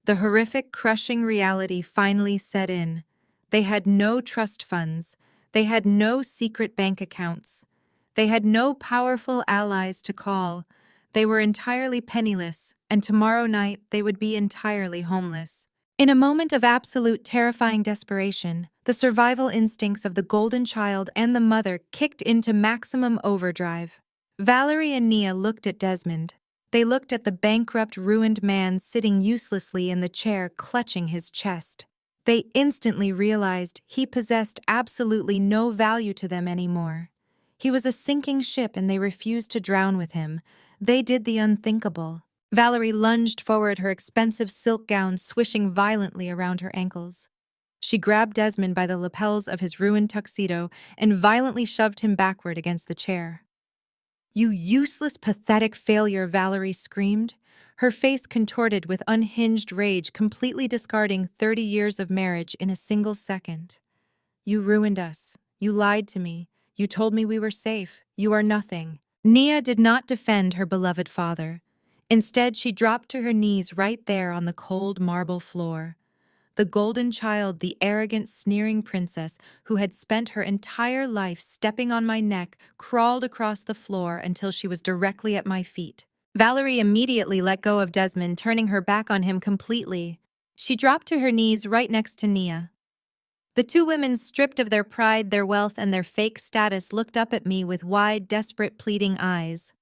S1: The horrific, crushing reality finally set in. They had no trust funds. They had no secret bank accounts. They had no powerful allies to call. They were entirely penniless, and tomorrow night they would be entirely homeless. In a moment of absolute terrifying desperation, the survival instincts of the golden child and the mother kicked into maximum overdrive. Valerie and Nia looked at Desmond. They looked at the bankrupt, ruined man sitting uselessly in the chair, clutching his chest. They instantly realized he possessed absolutely no value to them anymore. He was a sinking ship and they refused to drown with him. They did the unthinkable. Valerie lunged forward, her expensive silk gown swishing violently around her ankles. She grabbed Desmond by the lapels of his ruined tuxedo and violently shoved him backward against the chair. "You useless, pathetic failure," Valerie screamed, her face contorted with unhinged rage, completely discarding 30 years of marriage in a single second. "You ruined us. You lied to me. You told me we were safe. You are nothing." Nia did not defend her beloved father. Instead, she dropped to her knees right there on the cold marble floor. The golden child, the arrogant, sneering princess who had spent her entire life stepping on my neck, crawled across the floor until she was directly at my feet. Valerie immediately let go of Desmond, turning her back on him completely. She dropped to her knees right next to Nia. The two women, stripped of their pride, their wealth, and their fake status, looked up at me with wide, desperate, pleading eyes.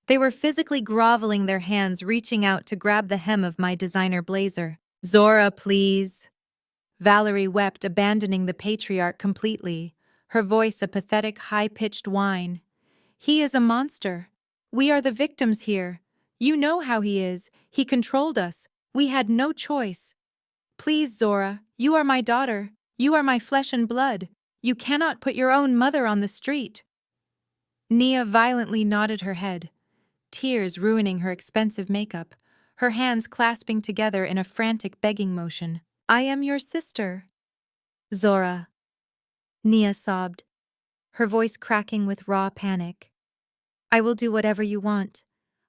S1: They were physically groveling, their hands reaching out to grab the hem of my designer blazer. "Zora, please." Valerie wept, abandoning the patriarch completely, her voice a pathetic, high-pitched whine. "He is a monster. We are the victims here. You know how he is. He controlled us. We had no choice. Please, Zora, you are my daughter. You are my flesh and blood. You cannot put your own mother on the street." Nia violently nodded her head, tears ruining her expensive makeup, her hands clasping together in a frantic begging motion. "I am your sister." "Zora," Nia sobbed, her voice cracking with raw panic. "I will do whatever you want.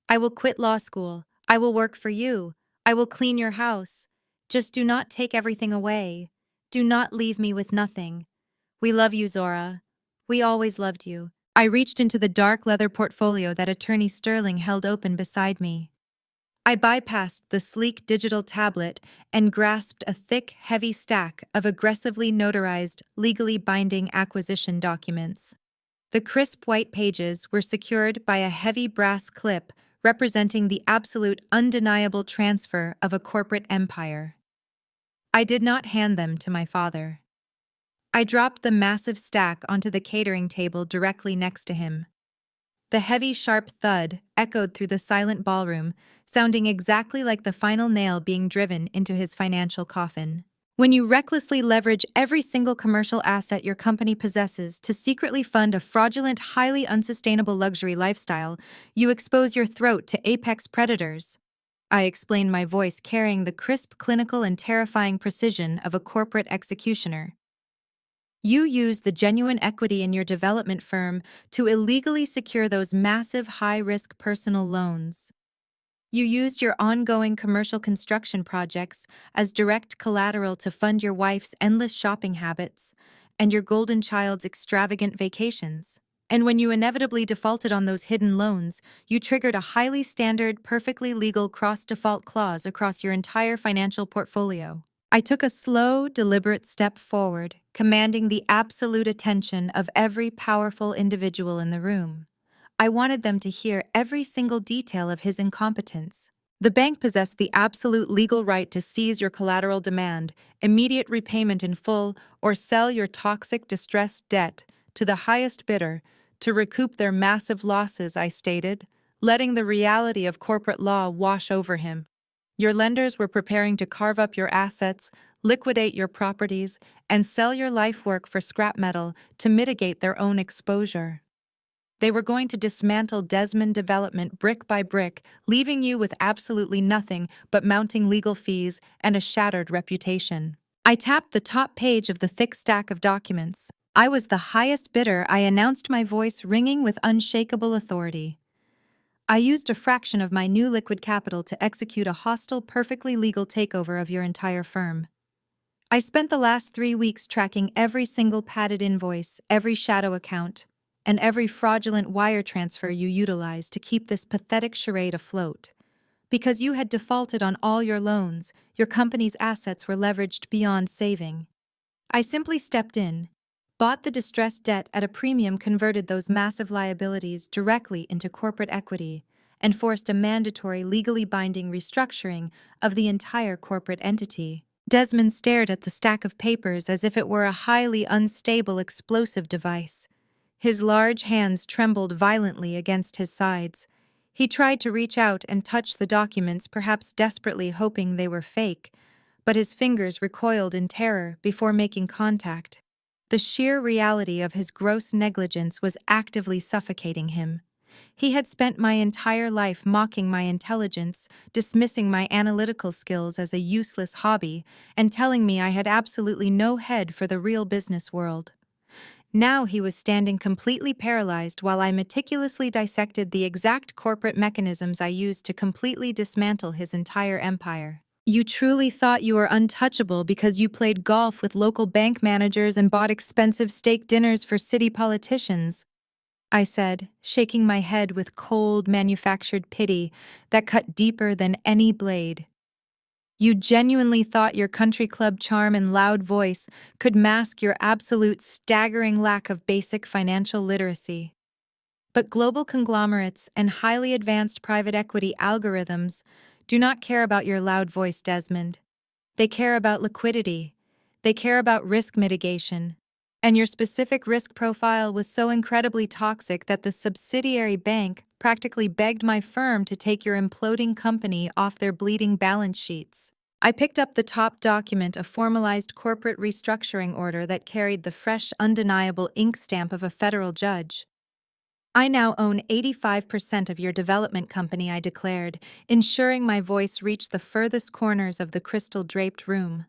S1: I will quit law school. I will work for you. I will clean your house. Just do not take everything away. Do not leave me with nothing. We love you, Zora. We always loved you." I reached into the dark leather portfolio that Attorney Sterling held open beside me. I bypassed the sleek digital tablet and grasped a thick, heavy stack of aggressively notarized, legally binding acquisition documents. The crisp white pages were secured by a heavy brass clip representing the absolute, undeniable transfer of a corporate empire. I did not hand them to my father. I dropped the massive stack onto the catering table directly next to him. The heavy, sharp thud echoed through the silent ballroom, sounding exactly like the final nail being driven into his financial coffin. When you recklessly leverage every single commercial asset your company possesses to secretly fund a fraudulent, highly unsustainable luxury lifestyle, you expose your throat to apex predators. I explained, my voice carrying the crisp, clinical, and terrifying precision of a corporate executioner. You used the genuine equity in your development firm to illegally secure those massive, high-risk personal loans. You used your ongoing commercial construction projects as direct collateral to fund your wife's endless shopping habits and your golden child's extravagant vacations. And when you inevitably defaulted on those hidden loans, you triggered a highly standard, perfectly legal cross-default clause across your entire financial portfolio. I took a slow, deliberate step forward, commanding the absolute attention of every powerful individual in the room. I wanted them to hear every single detail of his incompetence. The bank possessed the absolute legal right to seize your collateral demand, immediate repayment in full, or sell your toxic, distressed debt to the highest bidder to recoup their massive losses, I stated, letting the reality of corporate law wash over him. Your lenders were preparing to carve up your assets, liquidate your properties, and sell your life work for scrap metal to mitigate their own exposure. They were going to dismantle Desmond Development brick by brick, leaving you with absolutely nothing but mounting legal fees and a shattered reputation. I tapped the top page of the thick stack of documents. I was the highest bidder, I announced, my voice ringing with unshakable authority. I used a fraction of my new liquid capital to execute a hostile, perfectly legal takeover of your entire firm. I spent the last 3 weeks tracking every single padded invoice, every shadow account, and every fraudulent wire transfer you utilized to keep this pathetic charade afloat. Because you had defaulted on all your loans, your company's assets were leveraged beyond saving. I simply stepped in, bought the distressed debt at a premium, converted those massive liabilities directly into corporate equity, and forced a mandatory, legally binding restructuring of the entire corporate entity. Desmond stared at the stack of papers as if it were a highly unstable explosive device. His large hands trembled violently against his sides. He tried to reach out and touch the documents, perhaps desperately hoping they were fake, but his fingers recoiled in terror before making contact. The sheer reality of his gross negligence was actively suffocating him. He had spent my entire life mocking my intelligence, dismissing my analytical skills as a useless hobby, and telling me I had absolutely no head for the real business world. Now he was standing completely paralyzed while I meticulously dissected the exact corporate mechanisms I used to completely dismantle his entire empire. You truly thought you were untouchable because you played golf with local bank managers and bought expensive steak dinners for city politicians, I said, shaking my head with cold, manufactured pity that cut deeper than any blade. You genuinely thought your country club charm and loud voice could mask your absolute staggering lack of basic financial literacy. But global conglomerates and highly advanced private equity algorithms do not care about your loud voice, Desmond. They care about liquidity. They care about risk mitigation. And your specific risk profile was so incredibly toxic that the subsidiary bank practically begged my firm to take your imploding company off their bleeding balance sheets. I picked up the top document, a formalized corporate restructuring order that carried the fresh, undeniable ink stamp of a federal judge. I now own 85% of your development company, I declared, ensuring my voice reached the furthest corners of the crystal-draped room.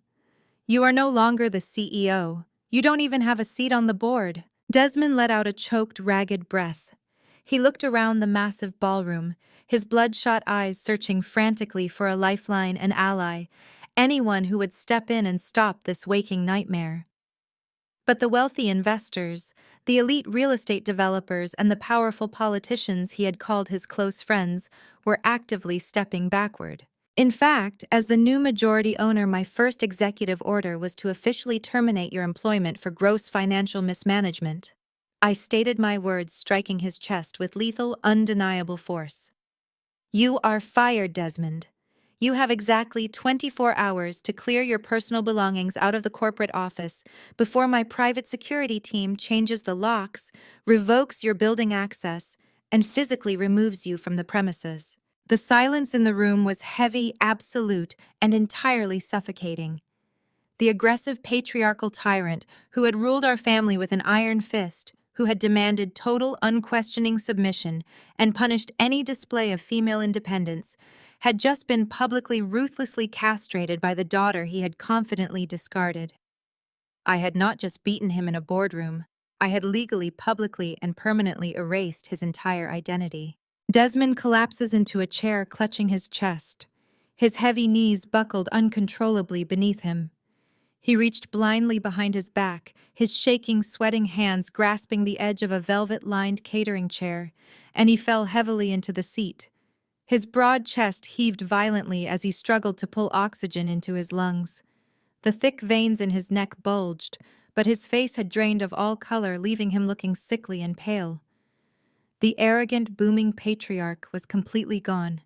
S1: You are no longer the CEO. You don't even have a seat on the board. Desmond let out a choked, ragged breath. He looked around the massive ballroom, his bloodshot eyes searching frantically for a lifeline, an ally, anyone who would step in and stop this waking nightmare. But the wealthy investors, the elite real estate developers, and the powerful politicians he had called his close friends were actively stepping backward. In fact, as the new majority owner, my first executive order was to officially terminate your employment for gross financial mismanagement. I stated my words, striking his chest with lethal, undeniable force. You are fired, Desmond. You have exactly 24 hours to clear your personal belongings out of the corporate office before my private security team changes the locks, revokes your building access, and physically removes you from the premises. The silence in the room was heavy, absolute, and entirely suffocating. The aggressive patriarchal tyrant who had ruled our family with an iron fist, who had demanded total, unquestioning submission and punished any display of female independence, had just been publicly ruthlessly castrated by the daughter he had confidently discarded. I had not just beaten him in a boardroom, I had legally, publicly, and permanently erased his entire identity. Desmond collapses into a chair, clutching his chest. His heavy knees buckled uncontrollably beneath him. He reached blindly behind his back, his shaking, sweating hands grasping the edge of a velvet-lined catering chair, and he fell heavily into the seat. His broad chest heaved violently as he struggled to pull oxygen into his lungs. The thick veins in his neck bulged, but his face had drained of all color, leaving him looking sickly and pale. The arrogant, booming patriarch was completely gone.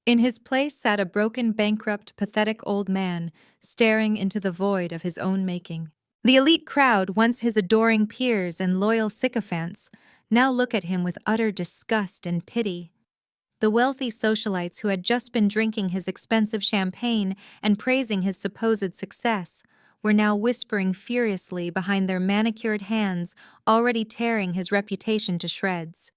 S1: In his place sat a broken, bankrupt, pathetic old man, staring into the void of his own making. The elite crowd, once his adoring peers and loyal sycophants, now look at him with utter disgust and pity. The wealthy socialites who had just been drinking his expensive champagne and praising his supposed success were now whispering furiously behind their manicured hands, already tearing his reputation to shreds.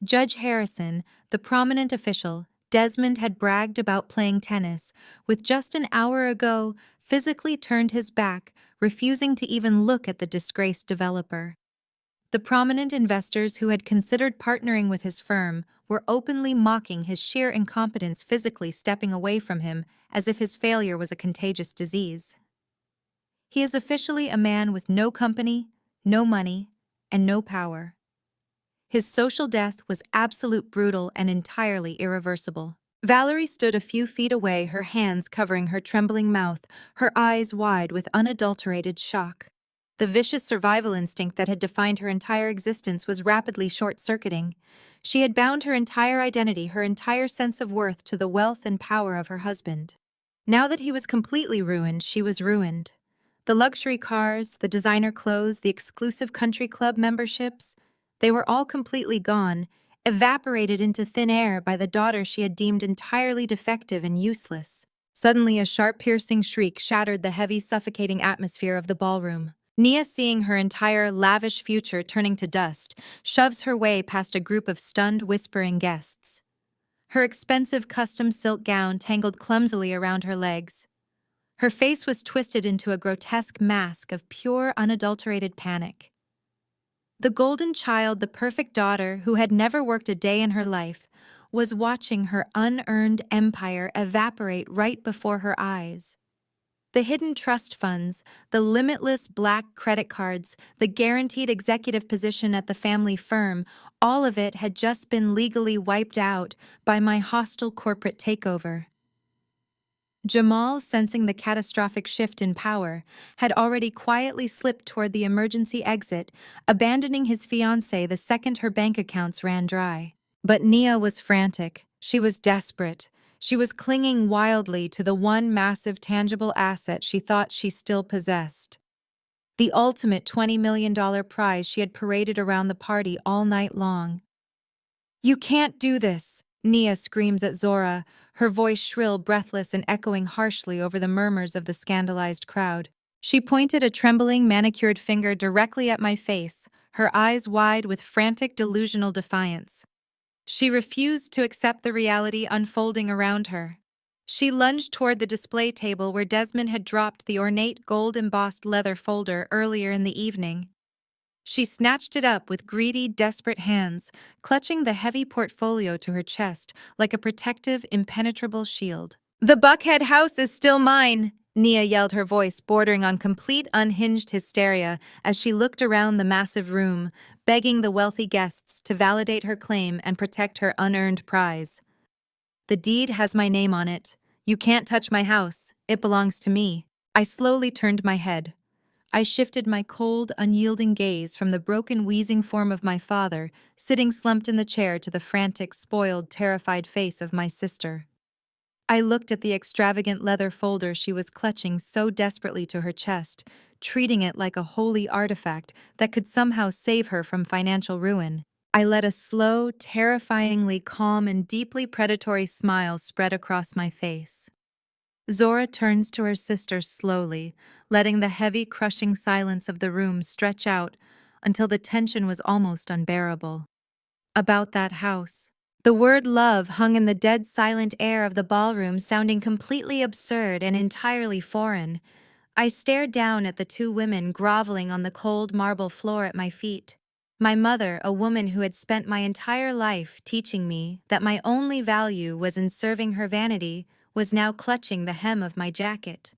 S1: Judge Harrison, the prominent official Desmond had bragged about playing tennis with just an hour ago, physically turned his back, refusing to even look at the disgraced developer. The prominent investors who had considered partnering with his firm were openly mocking his sheer incompetence, physically stepping away from him as if his failure was a contagious disease. He is officially a man with no company, no money, and no power. His social death was absolute, brutal, and entirely irreversible. Valerie stood a few feet away, her hands covering her trembling mouth, her eyes wide with unadulterated shock. The vicious survival instinct that had defined her entire existence was rapidly short-circuiting. She had bound her entire identity, her entire sense of worth to the wealth and power of her husband. Now that he was completely ruined, she was ruined. The luxury cars, the designer clothes, the exclusive country club memberships, they were all completely gone, evaporated into thin air by the daughter she had deemed entirely defective and useless. Suddenly, a sharp, piercing shriek shattered the heavy, suffocating atmosphere of the ballroom. Nia, seeing her entire lavish future turning to dust, shoves her way past a group of stunned, whispering guests. Her expensive custom silk gown tangled clumsily around her legs. Her face was twisted into a grotesque mask of pure, unadulterated panic. The golden child, the perfect daughter who had never worked a day in her life, was watching her unearned empire evaporate right before her eyes. The hidden trust funds, the limitless black credit cards, the guaranteed executive position at the family firm, all of it had just been legally wiped out by my hostile corporate takeover. Jamal, sensing the catastrophic shift in power, had already quietly slipped toward the emergency exit, abandoning his fiancée the second her bank accounts ran dry. But Nia was frantic. She was desperate. She was clinging wildly to the one massive tangible asset she thought she still possessed. The ultimate $20 million prize she had paraded around the party all night long. "You can't do this," Nia screams at Zora, her voice shrill, breathless, and echoing harshly over the murmurs of the scandalized crowd. She pointed a trembling, manicured finger directly at my face, her eyes wide with frantic, delusional defiance. She refused to accept the reality unfolding around her. She lunged toward the display table where Desmond had dropped the ornate gold-embossed leather folder earlier in the evening. She snatched it up with greedy, desperate hands, clutching the heavy portfolio to her chest like a protective, impenetrable shield. "The Buckhead house is still mine!" Nia yelled, her voice bordering on complete, unhinged hysteria as she looked around the massive room, begging the wealthy guests to validate her claim and protect her unearned prize. "The deed has my name on it. You can't touch my house. It belongs to me." I slowly turned my head. I shifted my cold, unyielding gaze from the broken, wheezing form of my father, sitting slumped in the chair, to the frantic, spoiled, terrified face of my sister. I looked at the extravagant leather folder she was clutching so desperately to her chest, treating it like a holy artifact that could somehow save her from financial ruin. I let a slow, terrifyingly calm, and deeply predatory smile spread across my face. Zora turns to her sister slowly, letting the heavy, crushing silence of the room stretch out until the tension was almost unbearable. About that house. The word love hung in the dead silent air of the ballroom, sounding completely absurd and entirely foreign. I stared down at the two women groveling on the cold marble floor at my feet. My mother, a woman who had spent my entire life teaching me that my only value was in serving her vanity, was now clutching the hem of my jacket.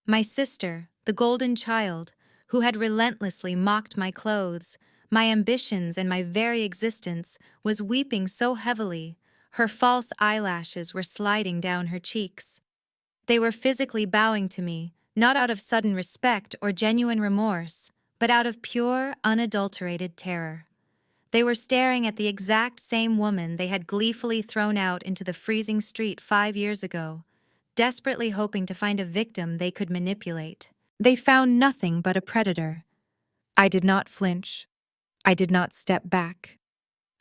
S1: My sister, the golden child, who had relentlessly mocked my clothes, my ambitions, and my very existence, was weeping so heavily, her false eyelashes were sliding down her cheeks. They were physically bowing to me, not out of sudden respect or genuine remorse, but out of pure, unadulterated terror. They were staring at the exact same woman they had gleefully thrown out into the freezing street 5 years ago, desperately hoping to find a victim they could manipulate. They found nothing but a predator. I did not flinch. I did not step back.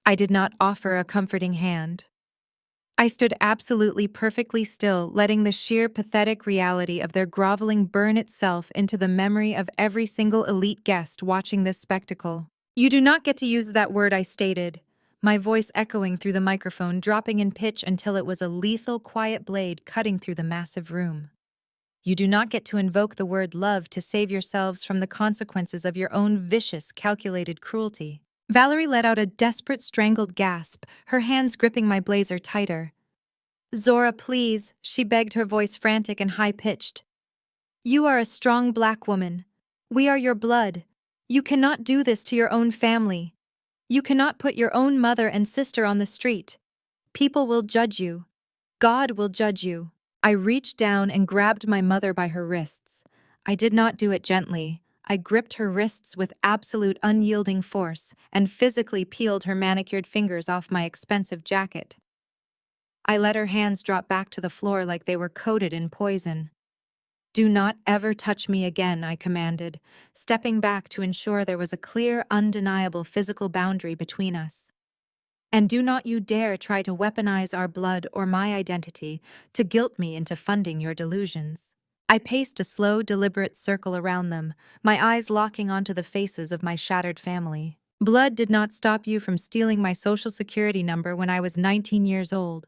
S1: I did not offer a comforting hand. I stood absolutely perfectly still, letting the sheer pathetic reality of their groveling burn itself into the memory of every single elite guest watching this spectacle. "You do not get to use that word," I stated, my voice echoing through the microphone, dropping in pitch until it was a lethal, quiet blade cutting through the massive room. "You do not get to invoke the word love to save yourselves from the consequences of your own vicious, calculated cruelty." Valerie let out a desperate, strangled gasp, her hands gripping my blazer tighter. "Zora, please," she begged, her voice frantic and high-pitched. "You are a strong black woman. We are your blood. You cannot do this to your own family. You cannot put your own mother and sister on the street. People will judge you. God will judge you." I reached down and grabbed my mother by her wrists. I did not do it gently. I gripped her wrists with absolute unyielding force and physically peeled her manicured fingers off my expensive jacket. I let her hands drop back to the floor like they were coated in poison. "Do not ever touch me again," I commanded, stepping back to ensure there was a clear, undeniable physical boundary between us. "And do not you dare try to weaponize our blood or my identity to guilt me into funding your delusions." I paced a slow, deliberate circle around them, my eyes locking onto the faces of my shattered family. "Blood did not stop you from stealing my social security number when I was 19 years old.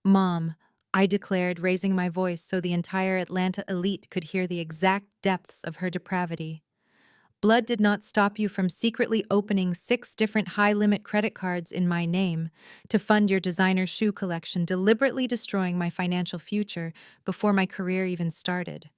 S1: Mom," I declared, raising my voice so the entire Atlanta elite could hear the exact depths of her depravity. "Blood did not stop you from secretly opening 6 different high-limit credit cards in my name to fund your designer shoe collection, deliberately destroying my financial future before my career even started.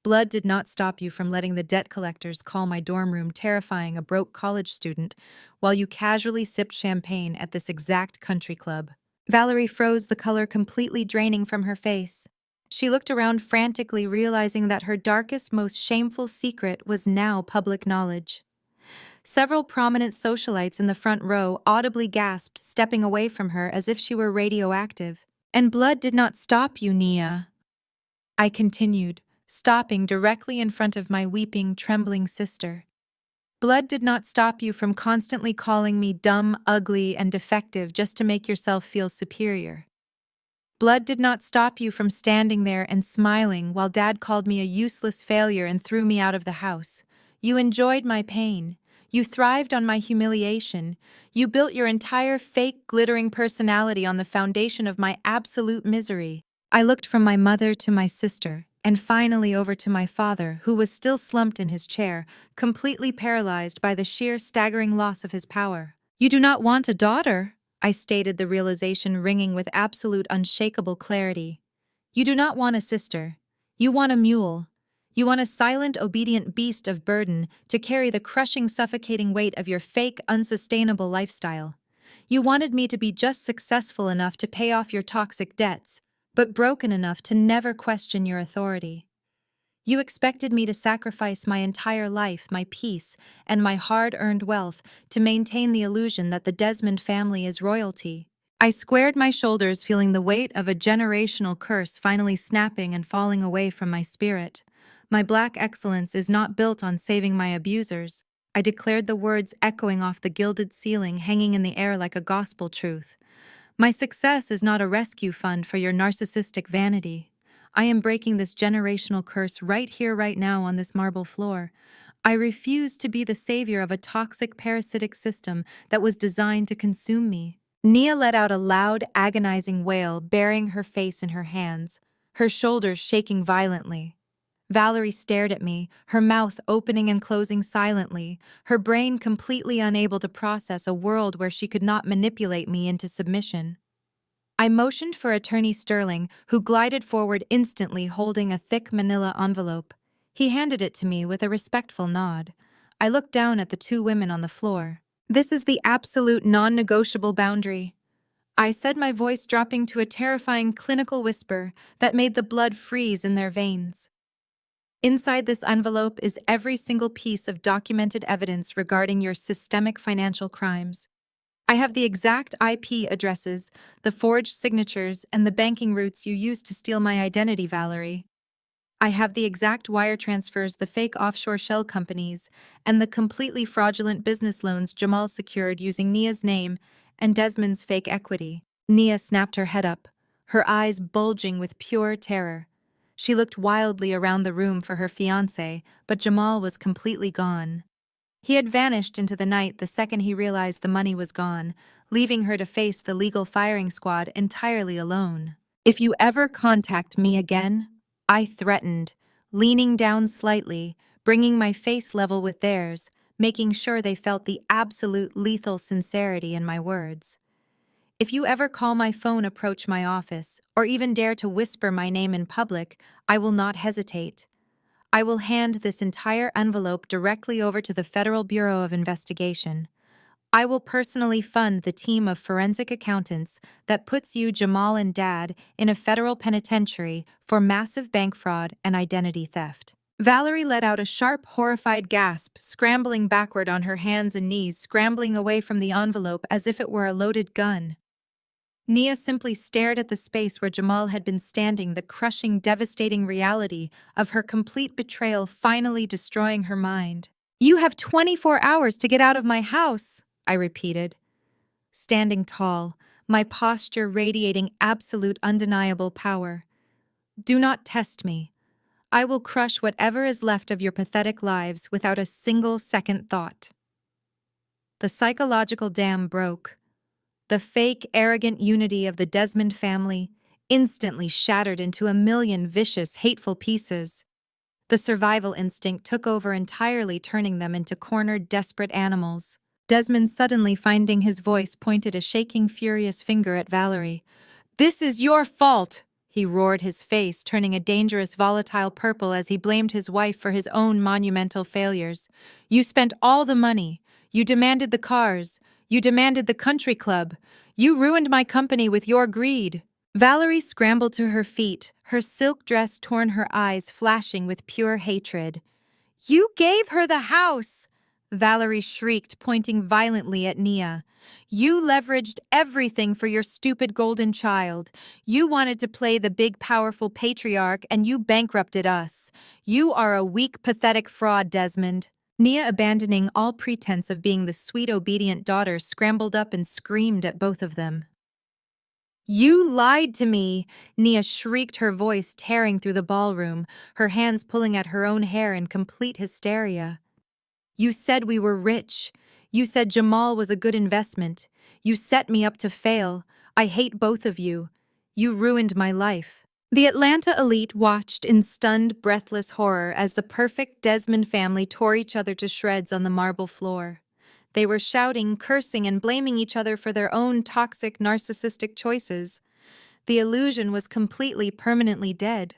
S1: Blood did not stop you from letting the debt collectors call my dorm room terrifying a broke college student while you casually sipped champagne at this exact country club." Valerie froze, the color completely draining from her face. She looked around frantically, realizing that her darkest, most shameful secret was now public knowledge. Several prominent socialites in the front row audibly gasped, stepping away from her as if she were radioactive. And blood did not stop you, Nia. I continued, stopping directly in front of my weeping, trembling sister. Blood did not stop you from constantly calling me dumb, ugly, and defective just to make yourself feel superior. Blood did not stop you from standing there and smiling while Dad called me a useless failure and threw me out of the house. You enjoyed my pain. You thrived on my humiliation. You built your entire fake, glittering personality on the foundation of my absolute misery. I looked from my mother to my sister, and finally over to my father, who was still slumped in his chair, completely paralyzed by the sheer staggering loss of his power. You do not want a daughter? I stated, the realization ringing with absolute unshakable clarity. You do not want a sister. You want a mule. You want a silent, obedient beast of burden to carry the crushing, suffocating weight of your fake, unsustainable lifestyle. You wanted me to be just successful enough to pay off your toxic debts, but broken enough to never question your authority. You expected me to sacrifice my entire life, my peace, and my hard-earned wealth to maintain the illusion that the Desmond family is royalty. I squared my shoulders, feeling the weight of a generational curse finally snapping and falling away from my spirit. My black excellence is not built on saving my abusers. I declared, the words echoing off the gilded ceiling, hanging in the air like a gospel truth. My success is not a rescue fund for your narcissistic vanity. I am breaking this generational curse right here, right now, on this marble floor. I refuse to be the savior of a toxic, parasitic system that was designed to consume me. Nia let out a loud, agonizing wail, burying her face in her hands, her shoulders shaking violently. Valerie stared at me, her mouth opening and closing silently, her brain completely unable to process a world where she could not manipulate me into submission. I motioned for Attorney Sterling, who glided forward instantly, holding a thick manila envelope. He handed it to me with a respectful nod. I looked down at the two women on the floor. This is the absolute non-negotiable boundary, I said, my voice dropping to a terrifying clinical whisper that made the blood freeze in their veins. Inside this envelope is every single piece of documented evidence regarding your systemic financial crimes. I have the exact IP addresses, the forged signatures, and the banking routes you used to steal my identity, Valerie. I have the exact wire transfers, the fake offshore shell companies, and the completely fraudulent business loans Jamal secured using Nia's name and Desmond's fake equity. Nia snapped her head up, her eyes bulging with pure terror. She looked wildly around the room for her fiancé, but Jamal was completely gone. He had vanished into the night the second he realized the money was gone, leaving her to face the legal firing squad entirely alone. If you ever contact me again, I threatened, leaning down slightly, bringing my face level with theirs, making sure they felt the absolute lethal sincerity in my words. If you ever call my phone, approach my office, or even dare to whisper my name in public, I will not hesitate. I will hand this entire envelope directly over to the Federal Bureau of Investigation. I will personally fund the team of forensic accountants that puts you, Jamal, and Dad in a federal penitentiary for massive bank fraud and identity theft. Valerie let out a sharp, horrified gasp, scrambling backward on her hands and knees, scrambling away from the envelope as if it were a loaded gun. Nia simply stared at the space where Jamal had been standing, the crushing, devastating reality of her complete betrayal finally destroying her mind. "You have 24 hours to get out of my house," I repeated, standing tall, my posture radiating absolute, undeniable power. "Do not test me. I will crush whatever is left of your pathetic lives without a single second thought." The psychological dam broke. The fake, arrogant unity of the Desmond family instantly shattered into a million vicious, hateful pieces. The survival instinct took over entirely, turning them into cornered, desperate animals. Desmond, suddenly finding his voice, pointed a shaking, furious finger at Valerie. "This is your fault!" he roared, his face turning a dangerous, volatile purple as he blamed his wife for his own monumental failures. "You spent all the money. You demanded the cars. You demanded the country club. You ruined my company with your greed." Valerie scrambled to her feet, her silk dress torn, her eyes flashing with pure hatred. "You gave her the house!" Valerie shrieked, pointing violently at Nia. "You leveraged everything for your stupid golden child. You wanted to play the big, powerful patriarch, and you bankrupted us. You are a weak, pathetic fraud, Desmond." Nia, abandoning all pretense of being the sweet, obedient daughter, scrambled up and screamed at both of them. "You lied to me!" Nia shrieked, her voice tearing through the ballroom, her hands pulling at her own hair in complete hysteria. "You said we were rich. You said Jamal was a good investment. You set me up to fail. I hate both of you. You ruined my life." The Atlanta elite watched in stunned, breathless horror as the perfect Desmond family tore each other to shreds on the marble floor. They were shouting, cursing, and blaming each other for their own toxic, narcissistic choices. The illusion was completely, permanently dead.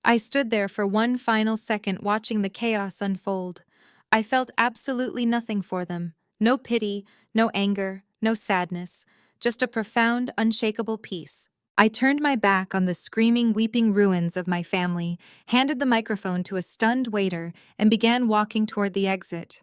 S1: I stood there for one final second watching the chaos unfold. I felt absolutely nothing for them. No pity, no anger, no sadness, just a profound, unshakable peace. I turned my back on the screaming, weeping ruins of my family, handed the microphone to a stunned waiter, and began walking toward the exit.